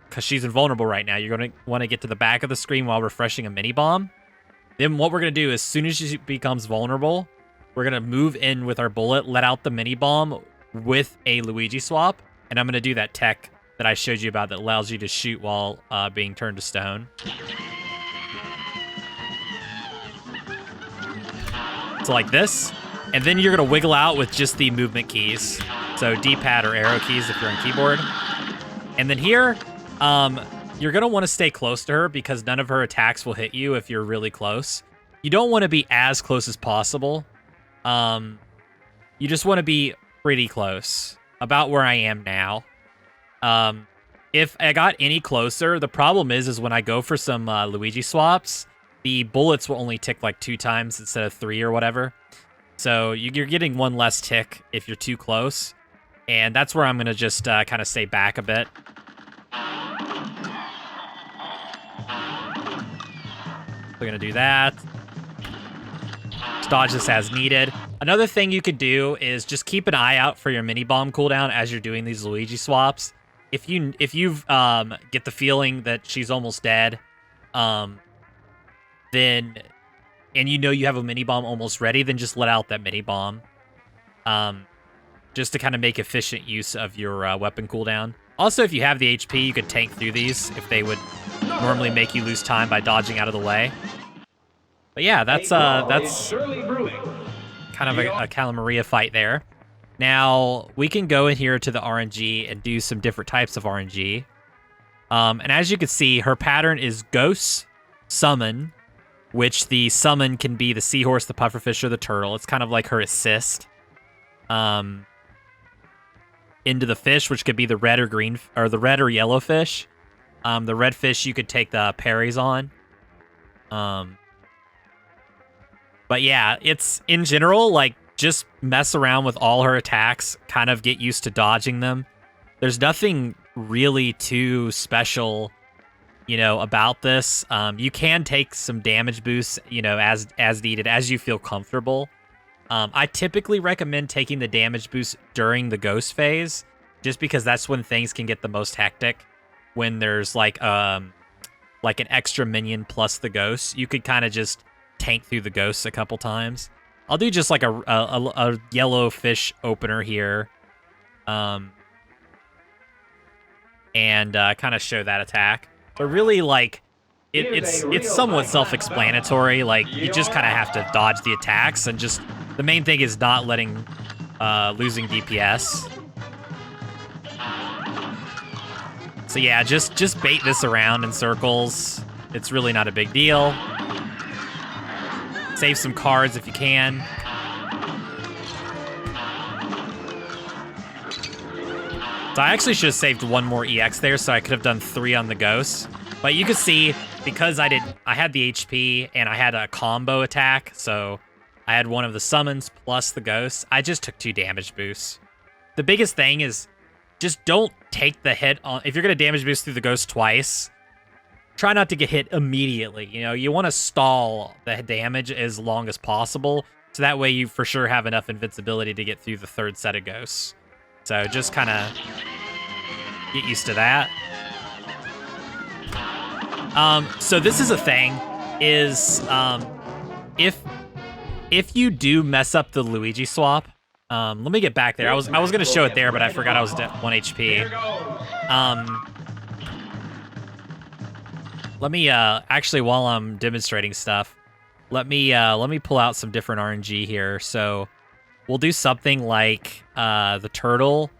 because she's invulnerable right now. You're going to want to get to the back of the screen while refreshing a mini bomb. Then what we're going to do is, as soon as she becomes vulnerable, we're going to move in with our bullet, let out the mini bomb with a Luigi swap, and I'm going to do that tech that I showed you about that allows you to shoot while being turned to stone. So like this, and then you're going to wiggle out with just the movement keys. So D-pad or arrow keys if you're on keyboard. And then here, you're going to want to stay close to her because none of her attacks will hit you if you're really close. You don't want to be as close as possible. You just want to be pretty close, about where I am now. If I got any closer, the problem is when I go for some Luigi swaps, the bullets will only tick like 2 times instead of 3 or whatever. So you're getting 1 less tick if you're too close. And that's where I'm going to just kind of stay back a bit. We're going to do that. Dodge this as needed. Another thing you could do is just keep an eye out for your mini bomb cooldown as you're doing these Luigi swaps. If you get the feeling that she's almost dead, then and you know you have a mini bomb almost ready, then just let out that mini bomb. Just to kind of make efficient use of your weapon cooldown. Also, if you have the HP, you could tank through these if they would normally make you lose time by dodging out of the way. But yeah, that's kind of a Cala Maria fight there. Now, we can go in here to the RNG and do some different types of RNG. And as you can see, her pattern is Ghost, Summon, which the summon can be the seahorse, the pufferfish, or the turtle. It's kind of like her assist. Into the fish, which could be the red or green, or the red or yellow fish. The red fish you could take the parries on. But yeah, it's in general, like, just mess around with all her attacks, kind of get used to dodging them. There's nothing really too special, you know, about this. You can take some damage boosts, you know, as needed, as you feel comfortable. I typically recommend taking the damage boost during the ghost phase, just because that's when things can get the most hectic. When there's like an extra minion plus the ghost, you could kind of just tank through the ghosts a couple times. I'll do just like a yellow fish opener here, and kind of show that attack. But really, like, it's somewhat self-explanatory. Like, you just kind of have to dodge the attacks, and just the main thing is not letting losing DPS. So yeah, just bait this around in circles. It's really not a big deal. Save some cards if you can. So I actually should have saved one more EX there, so I could have done 3 on the ghost. But you can see, because I had the HP and I had a combo attack, so I had one of the summons plus the ghost. I just took 2 damage boosts. The biggest thing is just don't take the hit on. If you're gonna damage boost through the ghost twice, try not to get hit immediately. You know, you want to stall the damage as long as possible, so that way you for sure have enough invincibility to get through the 3rd set of ghosts. So just kind of get used to that. So this is a thing, is if you do mess up the Luigi swap, let me get back there. I was gonna show it there, but I forgot I was at 1 HP. Let me actually, while I'm demonstrating stuff, let me pull out some different RNG here. So we'll do something like the turtle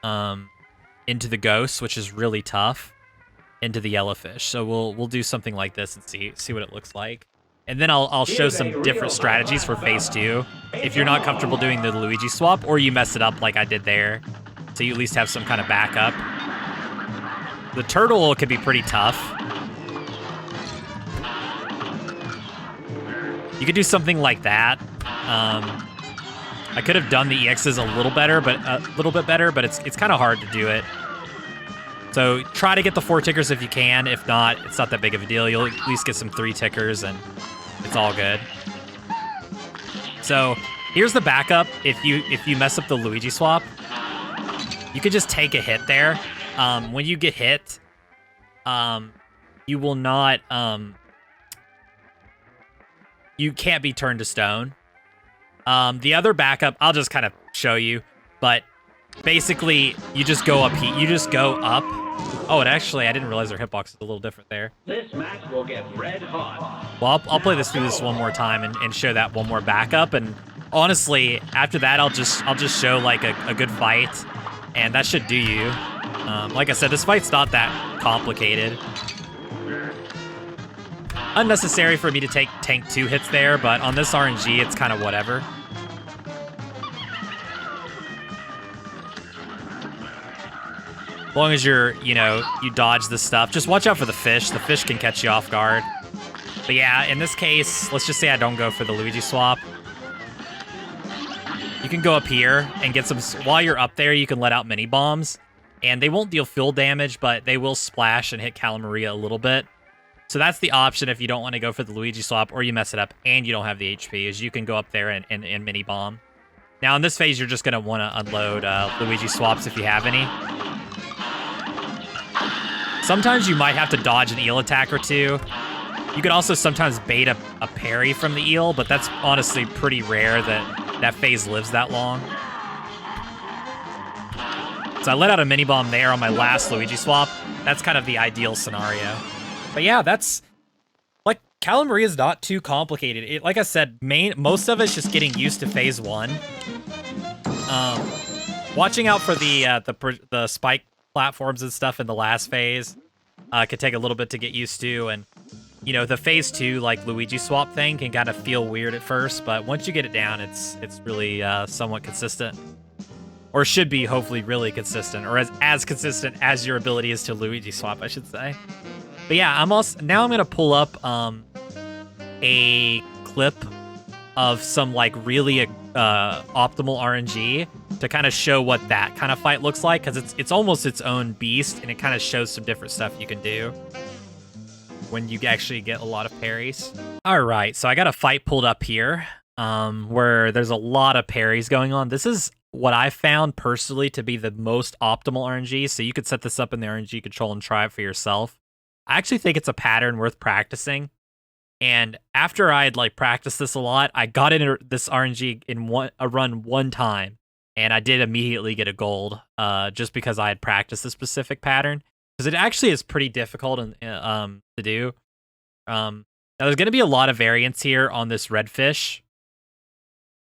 into the ghost, which is really tough, into the yellowfish. So we'll do something like this and see what it looks like. And then I'll show some different strategies for phase 2 if you're not comfortable doing the Luigi swap, or you mess it up like I did there, so you at least have some kind of backup. The turtle could be pretty tough. You could do something like that. I could have done the EXs a little bit better, but it's kind of hard to do it. So try to get the 4 tickers if you can. If not, it's not that big of a deal. You'll at least get some 3 tickers, and it's all good. So here's the backup. If you mess up the Luigi swap, you could just take a hit there. When you get hit, you will not. You can't be turned to stone. The other backup, I'll just kind of show you, but basically you just go up. You just go up. Oh, and actually, I didn't realize their hitbox is a little different there. This match will get red hot. Well, I'll play this through this one more time and show that one more backup. And honestly, after that, I'll just show like a good fight, and that should do you. Like I said, this fight's not that complicated. Unnecessary for me to tank 2 hits there, but on this RNG, it's kind of whatever. As long as you dodge this stuff. Just watch out for the fish. The fish can catch you off guard. But yeah, in this case, let's just say I don't go for the Luigi swap. You can go up here and get some. While you're up there, you can let out mini bombs, and they won't deal full damage, but they will splash and hit Cala Maria a little bit. So that's the option if you don't want to go for the Luigi swap, or you mess it up and you don't have the HP, is you can go up there and mini bomb. Now in this phase, you're just going to want to unload Luigi swaps if you have any. Sometimes you might have to dodge an eel attack or 2. You could also sometimes bait a parry from the eel, but that's honestly pretty rare that phase lives that long. So I let out a mini bomb there on my last Luigi swap. That's kind of the ideal scenario. But yeah, that's like Cala Maria is not too complicated. Like I said, most of it's just getting used to phase 1. Watching out for the spike platforms and stuff in the last phase could take a little bit to get used to, and the phase 2 like Luigi swap thing can kind of feel weird at first, but once you get it down, it's really somewhat consistent, or should be hopefully really consistent, or as consistent as your ability is to Luigi swap, I should say. But yeah, I'm gonna pull up a clip of some like really optimal RNG to kind of show what that kind of fight looks like, because it's almost its own beast, and it kind of shows some different stuff you can do when you actually get a lot of parries. All right, so I got a fight pulled up here where there's a lot of parries going on. This is what I found personally to be the most optimal RNG, so you could set this up in the RNG control and try it for yourself. I actually think it's a pattern worth practicing. And after I had like practiced this a lot, I got into this RNG in a run one time, and I did immediately get a gold, just because I had practiced this specific pattern. Because it actually is pretty difficult to do. Now there's going to be a lot of variance here on this redfish.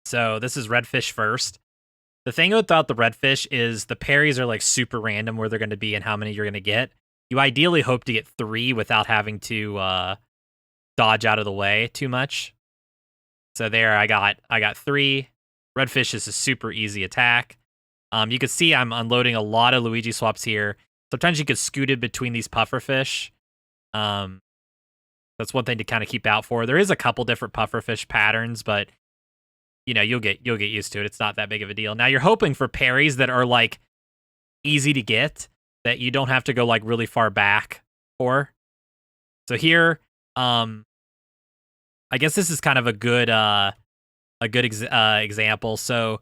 So this is redfish first. The thing about the redfish is the parries are like super random where they're going to be and how many you're going to get. You ideally hope to get 3 without having to dodge out of the way too much. So there I got 3. Redfish is a super easy attack. You can see I'm unloading a lot of Luigi swaps here. Sometimes you get scooted between these pufferfish. That's one thing to kind of keep out for. There is a couple different pufferfish patterns, but you know, you'll get used to it. It's not that big of a deal. Now you're hoping for parries that are like easy to get, that you don't have to go like really far back for. So here, I guess this is kind of a good example. So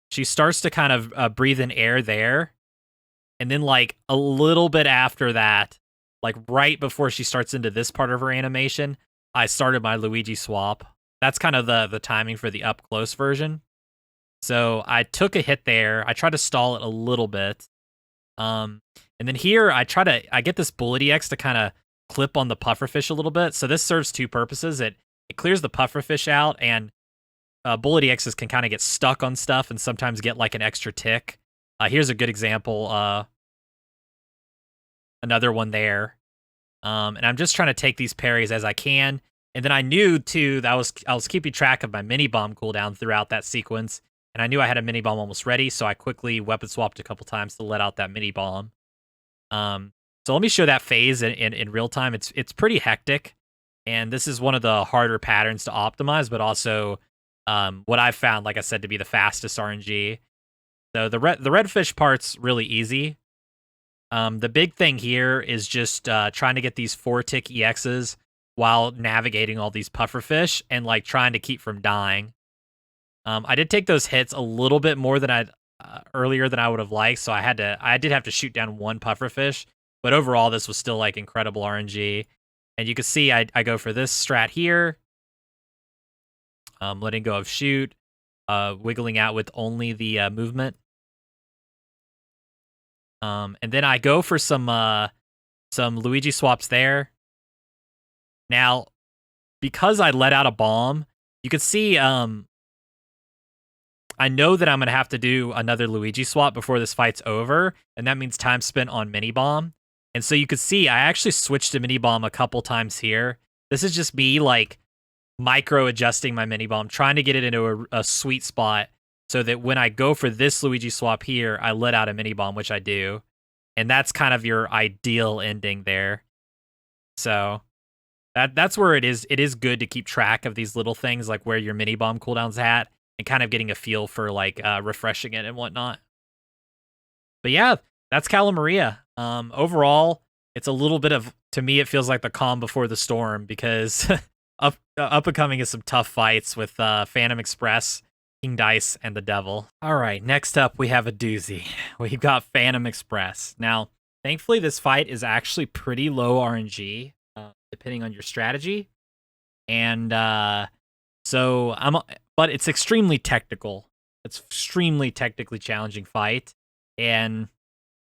she starts to kind of breathe in air there, and then like a little bit after that, like right before she starts into this part of her animation, I started my Luigi swap. That's kind of the timing for the up close version. So I took a hit there. I tried to stall it a little bit. And then here I get this Bullet EX to kind of clip on the pufferfish a little bit. So this serves 2 purposes. It clears the pufferfish out, and Bullet EXs can kind of get stuck on stuff and sometimes get like an extra tick. Here's a good example. Another one there. And I'm just trying to take these parries as I can. And then I knew too that I was keeping track of my mini bomb cooldown throughout that sequence, and I knew I had a mini bomb almost ready, so I quickly weapon swapped a couple times to let out that mini bomb. So let me show that phase in real time. It's pretty hectic, and this is one of the harder patterns to optimize, but also what I've found, like I said, to be the fastest RNG. So the redfish part's really easy. The big thing here is just trying to get these 4-tick EXs while navigating all these pufferfish and like trying to keep from dying. I did take those hits a little bit more than earlier than I would have liked, so I did have to shoot down 1 pufferfish, but overall this was still like incredible RNG. And you can see I go for this strat here, letting go of shoot, wiggling out with only the movement. And then I go for some Luigi swaps there. Now, because I let out a bomb, you can see I know that I'm going to have to do another Luigi swap before this fight's over, and that means time spent on mini bomb. And so you can see I actually switched to mini bomb a couple times here. This is just me like micro adjusting my mini bomb, trying to get it into a sweet spot so that when I go for this Luigi swap here, I let out a mini bomb, which I do. And that's kind of your ideal ending there. So that's where it is. It is good to keep track of these little things, like where your mini bomb cooldown's at, and kind of getting a feel for like refreshing it and whatnot. But yeah, that's Cala Maria. Overall, it's a little bit of, to me, it feels like the calm before the storm, because up and coming is some tough fights with Phantom Express, King Dice, and the Devil. All right, next up we have a doozy. We've got Phantom Express. Now, thankfully, this fight is actually pretty low RNG, depending on your strategy, and but it's extremely technical. It's extremely technically challenging fight, and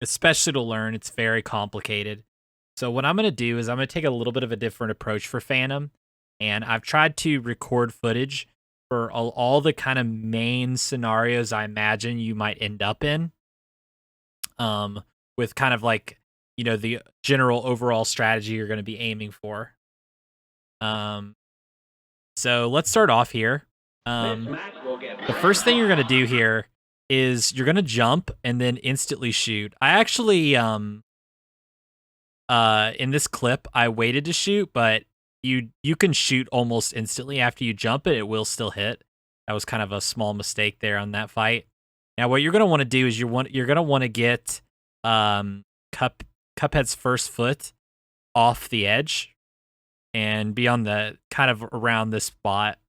especially to learn, it's very complicated. So what I'm going to do is I'm going to take a little bit of a different approach for Phantom, and I've tried to record footage for all the kind of main scenarios I imagine you might end up in, with kind of like, you know, the general overall strategy you're going to be aiming for. So let's start off here. The first thing you're going to do here is you're going to jump and then instantly shoot. I actually, in this clip, I waited to shoot, but you can shoot almost instantly after you jump it. It will still hit. That was kind of a small mistake there on that fight. Now, what you're going to want to do is you're going to want to get Cuphead's first foot off the edge and be on the kind of around this spot.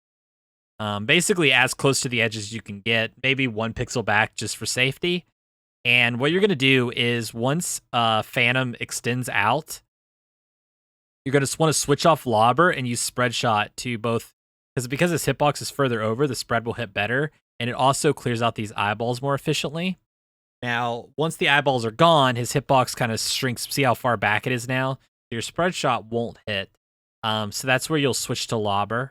Basically as close to the edge as you can get, maybe 1 pixel back just for safety. And what you're going to do is once Phantom extends out, you're going to want to switch off Lobber and use Spread Shot to both, because his hitbox is further over, the spread will hit better, and it also clears out these eyeballs more efficiently. Now, once the eyeballs are gone, his hitbox kind of shrinks. See how far back it is now? Your Spread Shot won't hit. So that's where you'll switch to Lobber.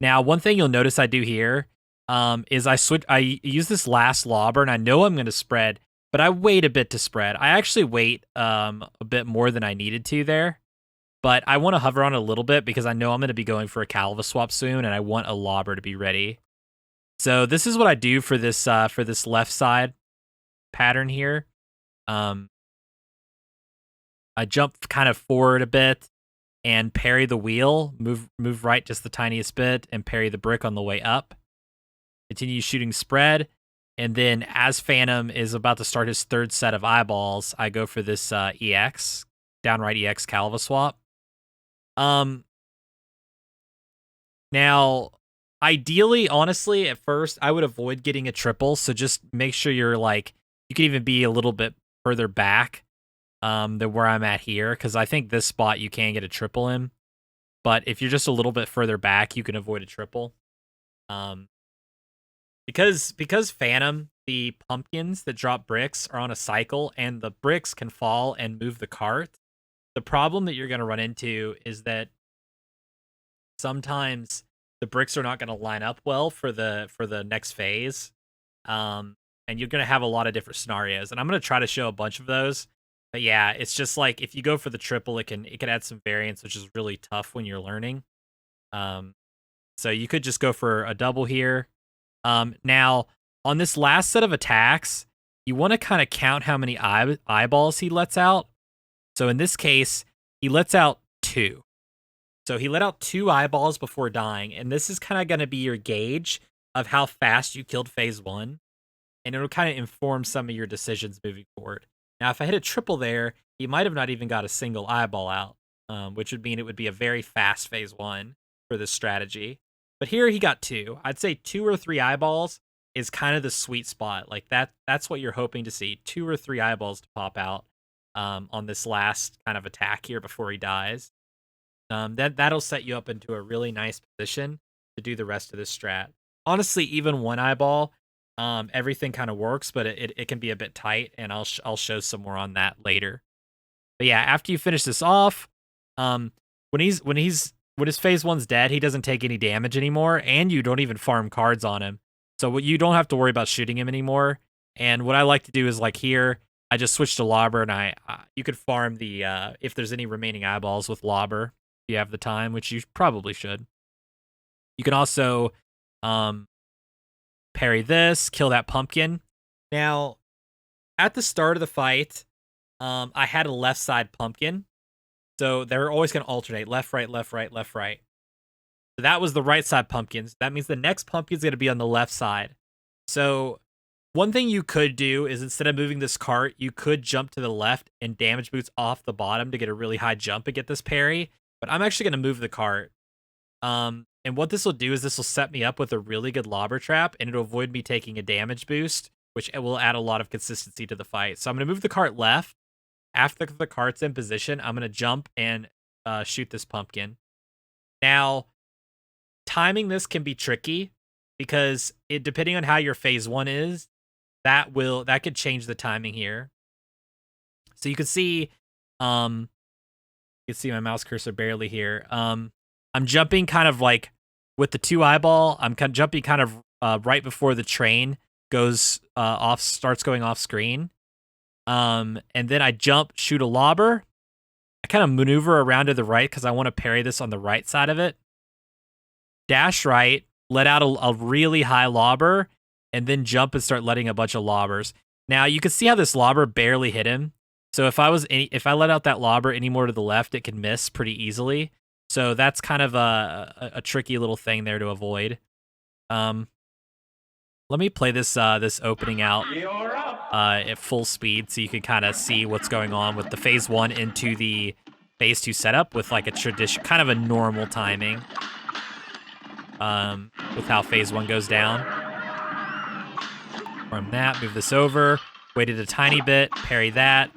Now, one thing you'll notice I do here is I use this last Lobber, and I know I'm going to spread, but I wait a bit to spread. I actually wait a bit more than I needed to there. but I want to hover on it a little bit because I know I'm going to be going for a Calva swap soon, and I want a lobber to be ready. So this is what I do for this left side pattern here. I jump kind of forward a bit and parry the wheel, move right just the tiniest bit, and parry the brick on the way up. Continue shooting spread, and then as Phantom is about to start his third set of eyeballs, I go for this EX, downright EX Calva swap. Now, ideally, honestly, at first, I would avoid getting a triple, so just make sure you're like, you can even be a little bit further back than where I'm at here, because I think this spot you can get a triple in, but if you're just a little bit further back, you can avoid a triple. Because Phantom, the pumpkins that drop bricks are on a cycle, and the bricks can fall and move the cart. The problem that you're going to run into is that sometimes the bricks are not going to line up well for the next phase, and you're going to have a lot of different scenarios. And I'm going to try to show a bunch of those. But yeah, it's just like if you go for the triple, it can add some variance, which is really tough when you're learning. So you could just go for a double here. Now, on this last set of attacks, you want to kind of count how many eyeballs he lets out. So in this case, he lets out 2. So he let out 2 eyeballs before dying, and this is kind of going to be your gauge of how fast you killed phase 1, and it'll kind of inform some of your decisions moving forward. Now, if I hit a triple there, he might have not even got a single eyeball out, which would mean it would be a very fast phase 1 for this strategy. But here he got 2. I'd say 2 or 3 eyeballs is kind of the sweet spot. Like that's what you're hoping to see. 2 or 3 eyeballs to pop out on this last kind of attack here before he dies. That'll set you up into a really nice position to do the rest of this strat. Honestly, even 1 eyeball, everything kind of works, but it can be a bit tight, and I'll show some more on that later. But yeah, after you finish this off, when his phase 1's dead, he doesn't take any damage anymore, and you don't even farm cards on him. So you don't have to worry about shooting him anymore. And what I like to do is like here, I just switch to lobber, and you could farm the if there's any remaining eyeballs with lobber, if you have the time, which you probably should. You can also parry this, kill that pumpkin. Now, at the start of the fight, I had a left side pumpkin. So they're always going to alternate left, right, left, right, left, right. So that was the right side pumpkins. That means the next pumpkin's going to be on the left side. So one thing you could do is instead of moving this cart, you could jump to the left and damage boots off the bottom to get a really high jump and get this parry. But I'm actually going to move the cart. And what this will do is this will set me up with a really good lobber trap, and it'll avoid me taking a damage boost, which will add a lot of consistency to the fight. So I'm going to move the cart left. After the cart's in position, I'm going to jump and shoot this pumpkin. Now, timing this can be tricky because depending on how your phase 1 is, that could change the timing here. So you can see, my mouse cursor barely here. I'm jumping kind of like with the 2 eyeball. I'm jumping kind of right before the train starts going off screen. And then I jump, shoot a lobber. I kind of maneuver around to the right because I want to parry this on the right side of it. Dash right, let out a really high lobber, and then jump and start letting a bunch of lobbers. Now you can see how this lobber barely hit him. So if I let out that lobber any more to the left, it can miss pretty easily. So that's kind of a tricky little thing there to avoid. Let me play this opening out at full speed so you can kind of see what's going on with the phase 1 into the phase 2 setup with like a tradition, kind of a normal timing with how phase 1 goes down. From that, move this over, waited a tiny bit, parry that,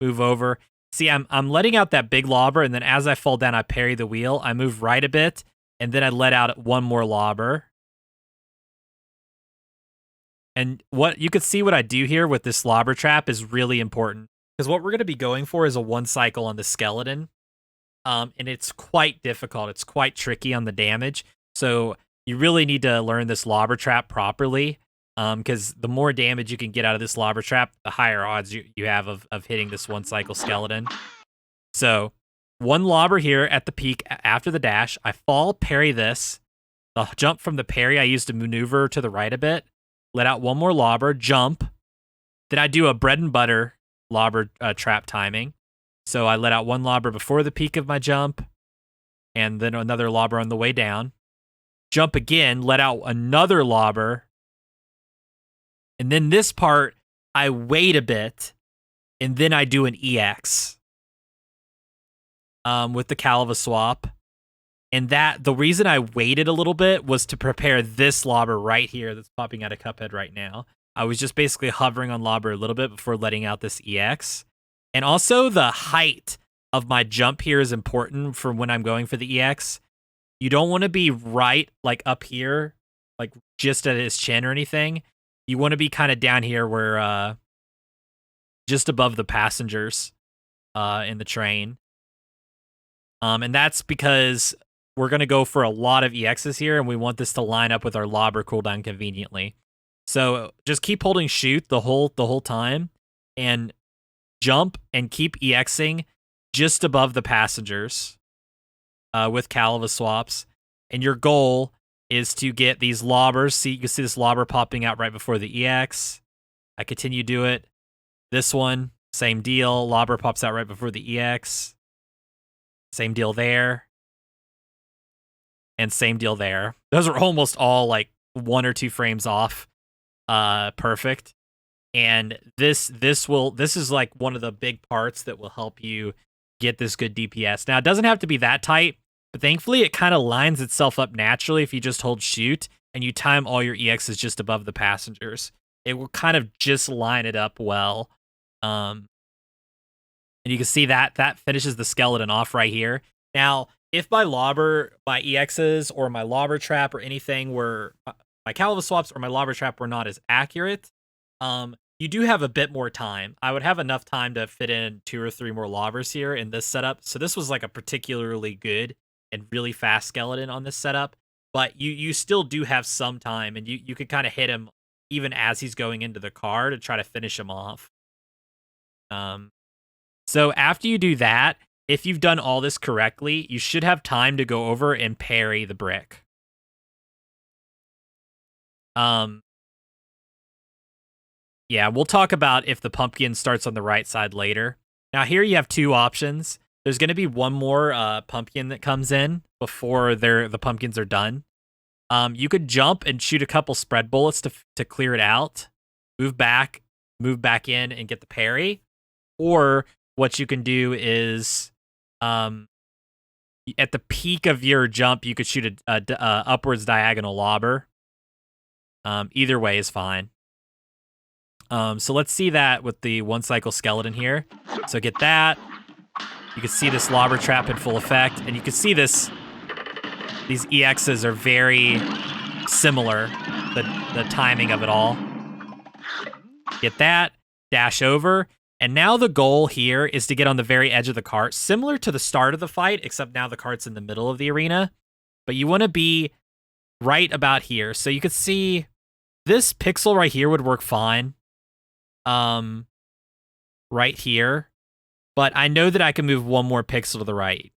move over. See, I'm letting out that big lobber, and then as I fall down, I parry the wheel. I move right a bit, and then I let out 1 more lobber. And what you could see what I do here with this lobber trap is really important, because what we're going to be going for is a 1 cycle on the skeleton. And it's quite difficult. It's quite tricky on the damage. So you really need to learn this lobber trap properly, because the more damage you can get out of this lobber trap, the higher odds you have of hitting this 1 cycle skeleton. So one lobber here at the peak after the dash. I fall, parry this. The jump from the parry I used to maneuver to the right a bit. Let out one more lobber, jump. Then I do a bread and butter lobber trap timing. So I let out one lobber before the peak of my jump, and then another lobber on the way down. Jump again, let out another lobber. And then this part, I wait a bit, and then I do an EX with the Cala swap. And the reason I waited a little bit was to prepare this lobber right here that's popping out of Cuphead right now. I was just basically hovering on lobber a little bit before letting out this EX. And also the height of my jump here is important for when I'm going for the EX. You don't want to be right like up here, like just at his chin or anything. You want to be kind of down here where just above the passengers in the train. And that's because we're going to go for a lot of EXs here, and we want this to line up with our lobber cooldown conveniently. So just keep holding shoot the whole time, and jump and keep EXing just above the passengers with Cala swaps. And your goal is to get these lobbers. See, you can see this lobber popping out right before the EX. I continue to do it. This one, same deal. Lobber pops out right before the EX. Same deal there. And same deal there. Those are almost all like 1 or 2 frames off. Perfect. And this is like one of the big parts that will help you get this good DPS. Now, it doesn't have to be that tight, but thankfully it kind of lines itself up naturally if you just hold shoot and you time all your EXs just above the passengers. It will kind of just line it up well. And you can see that finishes the skeleton off right here. Now, if my EXs or my lobber trap or anything were, my Cala swaps or my lobber trap were not as accurate, you do have a bit more time. I would have enough time to fit in 2 or 3 more lobbers here in this setup. So this was like a particularly good and really fast skeleton on this setup. But you still do have some time, and you could kind of hit him even as he's going into the car to try to finish him off. So after you do that, if you've done all this correctly, you should have time to go over and parry the brick. Yeah, we'll talk about if the pumpkin starts on the right side later. Now here you have 2 options. There's going to be one more pumpkin that comes in before the pumpkins are done. You could jump and shoot a couple spread bullets to clear it out, move back in and get the parry. Or what you can do is, at the peak of your jump, you could shoot a upwards diagonal lobber. Either way is fine. So let's see that with the 1 cycle skeleton here. So get that. You can see this lobber trap in full effect, and you can see these EXs are very similar, the timing of it all. Get that, dash over, and now the goal here is to get on the very edge of the cart, similar to the start of the fight, except now the cart's in the middle of the arena. But you want to be right about here. So you could see this pixel right here would work fine. Right here. But I know that I can move 1 more pixel to the right,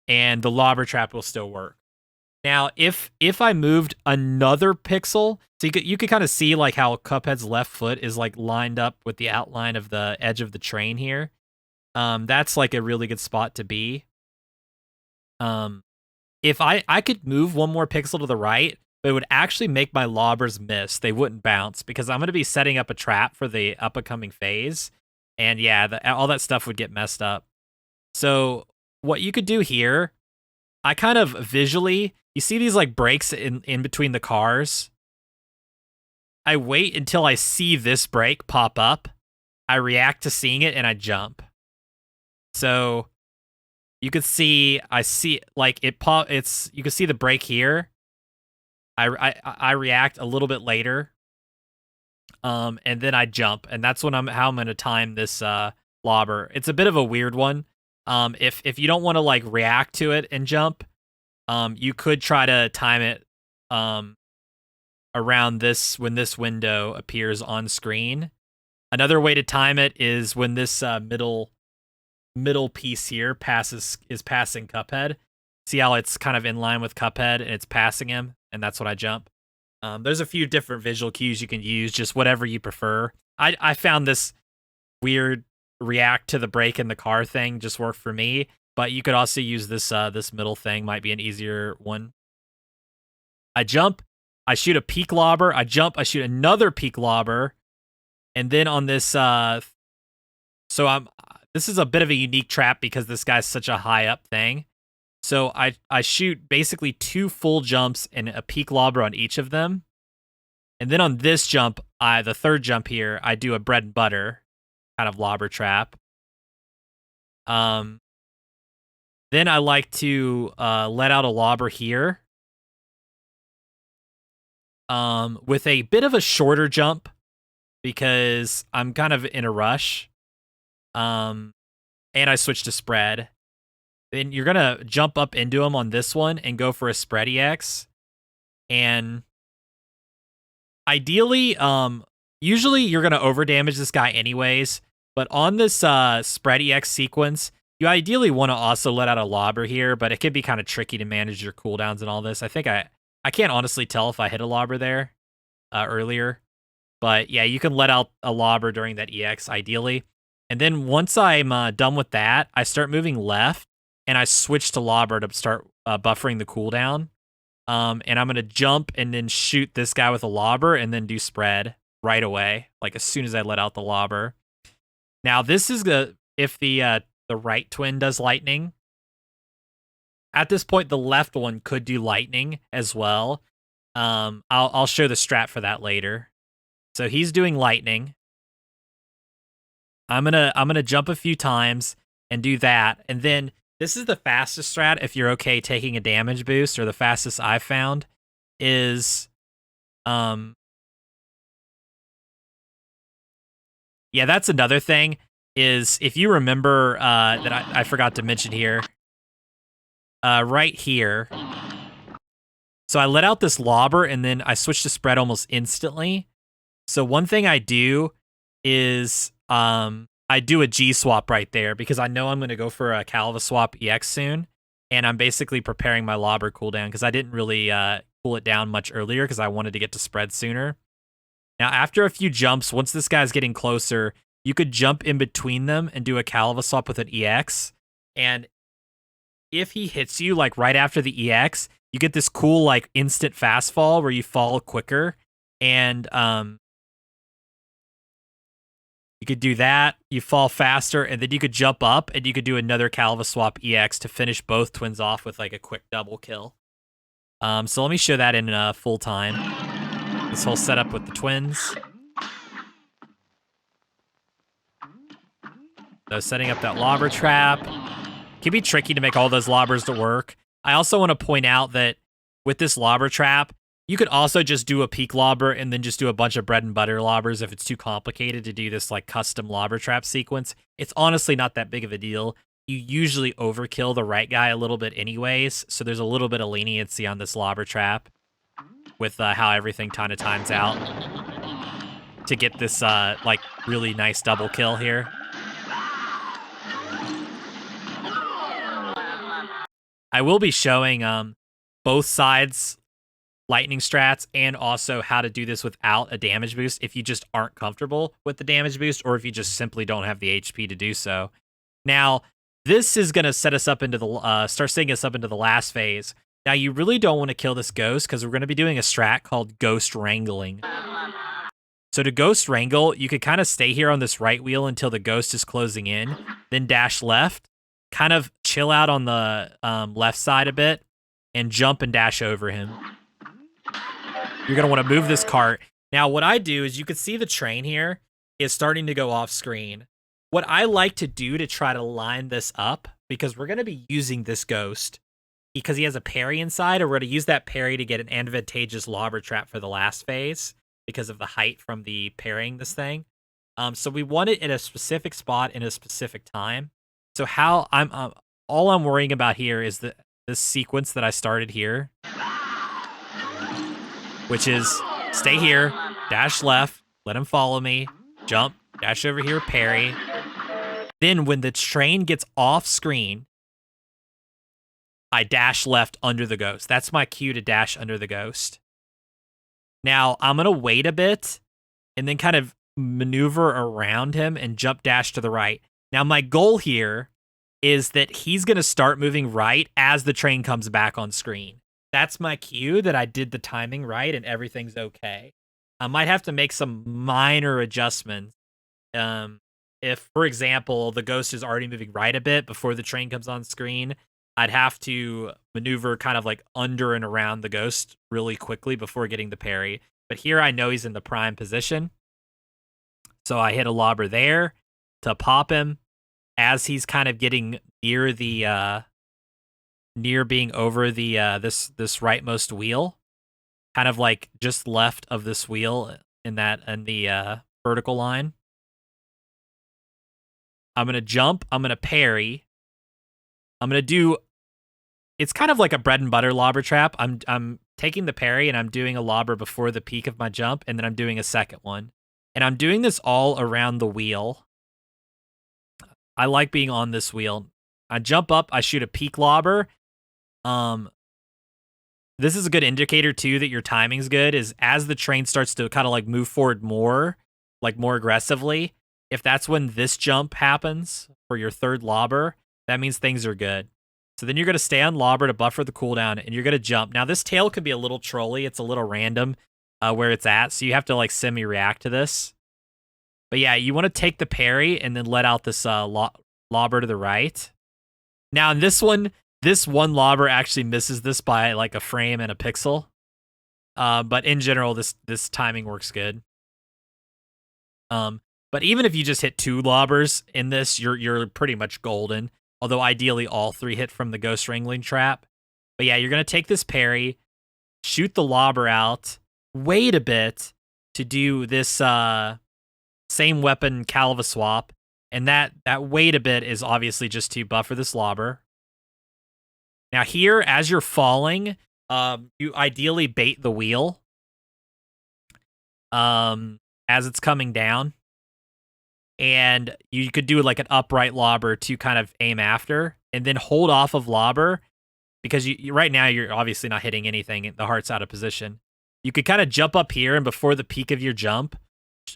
and the lobber trap will still work. Now, if I moved another pixel, so you could kind of see like how Cuphead's left foot is like lined up with the outline of the edge of the train here. That's like a really good spot to be. If I could move 1 more pixel to the right, but it would actually make my lobbers miss. They wouldn't bounce because I'm going to be setting up a trap for the up-and-coming phase. And yeah, all that stuff would get messed up. So what you could do here, I kind of visually, you see these like breaks in between the cars. I wait until I see this break pop up. I react to seeing it and I jump. So you could see, I see like you can see the break here. I react a little bit later. And then I jump, and that's how I'm going to time this lobber. It's a bit of a weird one. If you don't want to like react to it and jump, you could try to time it around when this window appears on screen. Another way to time it is when this middle middle piece here is passing Cuphead. See how it's kind of in line with Cuphead and it's passing him, and that's what I jump. There's a few different visual cues you can use, just whatever you prefer. I found this weird react to the brake in the car thing just worked for me, but you could also use this this middle thing, might be an easier one. I jump, I shoot a peak lobber, I jump, I shoot another peak lobber, and then on this this is a bit of a unique trap because this guy's such a high up thing. So I shoot basically 2 full jumps and a peak lobber on each of them. And then on this jump, the third jump here, I do a bread and butter kind of lobber trap. Then I like to let out a lobber here. With a bit of a shorter jump because I'm kind of in a rush. And I switch to spread. Then you're gonna jump up into him on this one and go for a spread EX. And ideally, usually you're gonna overdamage this guy anyways, but on this spread EX sequence, you ideally want to also let out a lobber here, but it can be kind of tricky to manage your cooldowns and all this. I think I can't honestly tell if I hit a lobber there earlier, but yeah, you can let out a lobber during that EX ideally. And then once I'm done with that, I start moving left, and I switch to lobber to start buffering the cooldown. And I'm going to jump and then shoot this guy with a lobber and then do spread right away, like as soon as I let out the lobber. Now, this is if the right twin does lightning. At this point, the left one could do lightning as well. I'll show the strat for that later. So he's doing lightning. I'm gonna jump a few times and do that, and then this is the fastest strat if you're okay taking a damage boost, or the fastest I've found is, yeah, that's another thing, is if you remember that I forgot to mention here, right here, so I let out this lobber and then I switch to spread almost instantly. So one thing I do is I do a G swap right there because I know I'm going to go for a Cala swap EX soon, and I'm basically preparing my lobber cooldown because I didn't really cool it down much earlier because I wanted to get to spread sooner. Now, after a few jumps, once this guy's getting closer, you could jump in between them and do a Cala swap with an EX, and if he hits you like right after the EX, you get this cool like instant fast fall where you fall quicker, and you could do that, you fall faster, and then you could jump up and you could do another Cala swap EX to finish both twins off with like a quick double kill. So let me show that in full time. This whole setup with the twins. So setting up that lobber trap. Can be tricky to make all those lobbers to work. I also want to point out that with this lobber trap, you could also just do a peak lobber and then just do a bunch of bread and butter lobbers if it's too complicated to do this like custom lobber trap sequence. It's honestly not that big of a deal. You usually overkill the right guy a little bit anyways, so there's a little bit of leniency on this lobber trap with how everything kind of times out to get this like really nice double kill here. I will be showing both sides lightning strats and also how to do this without a damage boost if you just aren't comfortable with the damage boost or if you just simply don't have the HP to do so. Now, this is going to set us up into the start setting us up into the last phase. Now, you really don't want to kill this ghost because we're going to be doing a strat called Ghost Wrangling. So to Ghost Wrangle, you could kind of stay here on this right wheel until the ghost is closing in, then dash left, kind of chill out on the left side a bit, and jump and dash over him. You're going to want to move this cart. Now, what I do is you can see the train here is starting to go off screen. What I like to do to try to line this up, because we're going to be using this ghost because he has a parry inside, or we're going to use that parry to get an advantageous lobber trap for the last phase because of the height from the parrying this thing. So we want it in a specific spot in a specific time. So how all I'm worrying about here is this sequence that I started here, which is stay here, dash left, let him follow me, jump, dash over here, parry, Then when the train gets off screen, I dash left under the ghost. That's my cue to dash under the ghost. Now, I'm going to wait a bit and then kind of maneuver around him and jump dash to the right. Now, my goal here is that he's going to start moving right as the train comes back on screen. That's my cue that I did the timing right and everything's okay. I might have to make some minor adjustments. If, for example, the ghost is already moving right a bit before the train comes on screen, I'd have to maneuver kind of like under and around the ghost really quickly before getting the parry. But here I know he's in the prime position. So I hit a lobber there to pop him as he's kind of getting near the near being over the this rightmost wheel, kind of like just left of this wheel in the vertical line. I'm gonna jump. I'm gonna parry. I'm gonna do. It's kind of like a bread and butter lobber trap. I'm taking the parry and I'm doing a lobber before the peak of my jump, and then I'm doing a second one, and I'm doing this all around the wheel. I like being on this wheel. I jump up. I shoot a peak lobber. This is a good indicator too that your timing's good. Is as the train starts to kind of like move forward more aggressively. If that's when this jump happens for your third lobber, that means things are good. So then you're going to stay on lobber to buffer the cooldown, and you're going to jump. Now, this tail can be a little trolly. It's a little random where it's at, so you have to like semi-react to this. But yeah, you want to take the parry and then let out this lobber to the right. Now, in this one lobber actually misses this by like a frame and a pixel. But in general, this timing works good. But even if you just hit 2 lobbers in this, you're pretty much golden. Although ideally all 3 hit from the ghost wrangling trap. But yeah, you're gonna take this parry, shoot the lobber out, wait a bit to do this same weapon Calva swap, and that wait a bit is obviously just to buffer this lobber. Now here, as you're falling, you ideally bait the wheel as it's coming down. And you could do like an upright lobber to kind of aim after, and then hold off of lobber because you right now you're obviously not hitting anything. The heart's out of position. You could kind of jump up here, and before the peak of your jump,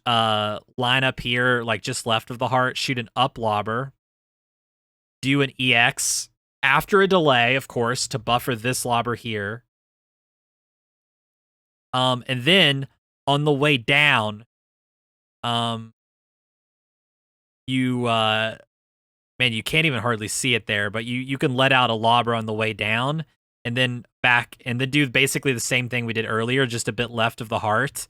line up here like just left of the heart, shoot an up lobber, do an EX after a delay, of course, to buffer this lobber here. And then on the way down, you man, you can't even hardly see it there, but you can let out a lobber on the way down and then back and then do basically the same thing we did earlier, just a bit left of the heart.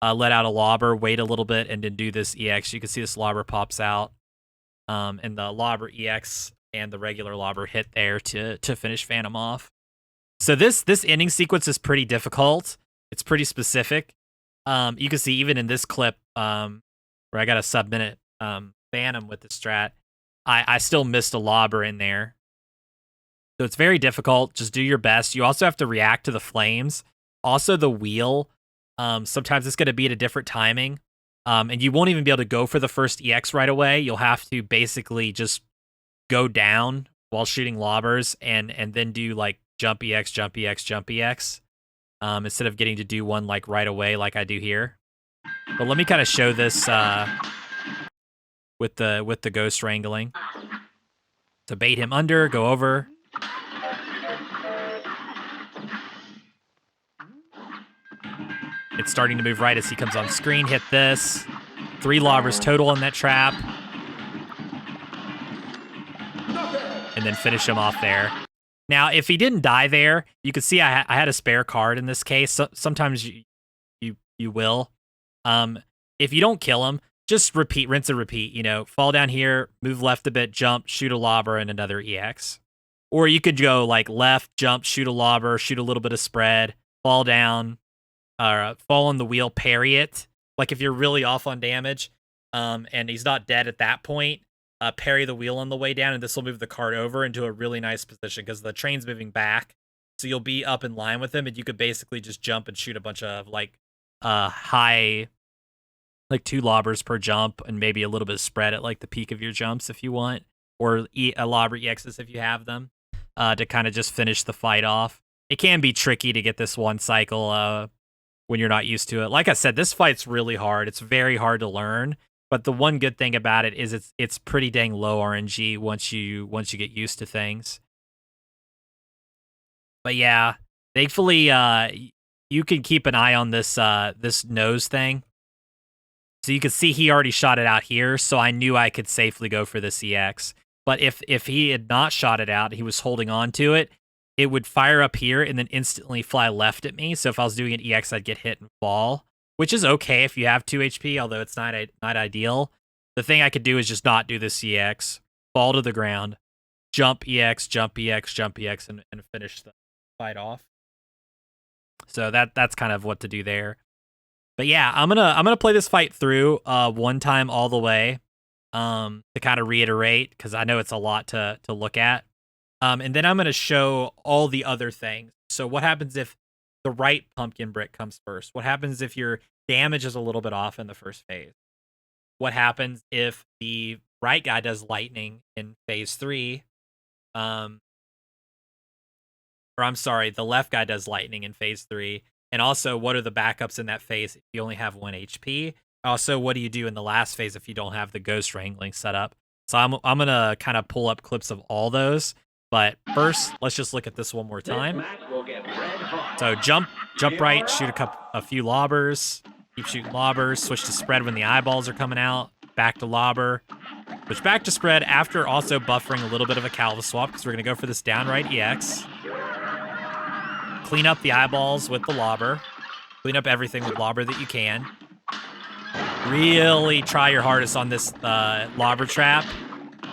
Let out a lobber, wait a little bit, and then do this EX. You can see this lobber pops out. And the lobber EX and the regular lobber hit there to finish Phantom off. So this ending sequence is pretty difficult. It's pretty specific. You can see even in this clip, where I got a sub-minute Phantom with the strat, I still missed a lobber in there. So it's very difficult. Just do your best. You also have to react to the flames. Also the wheel, sometimes it's going to be at a different timing. And you won't even be able to go for the first EX right away. You'll have to basically just go down while shooting lobbers and then do like jump EX, jump EX, jump EX. Instead of getting to do one like right away like I do here. But let me kind of show this with the ghost wrangling. To bait him under, go over. It's starting to move right as he comes on screen. Hit this. 3 lobbers total in that trap. And then finish him off there. Now, if he didn't die there, you could see I had a spare card in this case. So, sometimes you will. If you don't kill him, just repeat, rinse and repeat. You know, fall down here, move left a bit, jump, shoot a lobber, and another EX. Or you could go like left, jump, shoot a lobber, shoot a little bit of spread, fall down, fall on the wheel, parry it. Like if you're really off on damage, and he's not dead at that point, parry the wheel on the way down, and this will move the card over into a really nice position because the train's moving back. So you'll be up in line with him, and you could basically just jump and shoot a bunch of like high like 2 lobbers per jump, and maybe a little bit of spread at like the peak of your jumps if you want, or a lobber EXs if you have them, to kind of just finish the fight off. It can be tricky to get this one cycle when you're not used to it. Like I said, this fight's really hard. It's very hard to learn, but the one good thing about it is it's pretty dang low RNG once you get used to things. But yeah, thankfully you can keep an eye on this this nose thing. So you can see he already shot it out here, so I knew I could safely go for this EX. But if he had not shot it out, he was holding on to it, it would fire up here and then instantly fly left at me. So if I was doing an EX, I'd get hit and fall, which is okay if you have 2 HP, although it's not ideal. The thing I could do is just not do this EX, fall to the ground, jump EX, jump EX, jump EX, and finish the fight off. So that's kind of what to do there. But yeah, I'm gonna play this fight through one time all the way, to kind of reiterate, because I know it's a lot to look at. And then I'm gonna show all the other things. So what happens if the right pumpkin brick comes first? What happens if your damage is a little bit off in the first phase? What happens if the right guy does lightning in phase 3? Or I'm sorry, the left guy does lightning in phase 3. And also, what are the backups in that phase if you only have 1 HP? Also, what do you do in the last phase if you don't have the ghost wrangling set up? So I'm going to kind of pull up clips of all those. But first, let's just look at this one more time. So jump right, shoot a few lobbers, keep shooting lobbers, switch to spread when the eyeballs are coming out, back to lobber, switch back to spread after also buffering a little bit of a Calva swap, because we're going to go for this downright EX. Clean up the eyeballs with the lobber. Clean up everything with lobber that you can. Really try your hardest on this lobber trap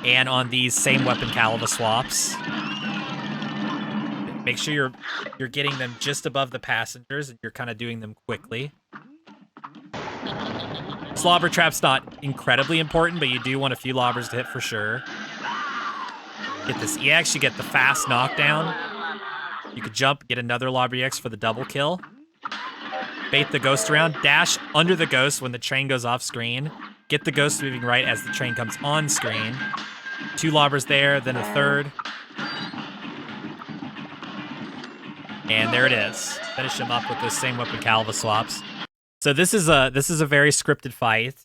and on these same weapon Calva swaps. Make sure you're getting them just above the passengers and you're kind of doing them quickly. This lobber trap's not incredibly important, but you do want a few lobbers to hit for sure. Get this EX, you get the fast knockdown. You could jump, get another lobber EX for the double kill. Bait the ghost around, dash under the ghost when the train goes off screen. Get the ghost moving right as the train comes on screen. 2 lobbers there, then a third. And there it is. Finish him up with those same weapon Calva swaps. So this is a very scripted fight,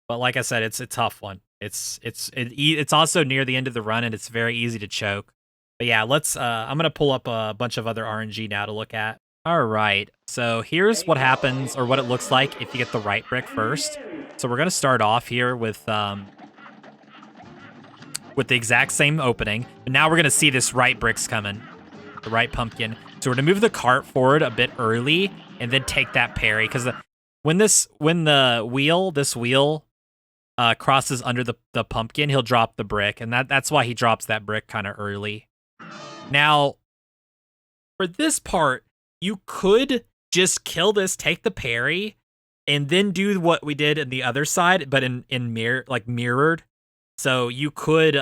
but like I said, it's a tough one. It's also near the end of the run and it's very easy to choke. But yeah, let's. I'm gonna pull up a bunch of other RNG now to look at. All right, so here's what happens, or what it looks like if you get the right brick first. So we're gonna start off here with the exact same opening, but now we're gonna see this right bricks coming, the right pumpkin. So we're gonna move the cart forward a bit early and then take that parry, because when this wheel crosses under the pumpkin, he'll drop the brick, and that's why he drops that brick kind of early. Now, for this part, you could just kill this, take the parry, and then do what we did in the other side, but in mirrored. So you could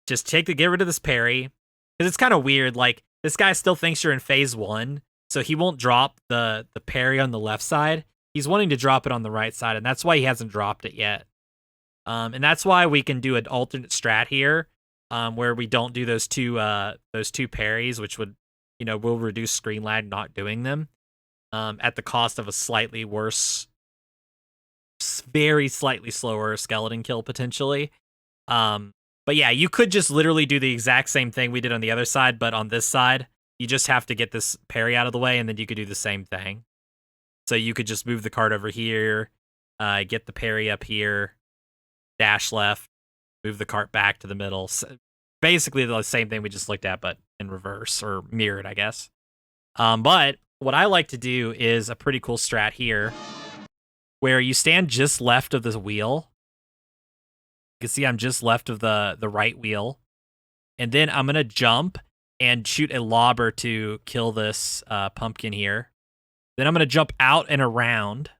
just get rid of this parry, because it's kind of weird. Like, this guy still thinks you're in phase 1, so he won't drop the parry on the left side. He's wanting to drop it on the right side, and that's why he hasn't dropped it yet. And that's why we can do an alternate strat here, where we don't do those two parries, which would, will reduce screen lag not doing them, at the cost of a slightly worse, very slightly slower skeleton kill potentially. But yeah, you could just literally do the exact same thing we did on the other side, but on this side, you just have to get this parry out of the way, and then you could do the same thing. So you could just move the cart over here, get the parry up here, dash left, move the cart back to the middle. So basically the same thing we just looked at, but in reverse, or mirrored, I guess. But what I like to do is a pretty cool strat here, where you stand just left of this wheel. You can see I'm just left of the right wheel. And then I'm going to jump and shoot a lobber to kill this pumpkin here. Then I'm going to jump out and around,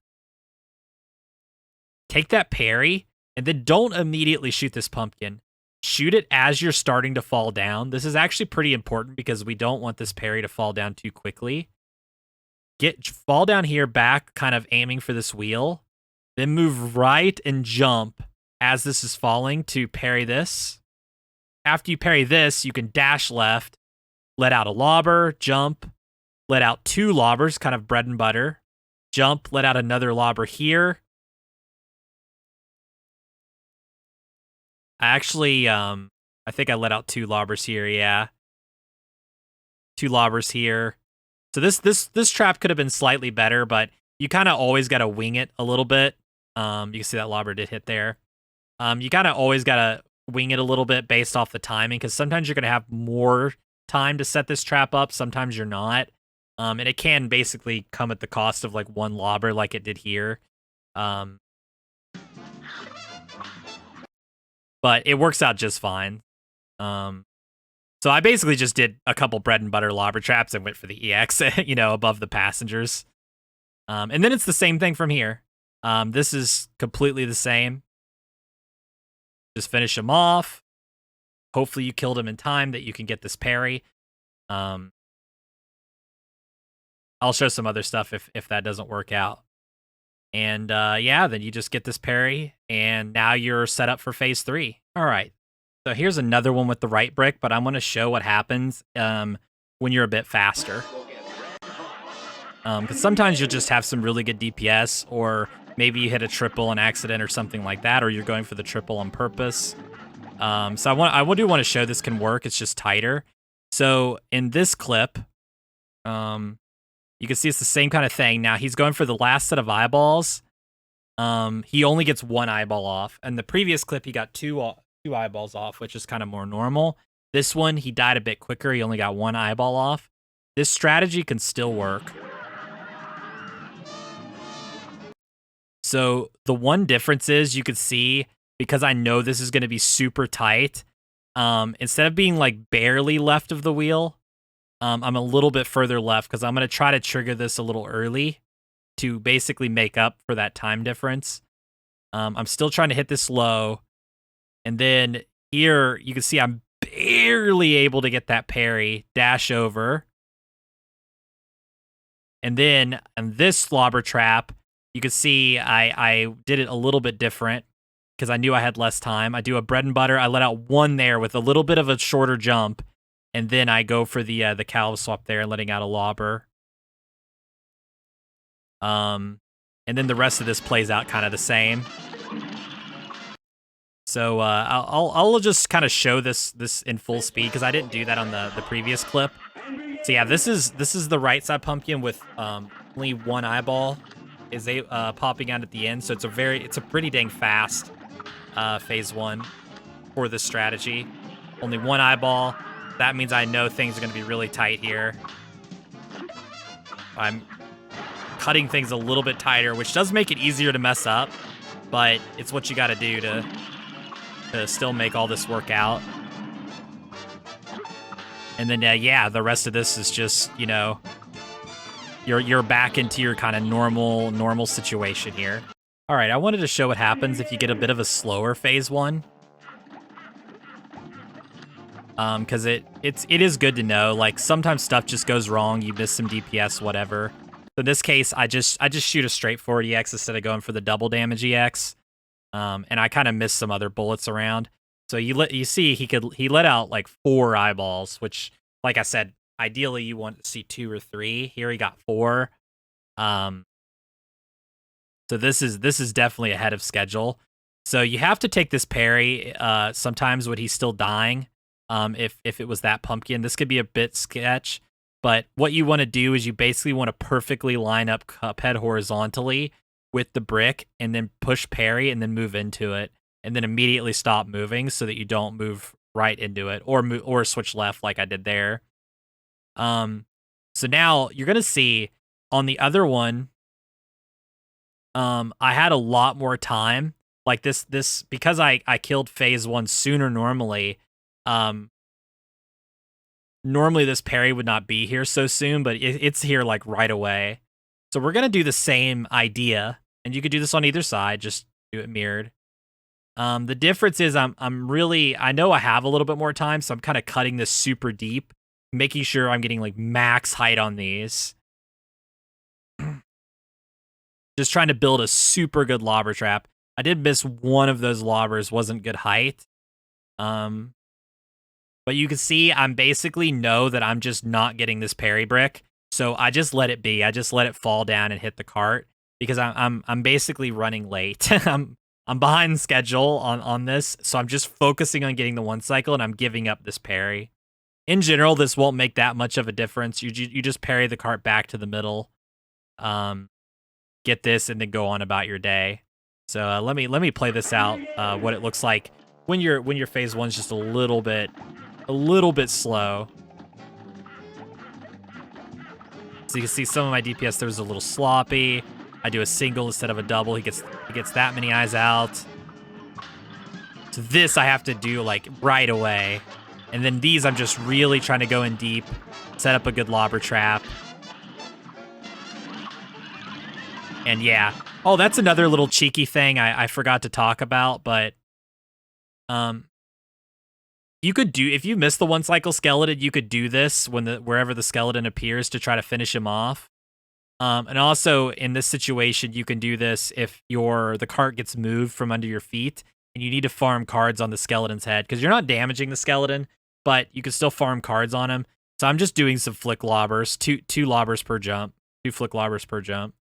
take that parry, and then don't immediately shoot this pumpkin. Shoot it as you're starting to fall down. This is actually pretty important because we don't want this parry to fall down too quickly. Fall down here back, kind of aiming for this wheel, Then move right and jump as this is falling to parry this. After you parry this, you can dash left, let out a lobber, jump, let out 2 lobbers, kind of bread and butter, jump, let out another lobber here. I actually, I think I let out 2 lobbers here, yeah. 2 lobbers here. So this trap could have been slightly better, but you kind of always got to wing it a little bit. You can see that lobber did hit there. You kind of always got to wing it a little bit based off the timing, because sometimes you're going to have more time to set this trap up, sometimes you're not. And it can basically come at the cost of like 1 lobber like it did here. But it works out just fine. So I basically just did a couple bread and butter lobber traps and went for the EX, you know, above the passengers. And then it's the same thing from here. This is completely the same. Just finish him off. Hopefully you killed him in time that you can get this parry. I'll show some other stuff if that doesn't work out. And yeah, then you just get this parry, and now you're set up for phase 3. All right. So here's another one with the right brick, but I'm going to show what happens when you're a bit faster. Because sometimes you'll just have some really good DPS, or maybe you hit a triple on accident or something like that, or you're going for the triple on purpose. So I do want to show this can work. It's just tighter. So in this clip, you can see it's the same kind of thing. Now he's going for the last set of eyeballs. He only gets 1 eyeball off. And the previous clip, he got 2 eyeballs off, which is kind of more normal. This one, he died a bit quicker. He only got 1 eyeball off. This strategy can still work. So the one difference is you could see, because I know this is going to be super tight, instead of being like barely left of the wheel, I'm a little bit further left because I'm going to try to trigger this a little early to basically make up for that time difference. I'm still trying to hit this low. And then here, you can see I'm barely able to get that parry, dash over. And then on this slobber trap, you can see I did it a little bit different because I knew I had less time. I do a bread and butter. I let out 1 there with a little bit of a shorter jump. And then I go for the Kahl swap there, letting out a lobber. And then the rest of this plays out kind of the same. So I'll just kind of show this in full speed because I didn't do that on the previous clip. So yeah, this is the right side pumpkin with only 1 eyeball is popping out at the end. So it's a pretty dang fast phase 1 for this strategy. Only 1 eyeball. That means I know things are going to be really tight here. I'm cutting things a little bit tighter, which does make it easier to mess up, but it's what you got to do to still make all this work out. And then, yeah, the rest of this is just, you know, you're back into your kind of normal situation here. All right, I wanted to show what happens if you get a bit of a slower phase 1. Because it is good to know. Like, sometimes stuff just goes wrong. You miss some DPS, whatever. So in this case, I just shoot a straightforward EX instead of going for the double damage EX. And I kind of missed some other bullets around. So you see he let out like 4 eyeballs, which, like I said, ideally you want to see 2 or 3. Here he got 4. So this is definitely ahead of schedule. So you have to take this parry sometimes when he's still dying. If it was that pumpkin, this could be a bit sketch. But what you want to do is you basically want to perfectly line up Cuphead horizontally with the brick, and then push parry, and then move into it, and then immediately stop moving so that you don't move right into it, or switch left like I did there. So now you're gonna see on the other one, I had a lot more time. Like this because I killed phase 1 sooner normally. Normally this parry would not be here so soon, but it's here like right away. So we're gonna do the same idea, and you could do this on either side. Just do it mirrored. The difference is I know I have a little bit more time, so I'm kind of cutting this super deep, making sure I'm getting like max height on these. Just trying to build a super good lobber trap. I did miss one of those lobbers, wasn't good height. But you can see I'm basically know that I'm just not getting this parry brick. So I just let it be. I just let it fall down and hit the cart because I'm basically running late. I'm behind schedule on this, so I'm just focusing on getting the one cycle and I'm giving up this parry. In general, this won't make that much of a difference. You just parry the cart back to the middle, get this, and then go on about your day. So let me play this out. What it looks like when your phase one's just a little bit slow. So you can see some of my DPS there was a little sloppy. I do a single instead of a double. He gets that many eyes out. So this I have to do like right away. And then these I'm just really trying to go in deep, set up a good lobber trap. And yeah. Oh, that's another little cheeky thing I forgot to talk about, but you could do, if you miss the one cycle skeleton, you could do this when wherever the skeleton appears to try to finish him off. And also in this situation, you can do this if the cart gets moved from under your feet and you need to farm cards on the skeleton's head because you're not damaging the skeleton, but you can still farm cards on him. So I'm just doing some flick lobbers, two lobbers per jump, 2 flick lobbers per jump.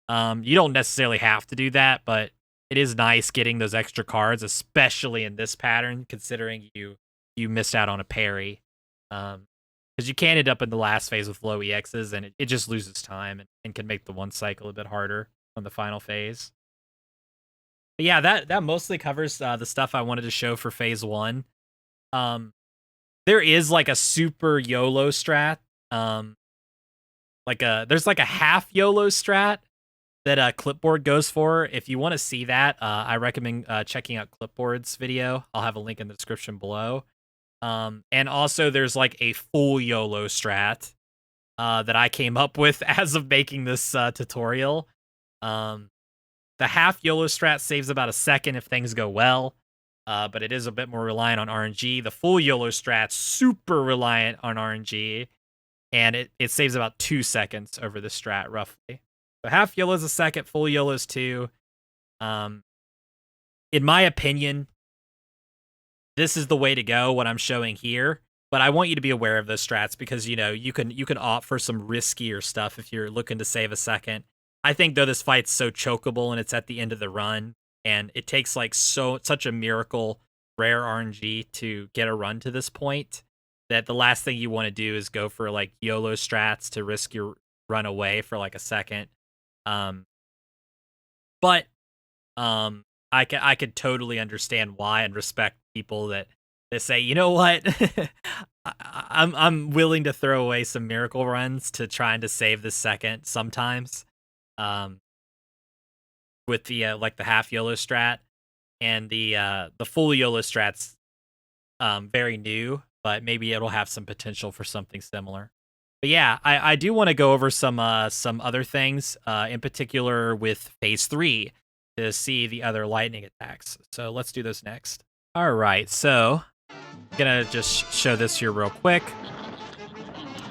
You don't necessarily have to do that, but it is nice getting those extra cards, especially in this pattern, considering you missed out on a parry. Because you can end up in the last phase with low EXs, and it just loses time and can make the one cycle a bit harder on the final phase. But yeah, that mostly covers the stuff I wanted to show for phase 1. There is like a super YOLO strat. There's like a half YOLO strat that Clipboard goes for. If you want to see that, I recommend checking out Clipboard's video. I'll have a link in the description below. And also there's like a full YOLO strat that I came up with as of making this tutorial. The half YOLO strat saves about a second if things go well, but it is a bit more reliant on RNG. The full YOLO strat's super reliant on RNG, and it saves about 2 seconds over the strat, roughly. So half YOLO is a second, full YOLO is 2. In my opinion, this is the way to go, what I'm showing here. But I want you to be aware of those strats because, you know, you can opt for some riskier stuff if you're looking to save a second. I think, though, this fight's so chokeable and it's at the end of the run, and it takes, like, such a miracle rare RNG to get a run to this point, that the last thing you want to do is go for, like, YOLO strats to risk your run away for, like, a second. But I could totally understand why and respect people that say, you know what, I'm willing to throw away some miracle runs to trying to save this second sometimes. With the like the half YOLO strat and the full YOLO strat's very new, but maybe it'll have some potential for something similar. But yeah, I do want to go over some other things, in particular with phase 3 to see the other lightning attacks. So let's do those next. All right, so I'm gonna just show this here real quick.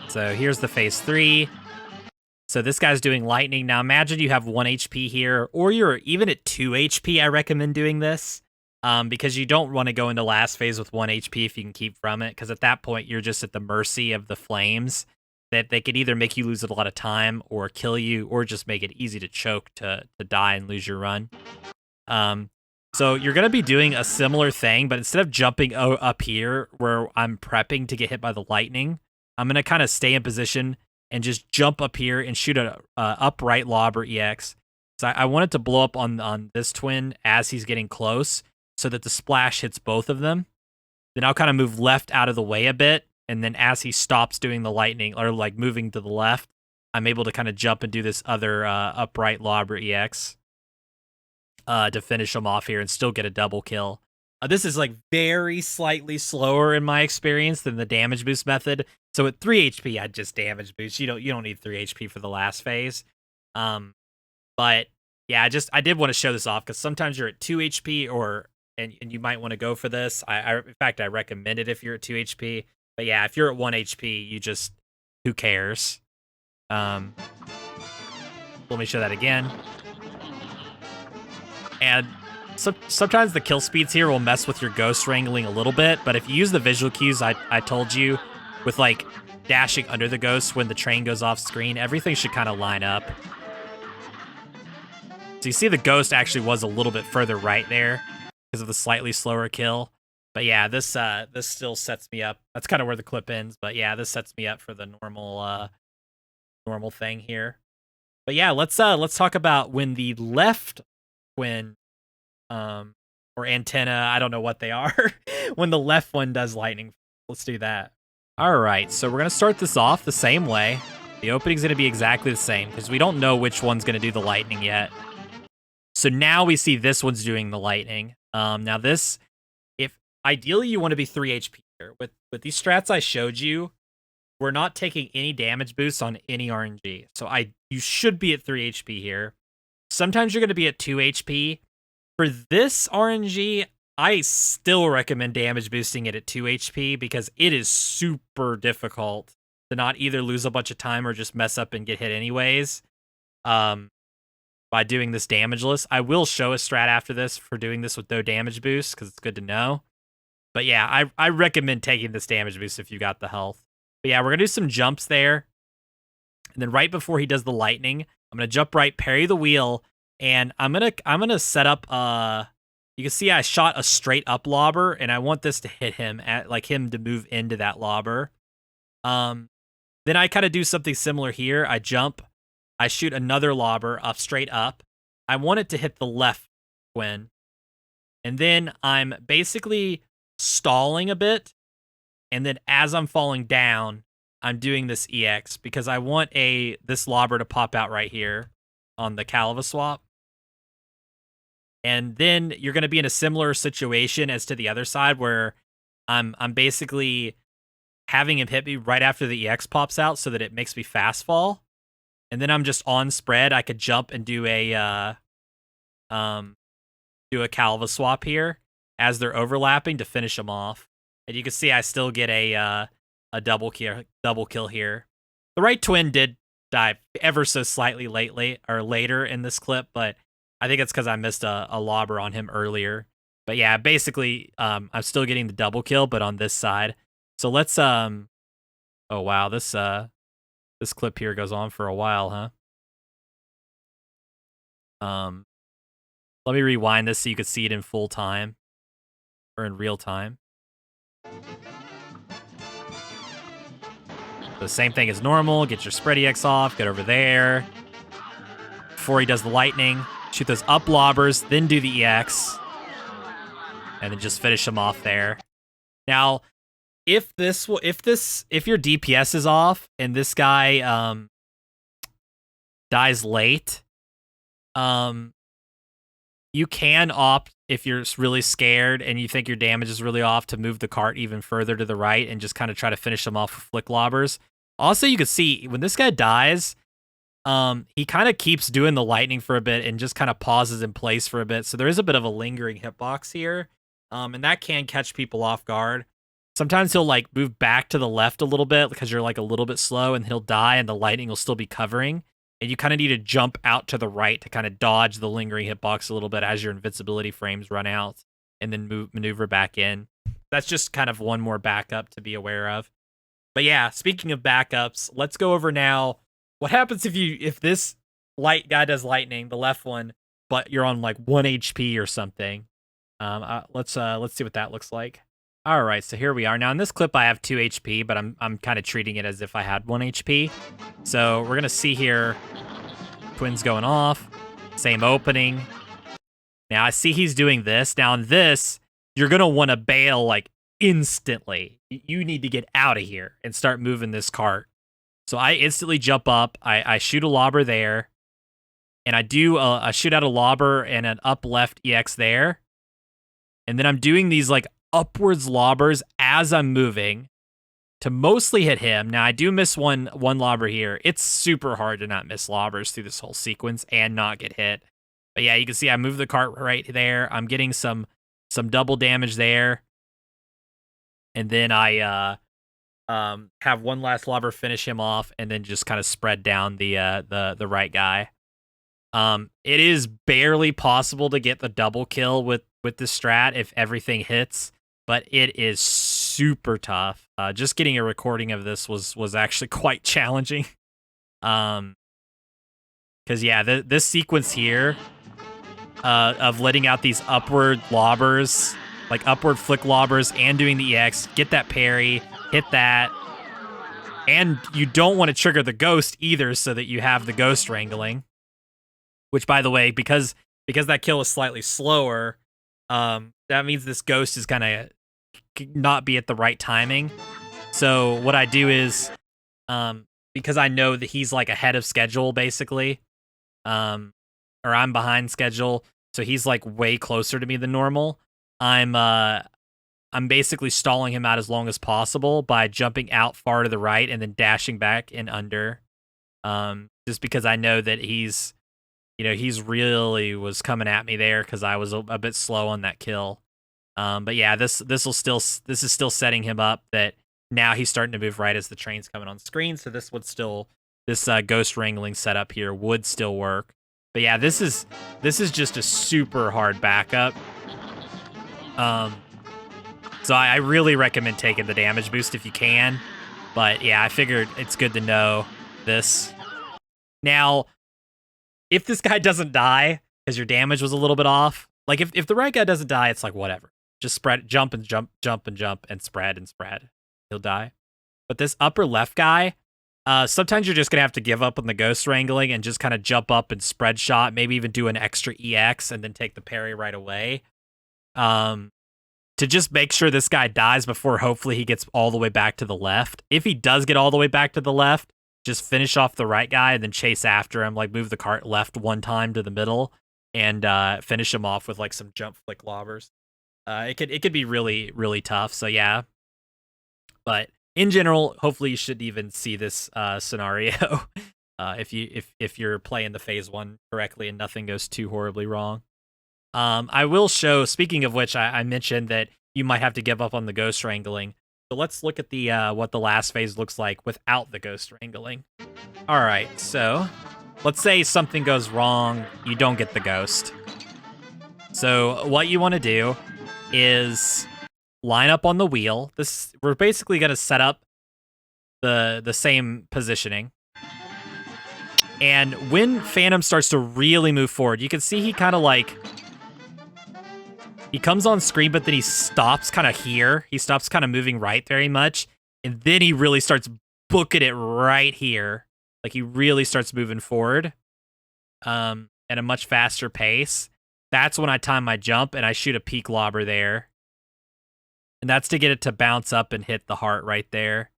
So here's the phase 3. So this guy's doing lightning. Now imagine you have 1 HP here, or you're even at 2 HP. I recommend doing this because you don't want to go into last phase with 1 HP if you can keep from it, because at that point you're just at the mercy of the flames. That they could either make you lose a lot of time or kill you, or just make it easy to choke to die and lose your run. So you're going to be doing a similar thing, but instead of jumping up here where I'm prepping to get hit by the lightning, I'm going to kind of stay in position and just jump up here and shoot a upright lob or EX. So I want it to blow up on this twin as he's getting close so that the splash hits both of them. Then I'll kind of move left out of the way a bit. And then as he stops doing the lightning, or like moving to the left, I'm able to kind of jump and do this other upright lob or EX to finish him off here and still get a double kill. This is like very slightly slower in my experience than the damage boost method. So at 3 HP, I'd just damage boost. You don't need 3 HP for the last phase. But yeah, I did want to show this off because sometimes you're at 2 HP and you might want to go for this. In fact, I recommend it if you're at 2 HP. But yeah, if you're at 1 HP, you just, who cares? Let me show that again. And sometimes the kill speeds here will mess with your ghost wrangling a little bit, but if you use the visual cues I told you, with like dashing under the ghost when the train goes off screen, everything should kind of line up. So you see the ghost actually was a little bit further right there because of the slightly slower kill. But yeah, this still sets me up. That's kind of where the clip ends, but yeah, this sets me up for the normal thing here. But yeah, let's talk about when the left twin or antenna, I don't know what they are, when the left one does lightning. Let's do that. All right, so we're going to start this off the same way. The opening's going to be exactly the same because we don't know which one's going to do the lightning yet. So now we see this one's doing the lightning. Now this, if ideally you want to be 3 HP here. With these strats I showed you, we're not taking any damage boosts on any RNG. So you should be at 3 HP here. Sometimes you're going to be at 2 HP. For this RNG, I still recommend damage boosting it at 2 HP because it is super difficult to not either lose a bunch of time or just mess up and get hit anyways. By doing this damageless. I will show a strat after this for doing this with no damage boost because it's good to know. But yeah, I recommend taking this damage boost if you got the health. But yeah, we're going to do some jumps there. And then right before he does the lightning, I'm going to jump right, parry the wheel, and I'm going to set up you can see I shot a straight up lobber and I want this to hit him him to move into that lobber. Then I kind of do something similar here. I jump, I shoot another lobber up straight up. I want it to hit the left twin. And then I'm basically stalling a bit. And then as I'm falling down, I'm doing this EX because I want this lobber to pop out right here on the Cala swap. And then you're going to be in a similar situation as to the other side where I'm basically having him hit me right after the EX pops out so that it makes me fast fall. And then I'm just on spread. I could jump and do a Cala swap here as they're overlapping to finish them off. And you can see I still get a double kill here. The right twin did die ever so slightly later in this clip, but I think it's because I missed a lobber on him earlier. But yeah, basically, I'm still getting the double kill, but on this side. So let's oh wow, this clip here goes on for a while, huh? Let me rewind this so you can see it in full time or in real time. The same thing as normal. Get your spread EX off. Get over there. Before he does the lightning, shoot those up lobbers, then do the EX. And then just finish him off there. Now, if your DPS is off and this guy dies late, you can opt, if you're really scared and you think your damage is really off, to move the cart even further to the right and just kind of try to finish him off with flick lobbers. Also, you can see when this guy dies, he kind of keeps doing the lightning for a bit and just kind of pauses in place for a bit. So there is a bit of a lingering hitbox here, and that can catch people off guard. Sometimes he'll like move back to the left a little bit because you're like a little bit slow, and he'll die and the lightning will still be covering. And you kind of need to jump out to the right to kind of dodge the lingering hitbox a little bit as your invincibility frames run out, and then maneuver back in. That's just kind of one more backup to be aware of. But yeah, speaking of backups, let's go over now. What happens if this light guy does lightning, the left one, but you're on like 1 HP or something? Let's see what that looks like. All right, so here we are. Now in this clip, I have 2 HP, but I'm kind of treating it as if I had 1 HP. So we're gonna see here, twins going off, same opening. Now I see he's doing this. Now in this, you're gonna want to bail like instantly. You need to get out of here and start moving this cart. So I instantly jump up. I shoot a lobber there, and I shoot out a lobber and an up left EX there, and then I'm doing these like upwards lobbers as I'm moving to mostly hit him. Now I do miss one lobber here. It's super hard to not miss lobbers through this whole sequence and not get hit. But yeah, you can see I move the cart right there. I'm getting some double damage there. And then I have one last lobber finish him off, and then just kind of spread down the right guy. It is barely possible to get the double kill with this strat if everything hits, but it is super tough. Just getting a recording of this was actually quite challenging. Because yeah, this sequence here of letting out these upward lobbers, like upward flick lobbers, and doing the EX, get that parry, hit that, and you don't want to trigger the ghost either, so that you have the ghost wrangling. Which, by the way, because that kill is slightly slower, that means this ghost is gonna not be at the right timing. So what I do is, because I know that he's like ahead of schedule, basically, or I'm behind schedule, so he's like way closer to me than normal. I'm basically stalling him out as long as possible by jumping out far to the right and then dashing back and under, just because I know that he's really was coming at me there because I was a bit slow on that kill. But yeah, this is still setting him up that now he's starting to move right as the train's coming on screen. So this ghost wrangling setup here would still work. But yeah, this is just a super hard backup. So I really recommend taking the damage boost if you can. But yeah, I figured it's good to know this. Now, if this guy doesn't die because your damage was a little bit off, like if the right guy doesn't die, it's like whatever. Just spread, jump and jump, jump and jump, and spread and spread. He'll die. But this upper left guy, sometimes you're just gonna have to give up on the ghost wrangling and just kind of jump up and spread shot, maybe even do an extra EX and then take the parry right away. To just make sure this guy dies before hopefully he gets all the way back to the left. If he does get all the way back to the left, just finish off the right guy and then chase after him, like move the cart left one time to the middle and finish him off with like some jump flick lobbers. It could be really, really tough. So yeah. But in general, hopefully you should even see this scenario if you're playing the phase 1 correctly and nothing goes too horribly wrong. I will show, speaking of which, I mentioned that you might have to give up on the ghost wrangling. So let's look at the what the last phase looks like without the ghost wrangling. All right, so let's say something goes wrong, you don't get the ghost. So what you want to do is line up on the wheel. We're basically going to set up the same positioning. And when Phantom starts to really move forward, you can see he kind of like, he comes on screen, but then he stops kind of here. He stops kind of moving right very much. And then he really starts booking it right here. Like he really starts moving forward at a much faster pace. That's when I time my jump and I shoot a peak lobber there. And that's to get it to bounce up and hit the heart right there.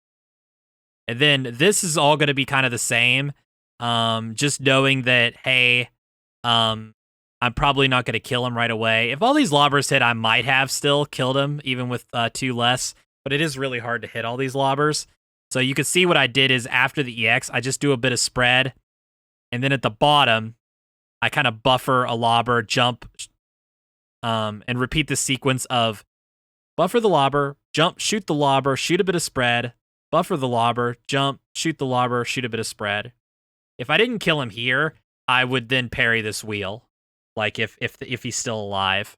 And then this is all going to be kind of the same. Just knowing that, hey, I'm probably not going to kill him right away. If all these lobbers hit, I might have still killed him, even with 2 less. But it is really hard to hit all these lobbers. So you can see what I did is after the EX, I just do a bit of spread. And then at the bottom, I kind of buffer a lobber, jump, and repeat the sequence of buffer the lobber, jump, shoot the lobber, shoot a bit of spread, buffer the lobber, jump, shoot the lobber, shoot a bit of spread. If I didn't kill him here, I would then parry this wheel. Like if he's still alive.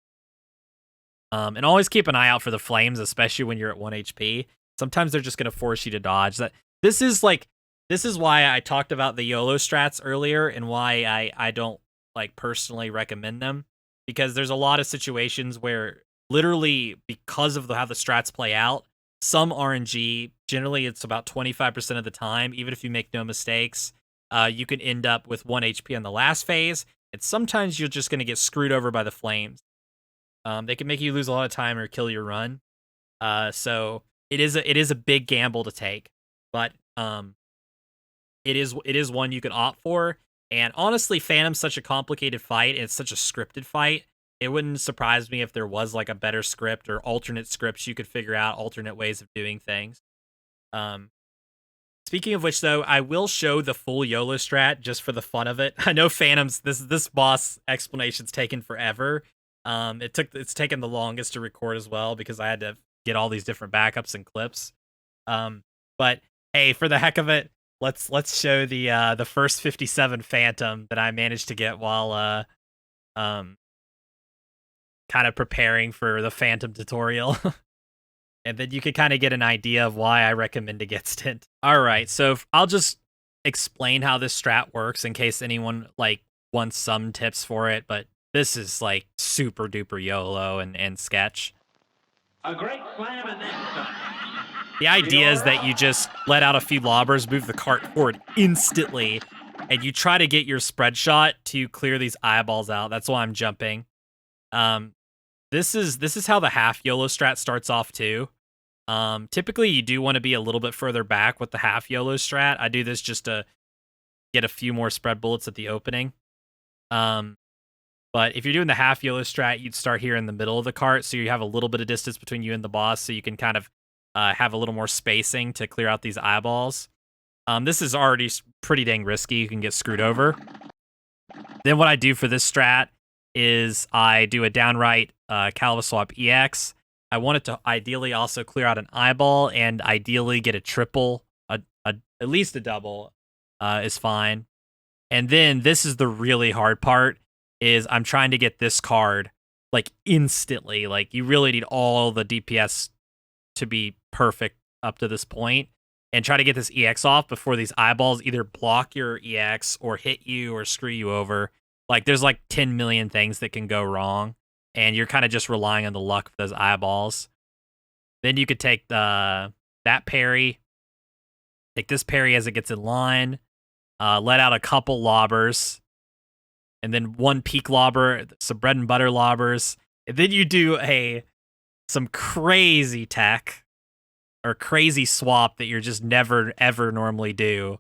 And always keep an eye out for the flames, especially when you're at 1 HP. Sometimes they're just going to force you to dodge. This is why I talked about the YOLO strats earlier and why I don't like personally recommend them, because there's a lot of situations where literally because of how the strats play out, some RNG, generally it's about 25% of the time, even if you make no mistakes, you can end up with 1 HP on the last phase. And sometimes you're just going to get screwed over by the flames. They can make you lose a lot of time or kill your run. So it is a big gamble to take, but it is one you can opt for. And honestly, Phantom's such a complicated fight. And it's such a scripted fight. It wouldn't surprise me if there was like a better script or alternate scripts you could figure out, alternate ways of doing things. Speaking of which, though, I will show the full YOLO strat just for the fun of it. I know Phantom's this boss explanation's taken forever. It's taken the longest to record as well because I had to get all these different backups and clips. But hey, for the heck of it, let's show the first 57 Phantom that I managed to get while um kind of preparing for the Phantom tutorial. And then you could kind of get an idea of why I recommend against it. All right, so I'll just explain how this strat works in case anyone like wants some tips for it, but this is like super duper YOLO and sketch. A great slam and then some. The idea is that you just let out a few lobbers, move the cart forward instantly, and you try to get your spread shot to clear these eyeballs out. That's why I'm jumping. This is how the half YOLO strat starts off too. Typically you do want to be a little bit further back with the half YOLO strat. I do this just to get a few more spread bullets at the opening. But if you're doing the half YOLO strat, you'd start here in the middle of the cart, so you have a little bit of distance between you and the boss, so you can kind of have a little more spacing to clear out these eyeballs. This is already pretty dang risky. You can get screwed over. Then what I do for this strat is I do a downright Cala swap EX. I want it to ideally also clear out an eyeball and ideally get a triple, at least a double is fine. And then this is the really hard part, is I'm trying to get this card like instantly. Like you really need all the DPS to be perfect up to this point and try to get this EX off before these eyeballs either block your EX or hit you or screw you over. Like there's like 10 million things that can go wrong, and you're kind of just relying on the luck of those eyeballs. Then you could take that parry, take this parry as it gets in line, let out a couple lobbers, and then one peak lobber, some bread and butter lobbers, and then you do some crazy tech or crazy swap that you're just never ever normally do,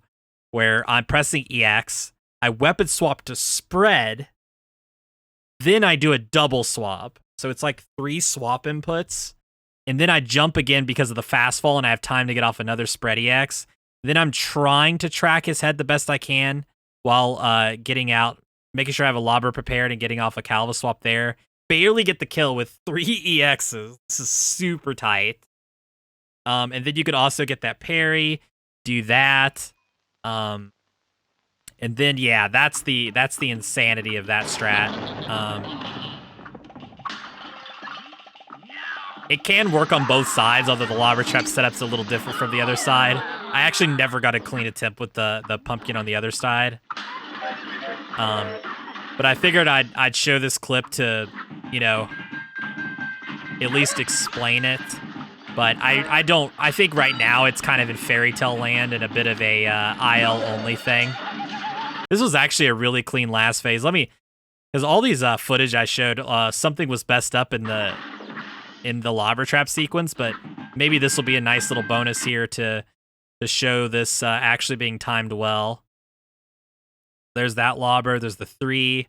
where I'm pressing EX, I weapon swap to spread, then I do a double swap. So it's like 3 swap inputs. And then I jump again because of the fast fall and I have time to get off another spread EX. Then I'm trying to track his head the best I can while getting out, making sure I have a lobber prepared and getting off a Calva swap there. Barely get the kill with 3 EXs. This is super tight. And then you could also get that parry, do that. And then yeah, that's the insanity of that strat. It can work on both sides, although the lobber trap setup's a little different from the other side. I actually never got a clean attempt with the pumpkin on the other side. But I figured I'd show this clip to, you know, at least explain it. But I think right now it's kind of in fairy tale land and a bit of a IL only thing. This was actually a really clean last phase. Because all these footage I showed, something was messed up in the lobber trap sequence, but maybe this will be a nice little bonus here to show this actually being timed well. There's that lobber, there's the 3,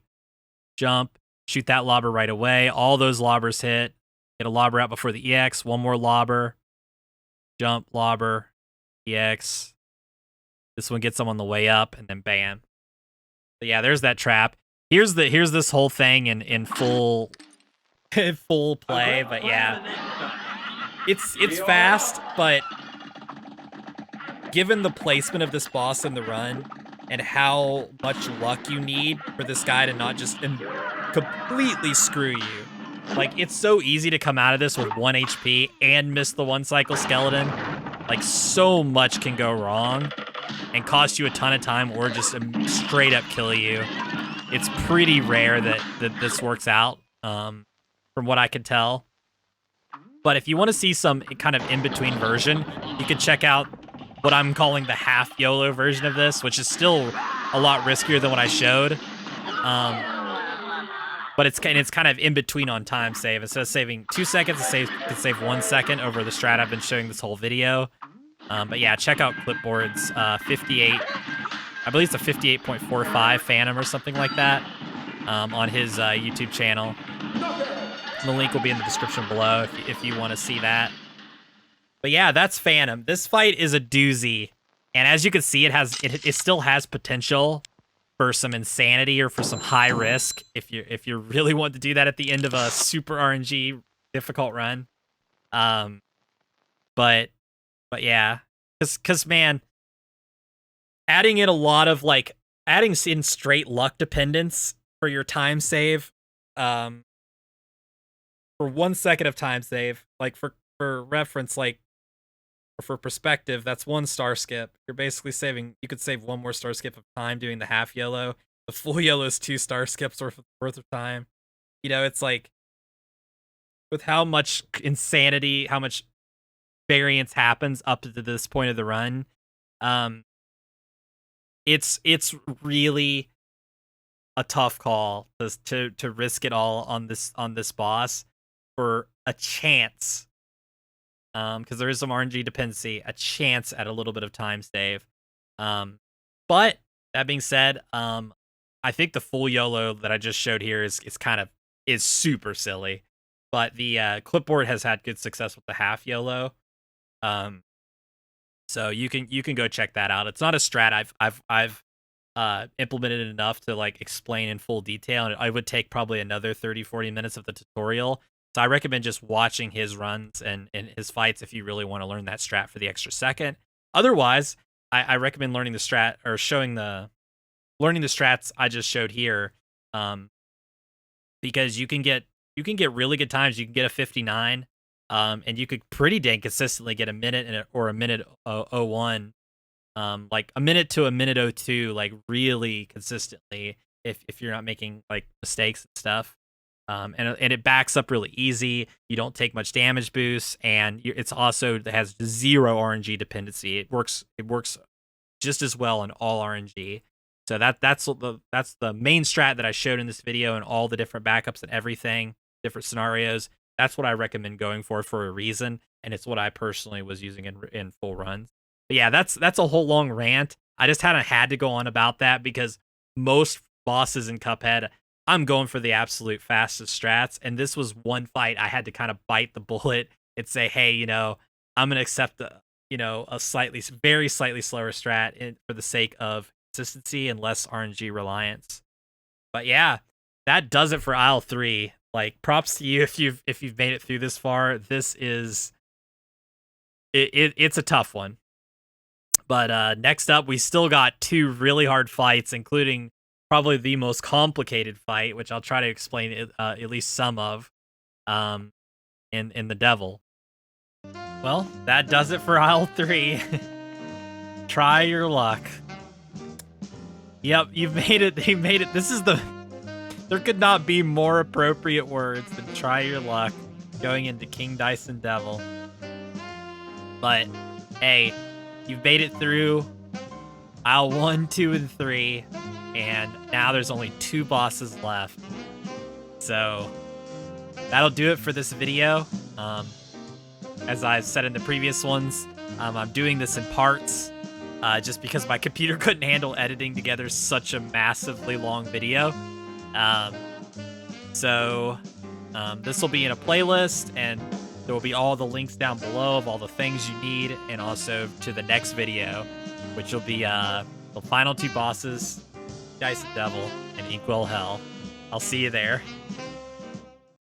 jump, shoot that lobber right away. All those lobbers hit. Get a lobber out before the EX, one more lobber, jump, lobber, EX. This one gets them on the way up, and then bam. But yeah, there's that trap. Here's this whole thing in full full play, but yeah. It's fast, but given the placement of this boss in the run and how much luck you need for this guy to not just completely screw you. Like, it's so easy to come out of this with 1 HP and miss the 1 cycle skeleton. Like, so much can go wrong and cost you a ton of time or just straight up kill you. It's pretty rare that this works out, from what I can tell. But if you want to see some kind of in-between version, you can check out what I'm calling the half YOLO version of this, which is still a lot riskier than what I showed. But it's kind of in between on time save. Instead of saving 2 seconds, it can save 1 second over the strat I've been showing this whole video. But yeah, check out Clipboard's 58. I believe it's a 58.45 Phantom or something like that, on his YouTube channel. The link will be in the description below if you want to see that. But yeah, that's Phantom. This fight is a doozy, and as you can see, it still has potential for some insanity or for some high risk if you really want to do that at the end of a super RNG difficult run. But yeah, because man, adding in a lot of like adding in straight luck dependence for your time save. For 1 second of time save, like for reference, like for perspective, that's 1 star skip. You're basically saving. You could save 1 more star skip of time doing the half yellow. The full yellow is 2 star skips worth of time. You know, it's like with how much insanity, how much variance happens up to this point of the run. It's really a tough call to risk it all on this boss for a chance. Because there is some RNG dependency, a chance at a little bit of time save. But that being said, I think the full YOLO that I just showed here is super silly. But the clipboard has had good success with the half YOLO. So you can go check that out. It's not a strat I've implemented enough to like explain in full detail, and I would take probably another 30-40 minutes of the tutorial. So I recommend just watching his runs and his fights if you really want to learn that strat for the extra second. Otherwise, I recommend learning the strat or learning the strats I just showed here, because you can get really good times. You can get a 59, and you could pretty dang consistently get a minute or a minute 01, like a minute to a minute 02, like really consistently if you're not making like mistakes and stuff. And it backs up really easy. You don't take much damage boost, and it has 0 RNG dependency. It works just as well in all RNG. So that's the main strat that I showed in this video, and all the different backups and everything, different scenarios. That's what I recommend going for a reason, and it's what I personally was using in full runs. But yeah, that's a whole long rant. I just had to go on about that because most bosses in Cuphead, I'm going for the absolute fastest strats, and this was one fight I had to kind of bite the bullet and say, hey, I'm going to accept a very slightly slower strat for the sake of consistency and less RNG reliance. But yeah, that does it for aisle 3. Like, props to you if you've made it through this far. This is it's a tough one. But next up, we still got 2 really hard fights, including probably the most complicated fight, which I'll try to explain at least some of, in the Devil. Well, that does it for aisle 3. Try your luck. Yep, you've made it. They made it. There could not be more appropriate words than try your luck going into King Dyson Devil. But hey, you've made it through aisle 1, 2, and 3. And now there's only 2 bosses left. So that'll do it for this video. As I've said in the previous ones, I'm doing this in parts just because my computer couldn't handle editing together such a massively long video. So this will be in a playlist, and there will be all the links down below of all the things you need, and also to the next video, which will be the final 2 bosses, Dyson Devil and Inkwell Hell. I'll see you there.